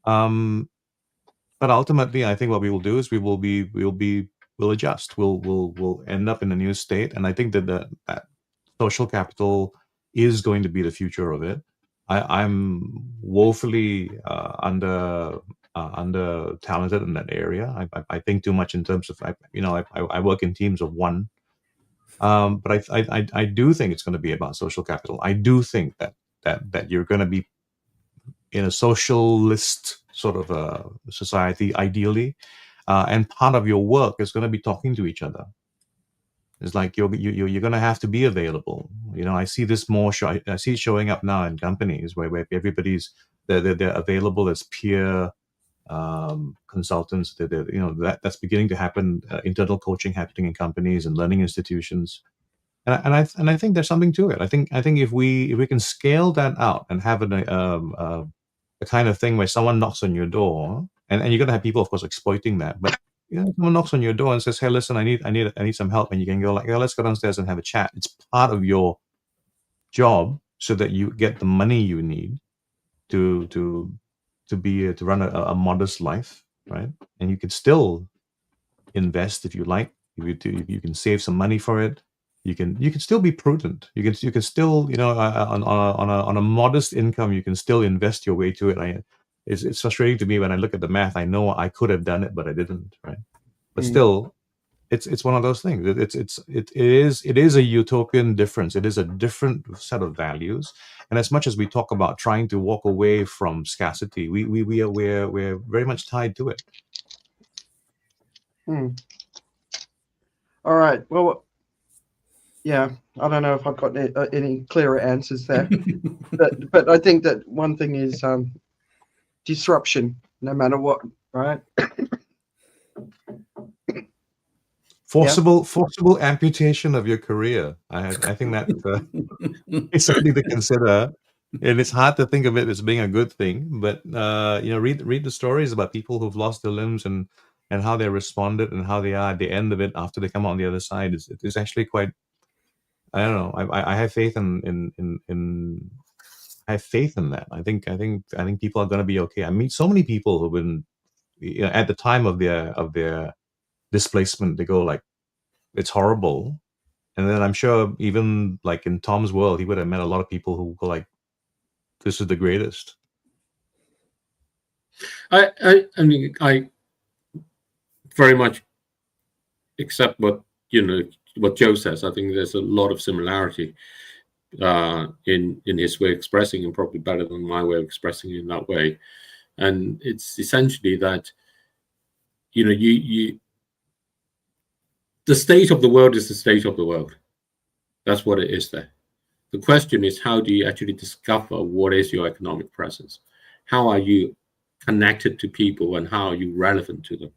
But ultimately, I think what we will do is we'll adjust. We'll end up in a new state, and I think that social capital is going to be the future of it. I'm woefully under talented in that area. I think too much in terms of I work in teams of one, but I do think it's going to be about social capital. I do think that you're going to be in a socialist sort of a society, ideally, and part of your work is going to be talking to each other. It's like you're going to have to be available. I see this more. I see it showing up now in companies where everybody's they're available as peer consultants. That's beginning to happen. Internal coaching happening in companies and learning institutions. And I think there's something to it. I think if we can scale that out and have a kind of thing where someone knocks on your door, and you're going to have people, of course, exploiting that. But someone knocks on your door and says, "Hey, listen, I need some help," and you can go like, "Let's go downstairs and have a chat." It's part of your job so that you get the money you need to run a modest life, right? And you could still invest if you like. You can save some money for it. You can still be prudent. You can still, on a modest income, you can still invest your way to it. It's frustrating to me when I look at the math. I know I could have done it, but I didn't. Right? But still, it's one of those things. It is a utopian difference. It is a different set of values. And as much as we talk about trying to walk away from scarcity, we're very much tied to it. All right. Well, yeah, I don't know if I've got any clearer answers there, but I think that one thing is disruption, no matter what, right? Forcible amputation of your career. I think that is something to consider, and it's hard to think of it as being a good thing. But read the stories about people who've lost their limbs and how they responded and how they are at the end of it after they come out on the other side. It's actually quite. I don't know. I have faith in I have faith in that. I think people are going to be okay. I meet so many people who've been at the time of their displacement, they go like, it's horrible. And then I'm sure even like in Tom's world, he would have met a lot of people who were like, this is the greatest. I mean, I very much accept what Joe says. I think there's a lot of similarity in his way of expressing, and probably better than my way of expressing it in that way. And it's essentially that the state of the world is the state of the world. That's what it is there. The question is, how do you actually discover what is your economic presence? How are you connected to people, and how are you relevant to them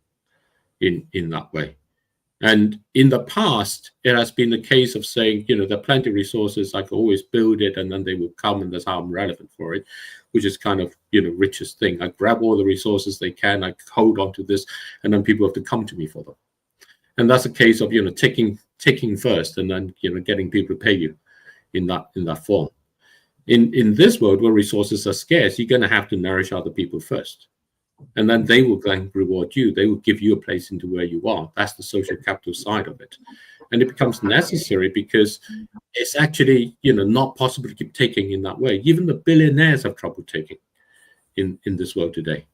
in that way? And in the past, it has been the case of saying, there are plenty of resources, I can always build it, and then they will come, and that's how I'm relevant for it, which is kind of, richest thing. I grab all the resources they can, I hold on to this, and then people have to come to me for them. And that's a case of, taking first, and then, getting people to pay you in that form. In this world where resources are scarce, you're going to have to nourish other people first. And then they will then reward you. They will give you a place into where you are. That's the social capital side of it. And it becomes necessary because it's actually, not possible to keep taking in that way. Even the billionaires have trouble taking in this world today.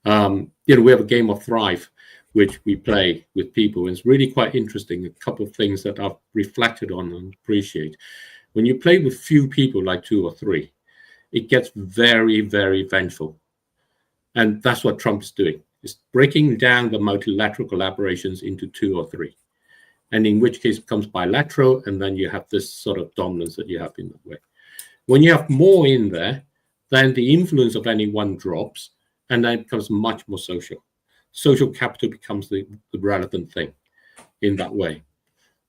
We have a game of Thrive, which we play with people. And it's really quite interesting. A couple of things that I've reflected on and appreciate. When you play with few people, like 2 or 3, it gets very, very vengeful. And that's what Trump is doing. Is breaking down the multilateral collaborations into 2 or 3. And in which case it becomes bilateral, and then you have this sort of dominance that you have in that way. When you have more in there, then the influence of any one drops, and then it becomes much more social. Social capital becomes the relevant thing in that way.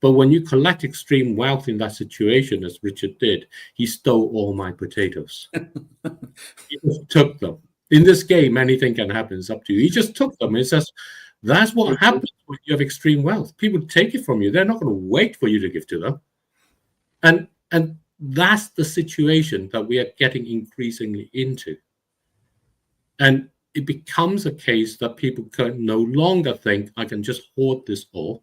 But when you collect extreme wealth in that situation, as Richard did, he stole all my potatoes. He just took them. In this game, anything can happen. It's up to you. He just took them. It says that's what happens when you have extreme wealth. People take it from you. They're not going to wait for you to give to them. And that's the situation that we are getting increasingly into. And it becomes a case that people can no longer think, I can just hoard this all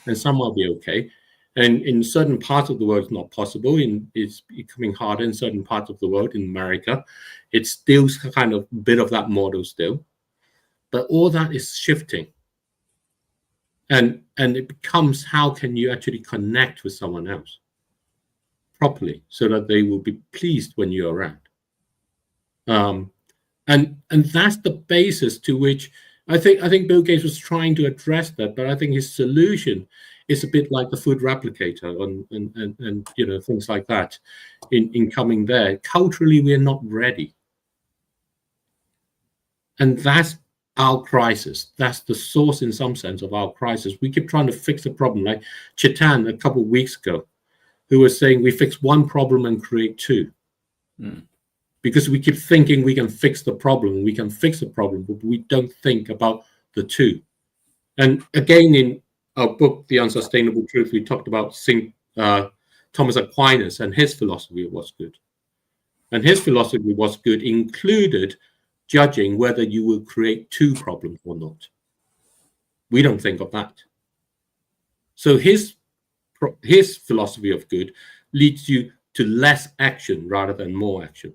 and somehow be okay. And in certain parts of the world, it's not possible. It's becoming harder in certain parts of the world. In America, it's still kind of a bit of that model still. But all that is shifting. And it becomes, how can you actually connect with someone else properly so that they will be pleased when you're around? And that's the basis to which I think Bill Gates was trying to address that, but I think his solution is a bit like the food replicator and things like that in coming there. Culturally, we're not ready. And that's our crisis. That's the source, in some sense, of our crisis. We keep trying to fix a problem, like Chetan a couple of weeks ago, who was saying we fix one problem and create 2. Because we keep thinking we can fix the problem. We can fix the problem, but we don't think about the 2. And again, in our book, The Unsustainable Truth, we talked about Thomas Aquinas, and his philosophy was good. And his philosophy was good, included judging whether you will create 2 problems or not. We don't think of that. So his philosophy of good leads you to less action rather than more action,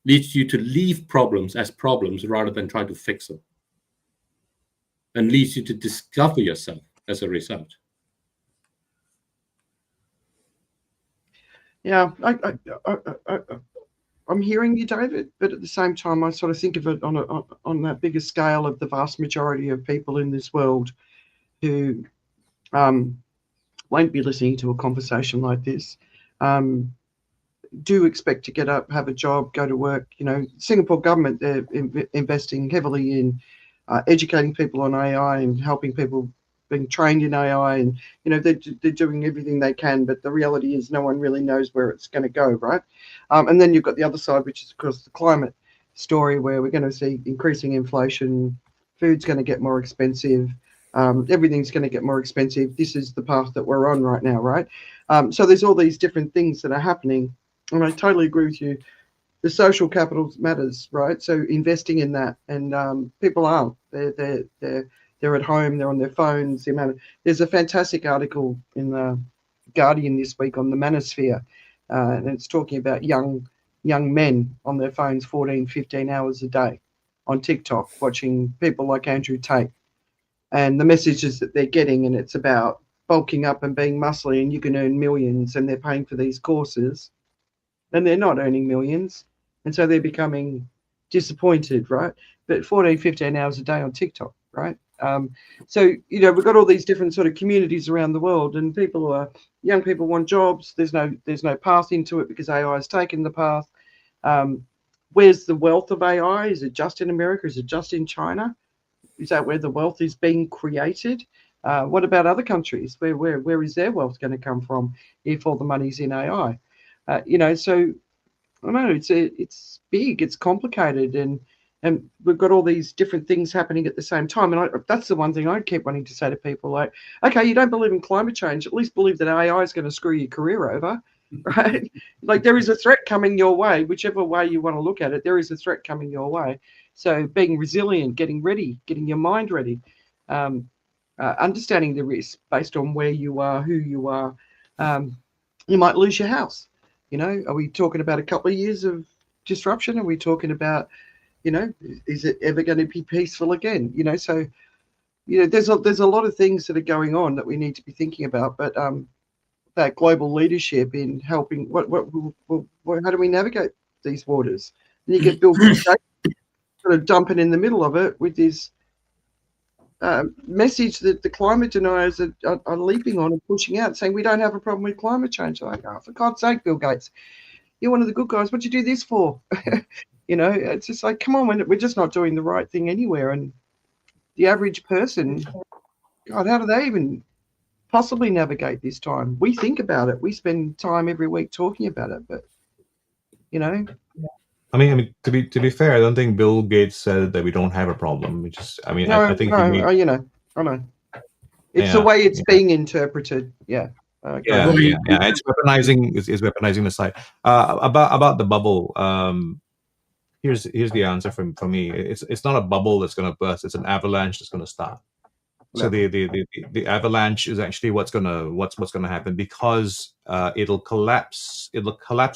leads you to leave problems as problems rather than try to fix them, and leads you to discover yourself as a result. Yeah, I'm hearing you, David, but at the same time, I sort of think of it on that bigger scale of the vast majority of people in this world who won't be listening to a conversation like this. Do expect to get up, have a job, go to work. You know, Singapore government, they're investing heavily in educating people on AI and helping people being trained in AI, and you know they're doing everything they can. But the reality is, no one really knows where it's going to go, right? And then you've got the other side, which is of course the climate story, where we're going to see increasing inflation, food's going to get more expensive, everything's going to get more expensive. This is the path that we're on right now, right? So there's all these different things that are happening, and I totally agree with you. The social capital matters, right? So investing in that, and people aren't. They're at home. They're on their phones. There's a fantastic article in the Guardian this week on the manosphere, and it's talking about young men on their phones 14, 15 hours a day on TikTok watching people like Andrew Tate, and the messages that they're getting, and it's about bulking up and being muscly, and you can earn millions, and they're paying for these courses, and they're not earning millions, and so they're becoming disappointed, right? But 14, 15 hours a day on TikTok, right? So, you know, we've got all these different sort of communities around the world, and young people want jobs. There's no path into it because AI has taken the path. Where's the wealth of AI? Is it just in America? Is it just in China? Is that where the wealth is being created? What about other countries? Where is their wealth going to come from if all the money's in AI? You know, so I don't know. It's big. It's complicated, and we've got all these different things happening at the same time. And that's the one thing I keep wanting to say to people: like, okay, you don't believe in climate change, at least believe that AI is going to screw your career over, right? Like there is a threat coming your way, whichever way you want to look at it. There is a threat coming your way. So being resilient, getting ready, getting your mind ready, understanding the risk based on where you are, who you are. You might lose your house. You know, are we talking about a couple of years of disruption? Are we talking about, you know, is it ever going to be peaceful again? You know, so, you know, there's a lot of things that are going on that we need to be thinking about. But that global leadership in helping, how do we navigate these waters? And you get Bill Gates sort of dumping in the middle of it with this message that the climate deniers are leaping on and pushing out, saying we don't have a problem with climate change. Like, oh, for God's sake, Bill Gates, you're one of the good guys. What'd you do this for? You know, it's just like, come on, we're just not doing the right thing anywhere. And the average person, God, how do they even possibly navigate this time? We think about it. We spend time every week talking about it, but you know. I mean, to be fair, I don't think Bill Gates said that we don't have a problem. I think you know, I know. It's the way it's being interpreted. Yeah. It's weaponizing the site. About the bubble. Here's the answer for me. It's not a bubble that's going to burst. It's an avalanche that's going to start. So the avalanche is actually what's gonna happen, because it'll collapse a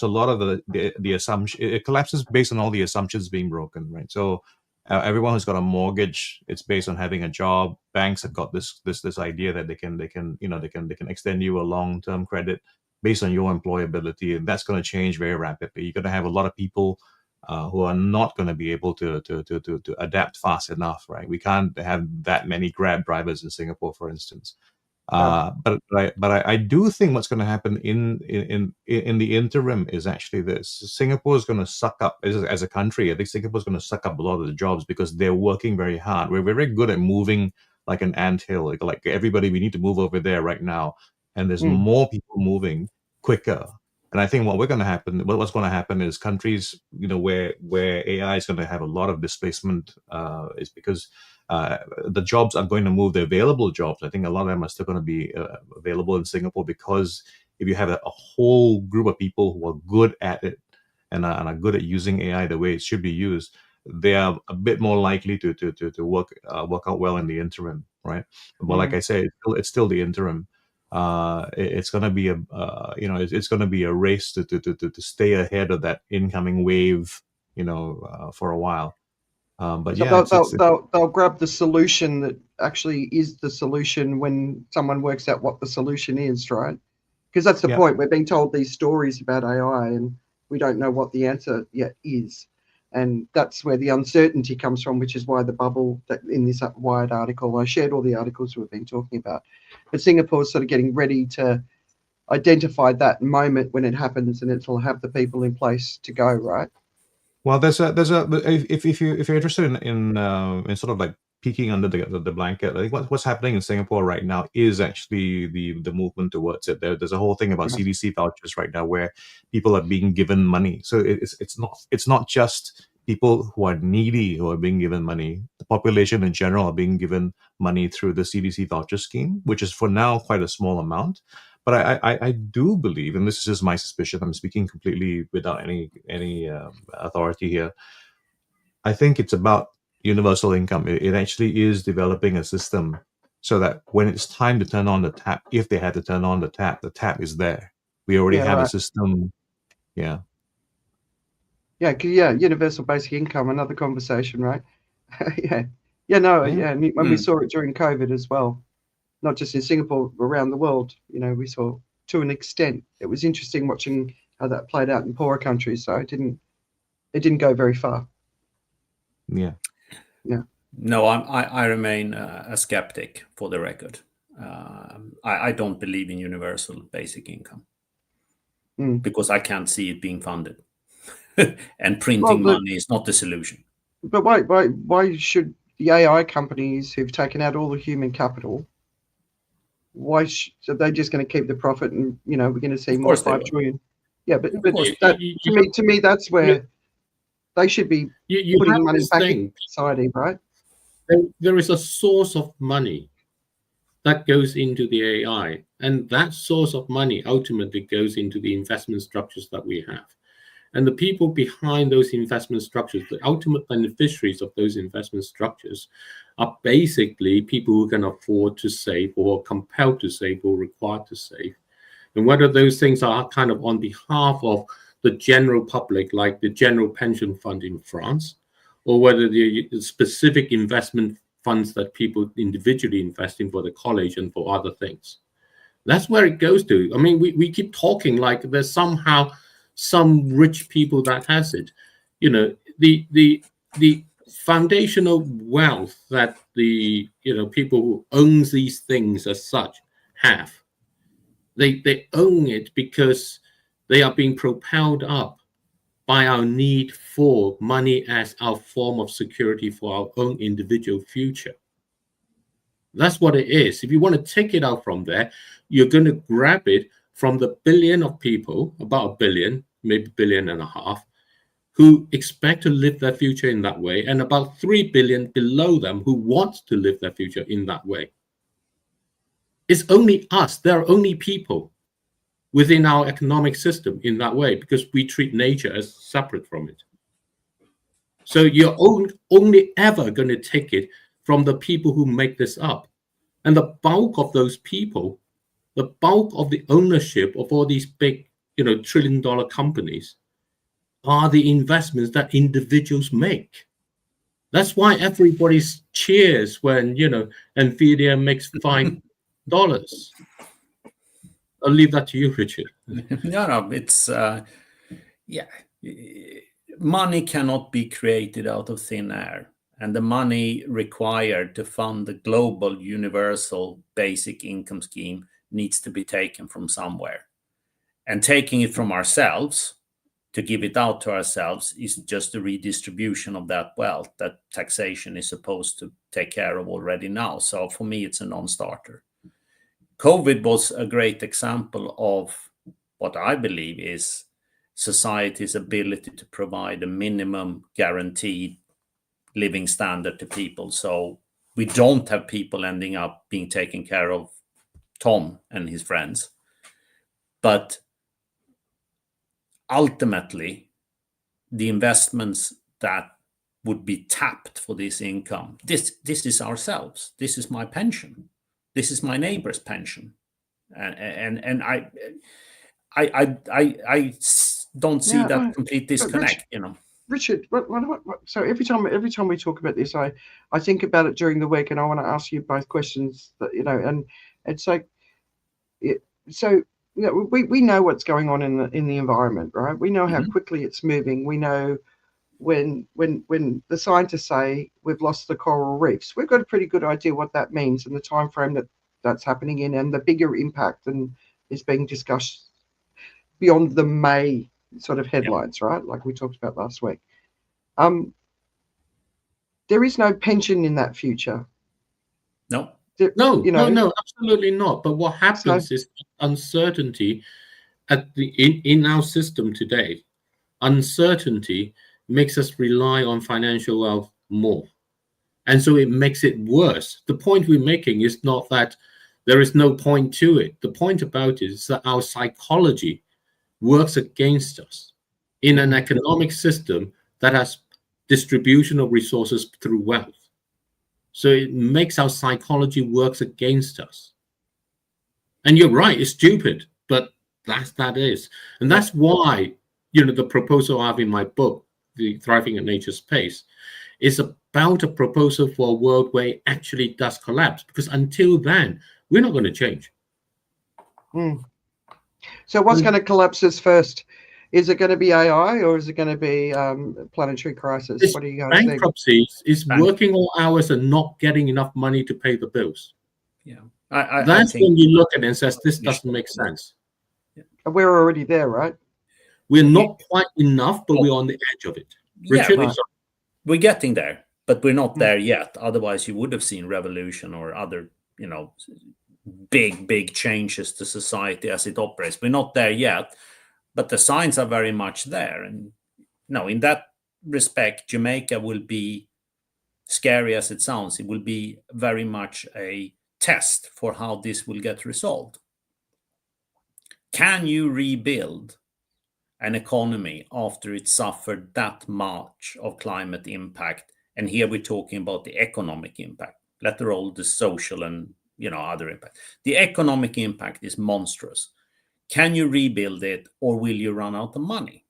lot of the assumption. It collapses based on all the assumptions being broken, right? So everyone who's got a mortgage, it's based on having a job. Banks have got this idea that they can extend you a long-term credit based on your employability, and that's going to change very rapidly. You're going to have a lot of people who are not going to be able to adapt fast enough, right? We can't have that many Grab drivers in Singapore, for instance. But I do think what's going to happen in the interim is actually this: Singapore is going to suck up as a country. I think Singapore is going to suck up a lot of the jobs because they're working very hard. We're very good at moving like an anthill. Like everybody, we need to move over there right now, and there's more people moving quicker. And I think what's going to happen is countries, you know, where AI is going to have a lot of displacement, is because the jobs are going to move. The available jobs, I think a lot of them are still going to be available in Singapore, because if you have a whole group of people who are good at it and are good at using AI the way it should be used, they are a bit more likely to work out well in the interim, right? But like I say, it's still the interim. it's going to be it's going to be a race to stay ahead of that incoming wave, for a while. But So yeah, they'll grab the solution that actually is the solution when someone works out what the solution is, right? Because that's the point. We're being told these stories about AI and we don't know what the answer yet is. And that's where the uncertainty comes from, which is why the bubble that in this Wired article, I shared all the articles we've been talking about. But Singapore's sort of getting ready to identify that moment when it happens, and it'll have the people in place to go, right? Well, if you're interested in sort of like peeking under the blanket, I think what's happening in Singapore right now is actually the movement towards it. There's a whole thing about CDC vouchers right now where people are being given money. So it's not just people who are needy who are being given money. The population in general are being given money through the CDC voucher scheme, which is for now quite a small amount. But I do believe, and this is just my suspicion, I'm speaking completely without any authority here. I think it's about universal income. It actually is developing a system so that when it's time to turn on the tap, if they had to turn on the tap is there. We already have a system. Yeah. Yeah, universal basic income, another conversation, right? And we saw it during COVID as well, not just in Singapore, around the world. We saw to an extent. It was interesting watching how that played out in poorer countries. So it didn't go very far. Yeah. No, I remain a skeptic, for the record. I don't believe in universal basic income because I can't see it being funded. And printing money is not the solution. But why should the AI companies who've taken out all the human capital, so they're just going to keep the profit and, we're going to see more 5 trillion? Yeah, but to me, that's where they should be putting money back in society, right? There is a source of money that goes into the AI, and that source of money ultimately goes into the investment structures that we have. And the people behind those investment structures, the ultimate beneficiaries of those investment structures, are basically people who can afford to save or compelled to save or required to save. And whether those things are kind of on behalf of the general public, like the general pension fund in France, or whether the specific investment funds that people individually invest in for the college and for other things. That's where it goes to. I mean, we keep talking like there's somehow some rich people that has it. The foundational wealth that the people who own these things as such have, they own it because they are being propelled up by our need for money as our form of security for our own individual future. That's what it is. If you want to take it out from there, you're going to grab it from the billion of people, about 1 billion, maybe 1.5 billion, who expect to live their future in that way, and about 3 billion below them who want to live their future in that way. It's only us. There are only people within our economic system in that way because we treat nature as separate from it. So you're only ever going to take it from the people who make this up. And the bulk of those people, the bulk of the ownership of all these big, trillion-dollar companies are the investments that individuals make. That's why everybody cheers when, Nvidia makes $5. I'll leave that to you, Richard. No, it's money cannot be created out of thin air, and the money required to fund the global universal basic income scheme needs to be taken from somewhere. And taking it from ourselves to give it out to ourselves is just a redistribution of that wealth that taxation is supposed to take care of already now. So for me, it's a non-starter. COVID was a great example of what I believe is society's ability to provide a minimum guaranteed living standard to people. So we don't have people ending up being taken care of, Tom and his friends. But ultimately, the investments that would be tapped for this income, this is ourselves. This is my pension. This is my neighbor's pension. and I don't see that complete disconnect. Richard, so every time we talk about this, I think about it during the week, and I want to ask you both questions that and it's like, so we know what's going on in the environment, right? We know how quickly it's moving. We know when the scientists say we've lost the coral reefs, we've got a pretty good idea what that means and the time frame that's happening in, and the bigger impact and is being discussed beyond the May sort of headlines, right? Like we talked about last week. There is no pension in that future. No. No, absolutely not. But what happens is uncertainty in our system today. Uncertainty makes us rely on financial wealth more, and so it makes it worse. The point we're making is not that there is no point to it. The point about it is that our psychology works against us in an economic system that has distribution of resources through wealth. So it makes our psychology works against us. And you're right, it's stupid, but that is. And that's why, the proposal I have in my book, The Thriving at Nature's Pace, is about a proposal for a world where it actually does collapse. Because until then, we're not going to change. So what's going to collapse us first? Is it going to be AI or is it going to be planetary crisis? What do you guys think? Bankruptcy is working all hours and not getting enough money to pay the bills. Yeah, that's when you look at it and says, this doesn't make sense. We're already there, right? We're not quite enough, but we're on the edge of it. Richard, we're getting there, but we're not there yet. Otherwise, you would have seen revolution or other, big changes to society as it operates. We're not there yet, but the signs are very much there. And in that respect, Jamaica will be, scary as it sounds, it will be very much a test for how this will get resolved. Can you rebuild an economy after it suffered that much of climate impact? And here we're talking about the economic impact. Let alone the social and other impact. The economic impact is monstrous. Can you rebuild it, or will you run out of money?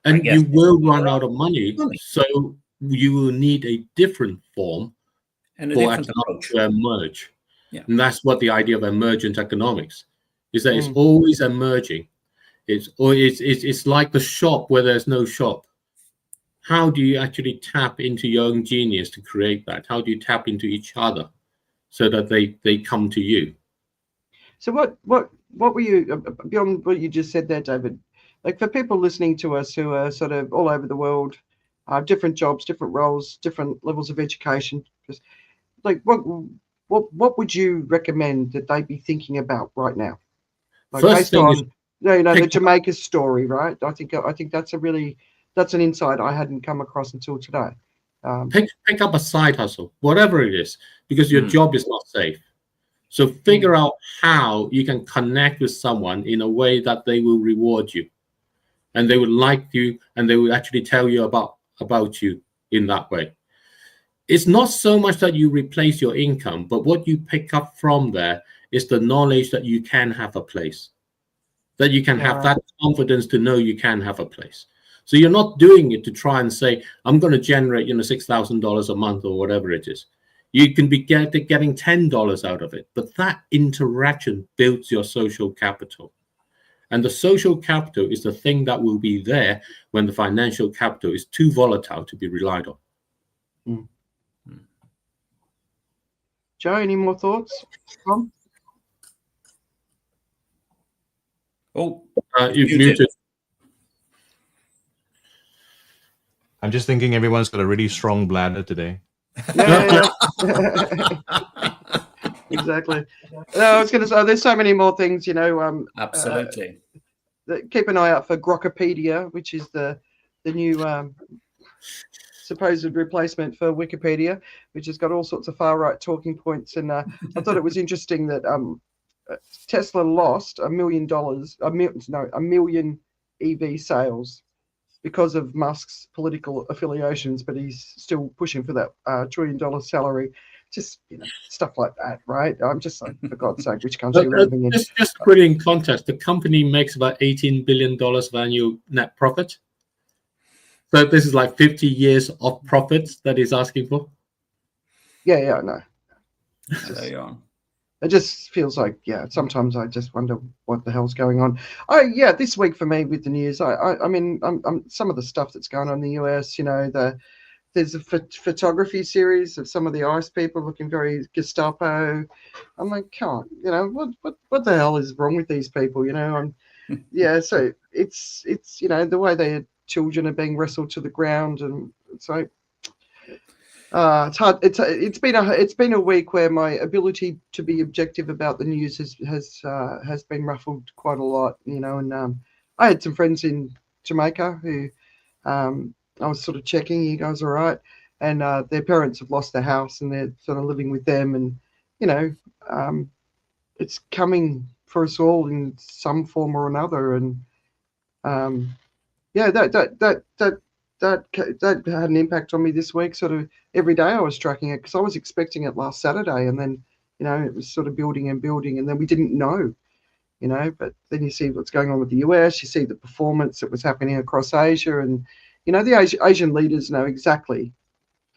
And you will run out of money, so you will need a different form and a for different economics approach to emerge. Yeah. And that's what the idea of emergent economics is, that it's always emerging. It's like the shop where there's no shop. How do you actually tap into your own genius to create that? How do you tap into each other so that they come to you? So what were you, beyond what you just said there, David, like for people listening to us who are sort of all over the world, different jobs, different roles, different levels of education, just like what would you recommend that they be thinking about right now? Like First thing is, the Jamaica story, right? I think that's an insight I hadn't come across until today. Pick up a side hustle, whatever it is, because your job is not safe. So figure out how you can connect with someone in a way that they will reward you, and they would like you, and they will actually tell you about you in that way. It's not so much that you replace your income, but what you pick up from there is the knowledge that you can have a place, that you can have that confidence to know you can have a place. So you're not doing it to try and say, I'm going to generate, $6,000 a month or whatever it is. You can be getting $10 out of it, but that interaction builds your social capital. And the social capital is the thing that will be there when the financial capital is too volatile to be relied on. Joe, any more thoughts? Tom? Oh, you've muted. I'm just thinking everyone's got a really strong bladder today. Yeah. Exactly. No, I was going to say, there's so many more things, absolutely. Keep an eye out for Grokpedia, which is the new supposed replacement for Wikipedia, which has got all sorts of far right talking points. And I thought it was interesting that Tesla lost $1 million EV sales because of Musk's political affiliations, but he's still pushing for that $1 trillion salary. just stuff like that, right? I'm just like, for God's sake, which country are we living in? Just to put it in context, the company makes about $18 billion of annual net profit. So this is like 50 years of profits that he's asking for. Yeah, I know. There you are. It just feels like, sometimes I just wonder what the hell's going on. This week for me with the news, I mean, I'm some of the stuff that's going on in the US, there's a photography series of some of the ICE people looking very Gestapo. I'm like, come on, what the hell is wrong with these people? So it's the way their children are being wrestled to the ground, and it's like, it's hard. It's been a week where my ability to be objective about the news has been ruffled quite a lot, And I had some friends in Jamaica who I was sort of checking, you guys all right? And their parents have lost their house and they're sort of living with them, and it's coming for us all in some form or another, and that had an impact on me this week. Sort of every day I was tracking it because I was expecting it last Saturday, and then it was sort of building, and then we didn't know, but then you see what's going on with the US, you see the performance that was happening across Asia, and the Asian leaders know exactly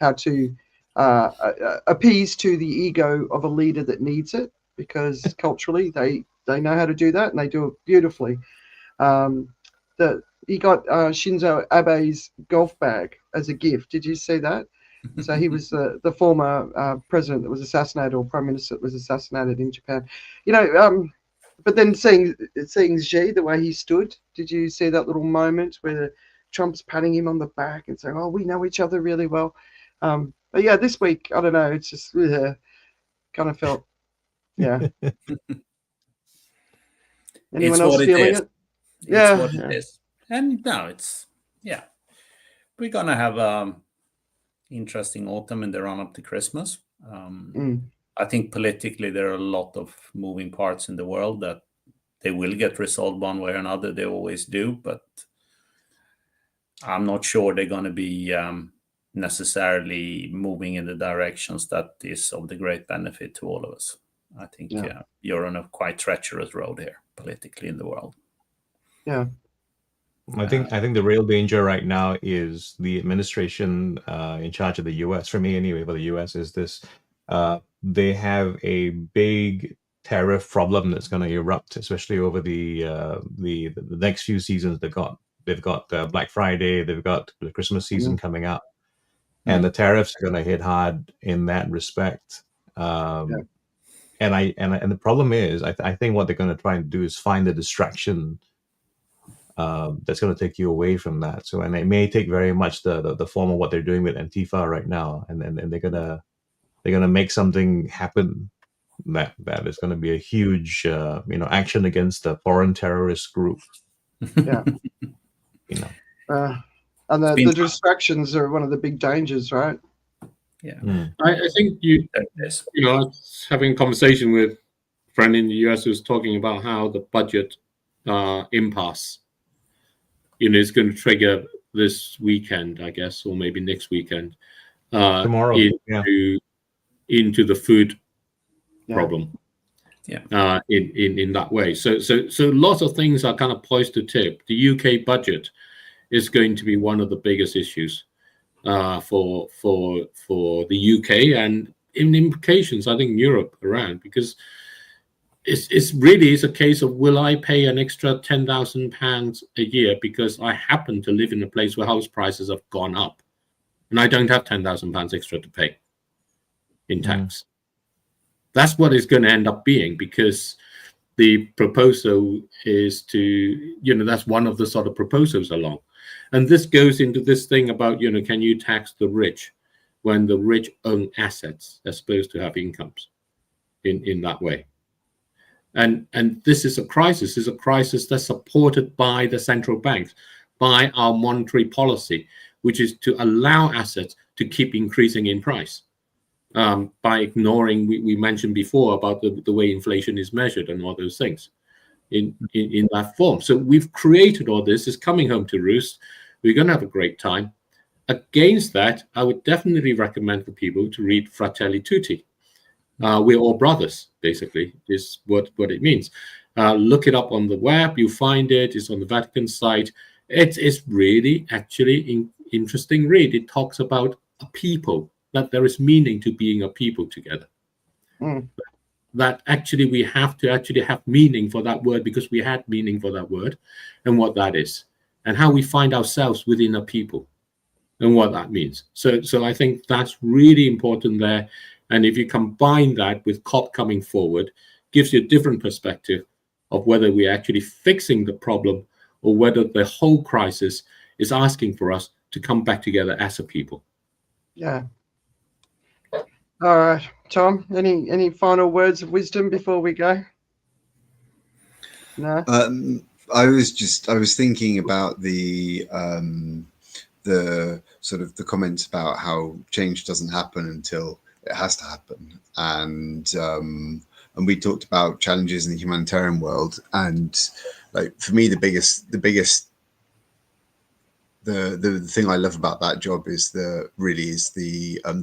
how to appease to the ego of a leader that needs it, because culturally they know how to do that, and they do it beautifully. He got Shinzo Abe's golf bag as a gift. Did you see that? So he was the former president that was assassinated, or prime minister that was assassinated in Japan. But then seeing Xi, the way he stood, did you see that little moment where Trump's patting him on the back and saying, "Oh, we know each other really well"? But yeah, this week, I don't know. It's just kind of felt, yeah. Anyone else feeling it? It's what it is. And no, we're gonna have interesting autumn in the run up to Christmas. I think politically there are a lot of moving parts in the world that they will get resolved one way or another. They always do, but I'm not sure they're going to be necessarily moving in the directions that is of the great benefit to all of us. I think you're on a quite treacherous road here politically in the world. Yeah. I think the real danger right now is the administration in charge of the U.S. For me, anyway, for the U.S. is this: they have a big tariff problem that's going to erupt, especially over the next few seasons. They've got Black Friday, they've got the Christmas season coming up, and the tariffs are going to hit hard in that respect. And the problem is, I think what they're going to try and do is find a distraction that's going to take you away from that. So, and it may take very much the form of what they're doing with Antifa right now, and they're gonna make something happen that is going to be a huge action against a foreign terrorist group. Yeah. And the distractions are one of the big dangers, right? Yeah. I think I was having a conversation with a friend in the US who was talking about how the budget impasse is going to trigger this weekend, I guess, or maybe next weekend, tomorrow, into the food problem. In that way. So lots of things are kind of poised to tip. The UK budget is going to be one of the biggest issues for the UK, and in implications, I think, Europe around, because it's really a case of, will I pay an extra £10,000 a year because I happen to live in a place where house prices have gone up, and I don't have £10,000 extra to pay in tax? That's what it's going to end up being, because the proposal is to, that's one of the sort of proposals along. And this goes into this thing about, can you tax the rich when the rich own assets as opposed to have incomes in that way? And this is a crisis. It's a crisis that's supported by the central banks, by our monetary policy, which is to allow assets to keep increasing in price. By ignoring, we mentioned before about the way inflation is measured and all those things in that form. So we've created all this. It's coming home to roost. We're going to have a great time. Against that, I would definitely recommend for people to read Fratelli Tutti. We're all brothers, basically, is what it means. Look it up on the web. You find it. It's on the Vatican site. It's really actually interesting read. It talks about a people, that there is meaning to being a people together. That actually we have to actually have meaning for that word, because we had meaning for that word and what that is, and how we find ourselves within a people and what that means. So I think that's really important there. And if you combine that with COP coming forward, gives you a different perspective of whether we're actually fixing the problem or whether the whole crisis is asking for us to come back together as a people. Yeah. All right, Tom, any final words of wisdom before we go? No. I was thinking about the sort of the comments about how change doesn't happen until it has to happen, and we talked about challenges in the humanitarian world, and like for me the thing I love about that job is the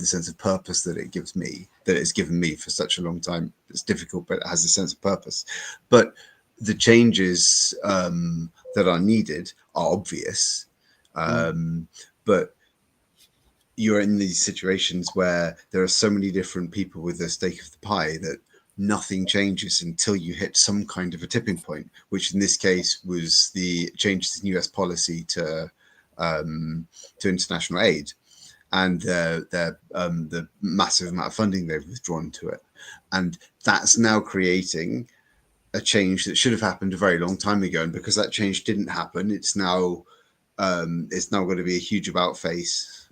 sense of purpose that it gives me, that it's given me for such a long time. It's difficult, but it has a sense of purpose. But the changes that are needed are obvious, but you're in these situations where there are so many different people with their stake of the pie that nothing changes until you hit some kind of a tipping point, which in this case was the changes in US policy to international aid and the massive amount of funding they've withdrawn to it. And that's now creating a change that should have happened a very long time ago. And because that change didn't happen, it's now going to be a huge about face.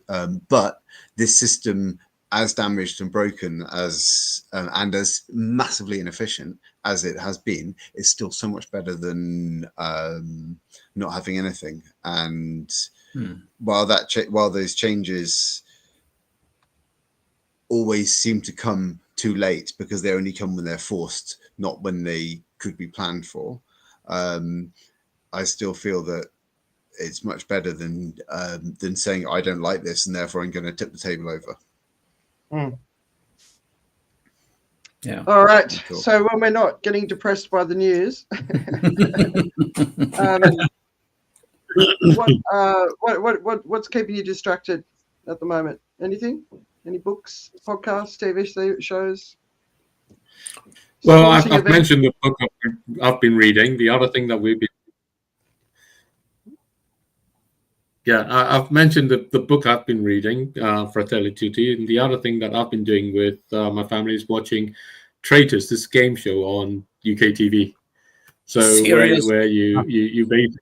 But this system, as damaged and broken as and as massively inefficient as it has been, is still so much better than not having anything. And while those changes always seem to come too late because they only come when they're forced, not when they could be planned for, I still feel that it's much better than saying I don't like this and therefore I'm going to tip the table over. Yeah. All right. So when we're not getting depressed by the news, what's keeping you distracted at the moment? Anything? Any books, podcasts, TV shows? Well, I've mentioned the book I've been reading. The other thing that I've mentioned the book I've been reading, Fratelli Tutti, and the other thing that I've been doing with my family is watching Traitors, this game show on UK TV. So where you basically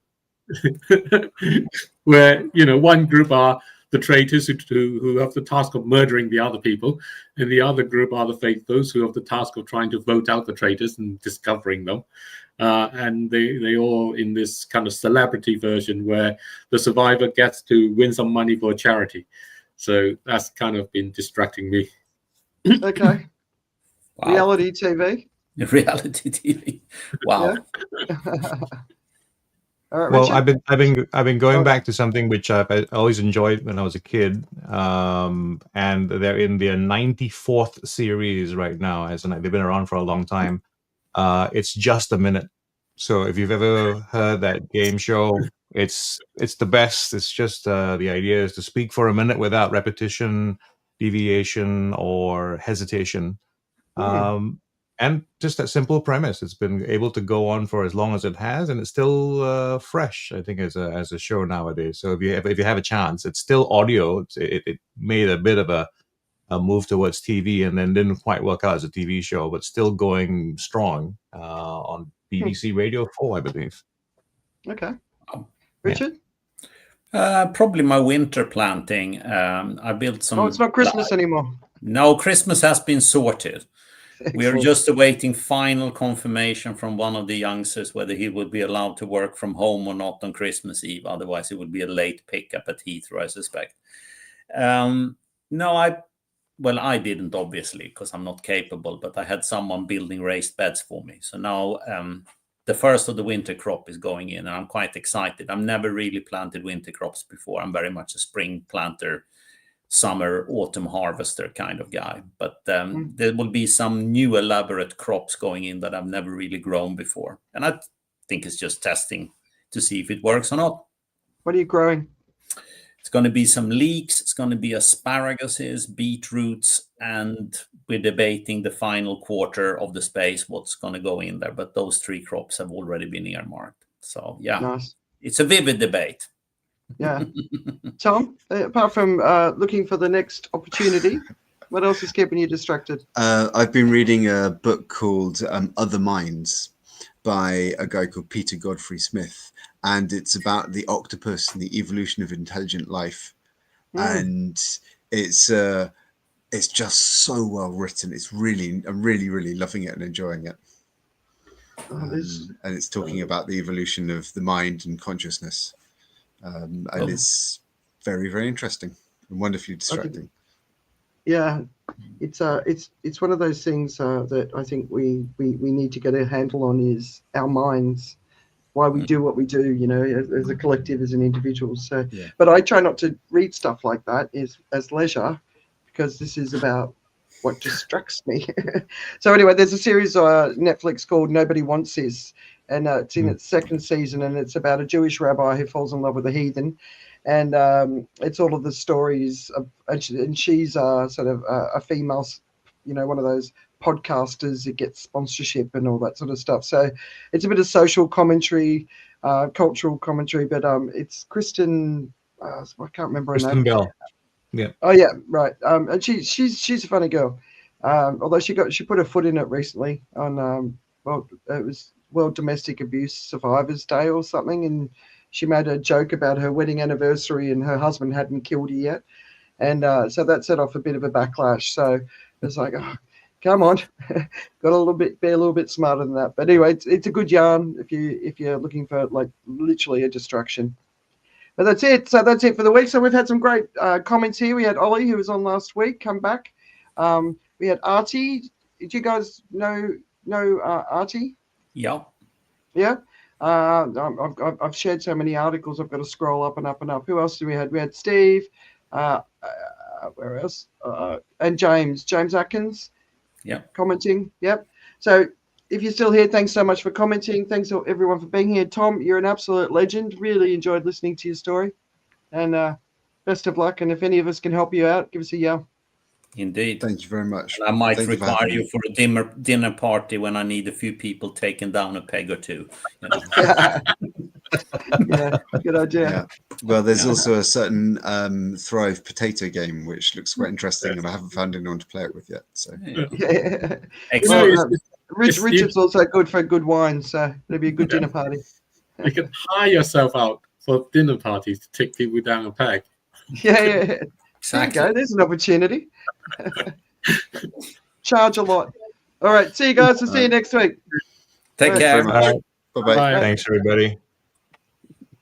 where one group are the traitors who have the task of murdering the other people, and the other group are the faithfuls who have the task of trying to vote out the traitors and discovering them. And they all in this kind of celebrity version where the survivor gets to win some money for a charity. So that's kind of been distracting me. Okay. Wow. Reality TV. Reality TV. Wow. Yeah. All right, well, I've been going back to something which I always enjoyed when I was a kid, and they're in their 94th series right now. They've been around for a long time. It's Just a Minute. So if you've ever heard that game show, it's the best. It's just the idea is to speak for a minute without repetition, deviation, or hesitation. And just that simple premise. It's been able to go on for as long as it has, and it's still fresh, I think, as a show nowadays. So if you have a chance, it's still audio. It made a bit of a move towards TV, and then didn't quite work out as a TV show, but still going strong on BBC Radio 4, I believe. Okay. Richard? Probably my winter planting. I built some... Oh, it's not Christmas anymore. No, Christmas has been sorted. Excellent. We are just awaiting final confirmation from one of the youngsters whether he would be allowed to work from home or not on Christmas Eve. Otherwise, it would be a late pickup at Heathrow, I suspect. I didn't, obviously, because I'm not capable, but I had someone building raised beds for me. So now the first of the winter crop is going in, and I'm quite excited. I've never really planted winter crops before. I'm very much a spring planter, summer, autumn harvester kind of guy. But there will be some new elaborate crops going in that I've never really grown before. And I think it's just testing to see if it works or not. What are you growing? It's going to be some leeks, it's going to be asparaguses, beetroots, and we're debating the final quarter of the space, what's going to go in there. But those 3 crops have already been earmarked. So, yeah, Nice. It's a vivid debate. Yeah. Tom, apart from looking for the next opportunity, what else is keeping you distracted? I've been reading a book called Other Minds by a guy called Peter Godfrey Smith, and it's about the octopus and the evolution of intelligent life. And it's just so well written. I'm really loving it and enjoying it. And it's talking about the evolution of the mind and consciousness. And it's very, very interesting and wonderfully distracting. Yeah, it's one of those things that I think we need to get a handle on, is our minds, why we do what we do, as a collective, as an individual. So, but I try not to read stuff like that as leisure, because this is about what distracts me. So anyway, there's a series on Netflix called Nobody Wants This, and it's in its 2nd season, and it's about a Jewish rabbi who falls in love with a heathen. And it's all of the stories of, and she's sort of a female, one of those podcasters that gets sponsorship and all that sort of stuff. So it's a bit of social commentary, cultural commentary, but it's Kristen, I can't remember her Kristen name. Bell. Yeah. Oh yeah, right. And she's a funny girl. Although she put her foot in it recently on it was World Domestic Abuse Survivors Day or something, and she made a joke about her wedding anniversary and her husband hadn't killed her yet. And so that set off a bit of a backlash. So it's like, oh, come on, be a little bit smarter than that. But anyway, it's a good yarn if you're looking for like literally a distraction. But that's it. So that's it for the week. So we've had some great comments here. We had Ollie, who was on last week, come back. We had Artie. Did you guys know Artie? Yeah. Yeah. I've shared so many articles. I've got to scroll up and up and up. Who else do we had? We had Steve. Where else? And James Atkins. Yeah. Commenting. Yep. So if you're still here, thanks so much for commenting. Thanks to everyone for being here. Tom, you're an absolute legend. Really enjoyed listening to your story. And best of luck. And if any of us can help you out, give us a yell. Indeed. Thank you very much. And I might require you for a dinner party when I need a few people taking down a peg or two. Yeah, good idea. Yeah. Well, there's also a certain Thrive potato game which looks quite interesting, and I haven't found anyone to play it with yet. So Yeah. Excellent. Richard's also good for good wine, so it'll be a good dinner party. You can hire yourself out for dinner parties to take people down a peg. Yeah. Exactly. There you go. There's an opportunity. Charge a lot. All right. See you guys. We'll see you next week. Take care. Bye-bye. Thanks, everybody.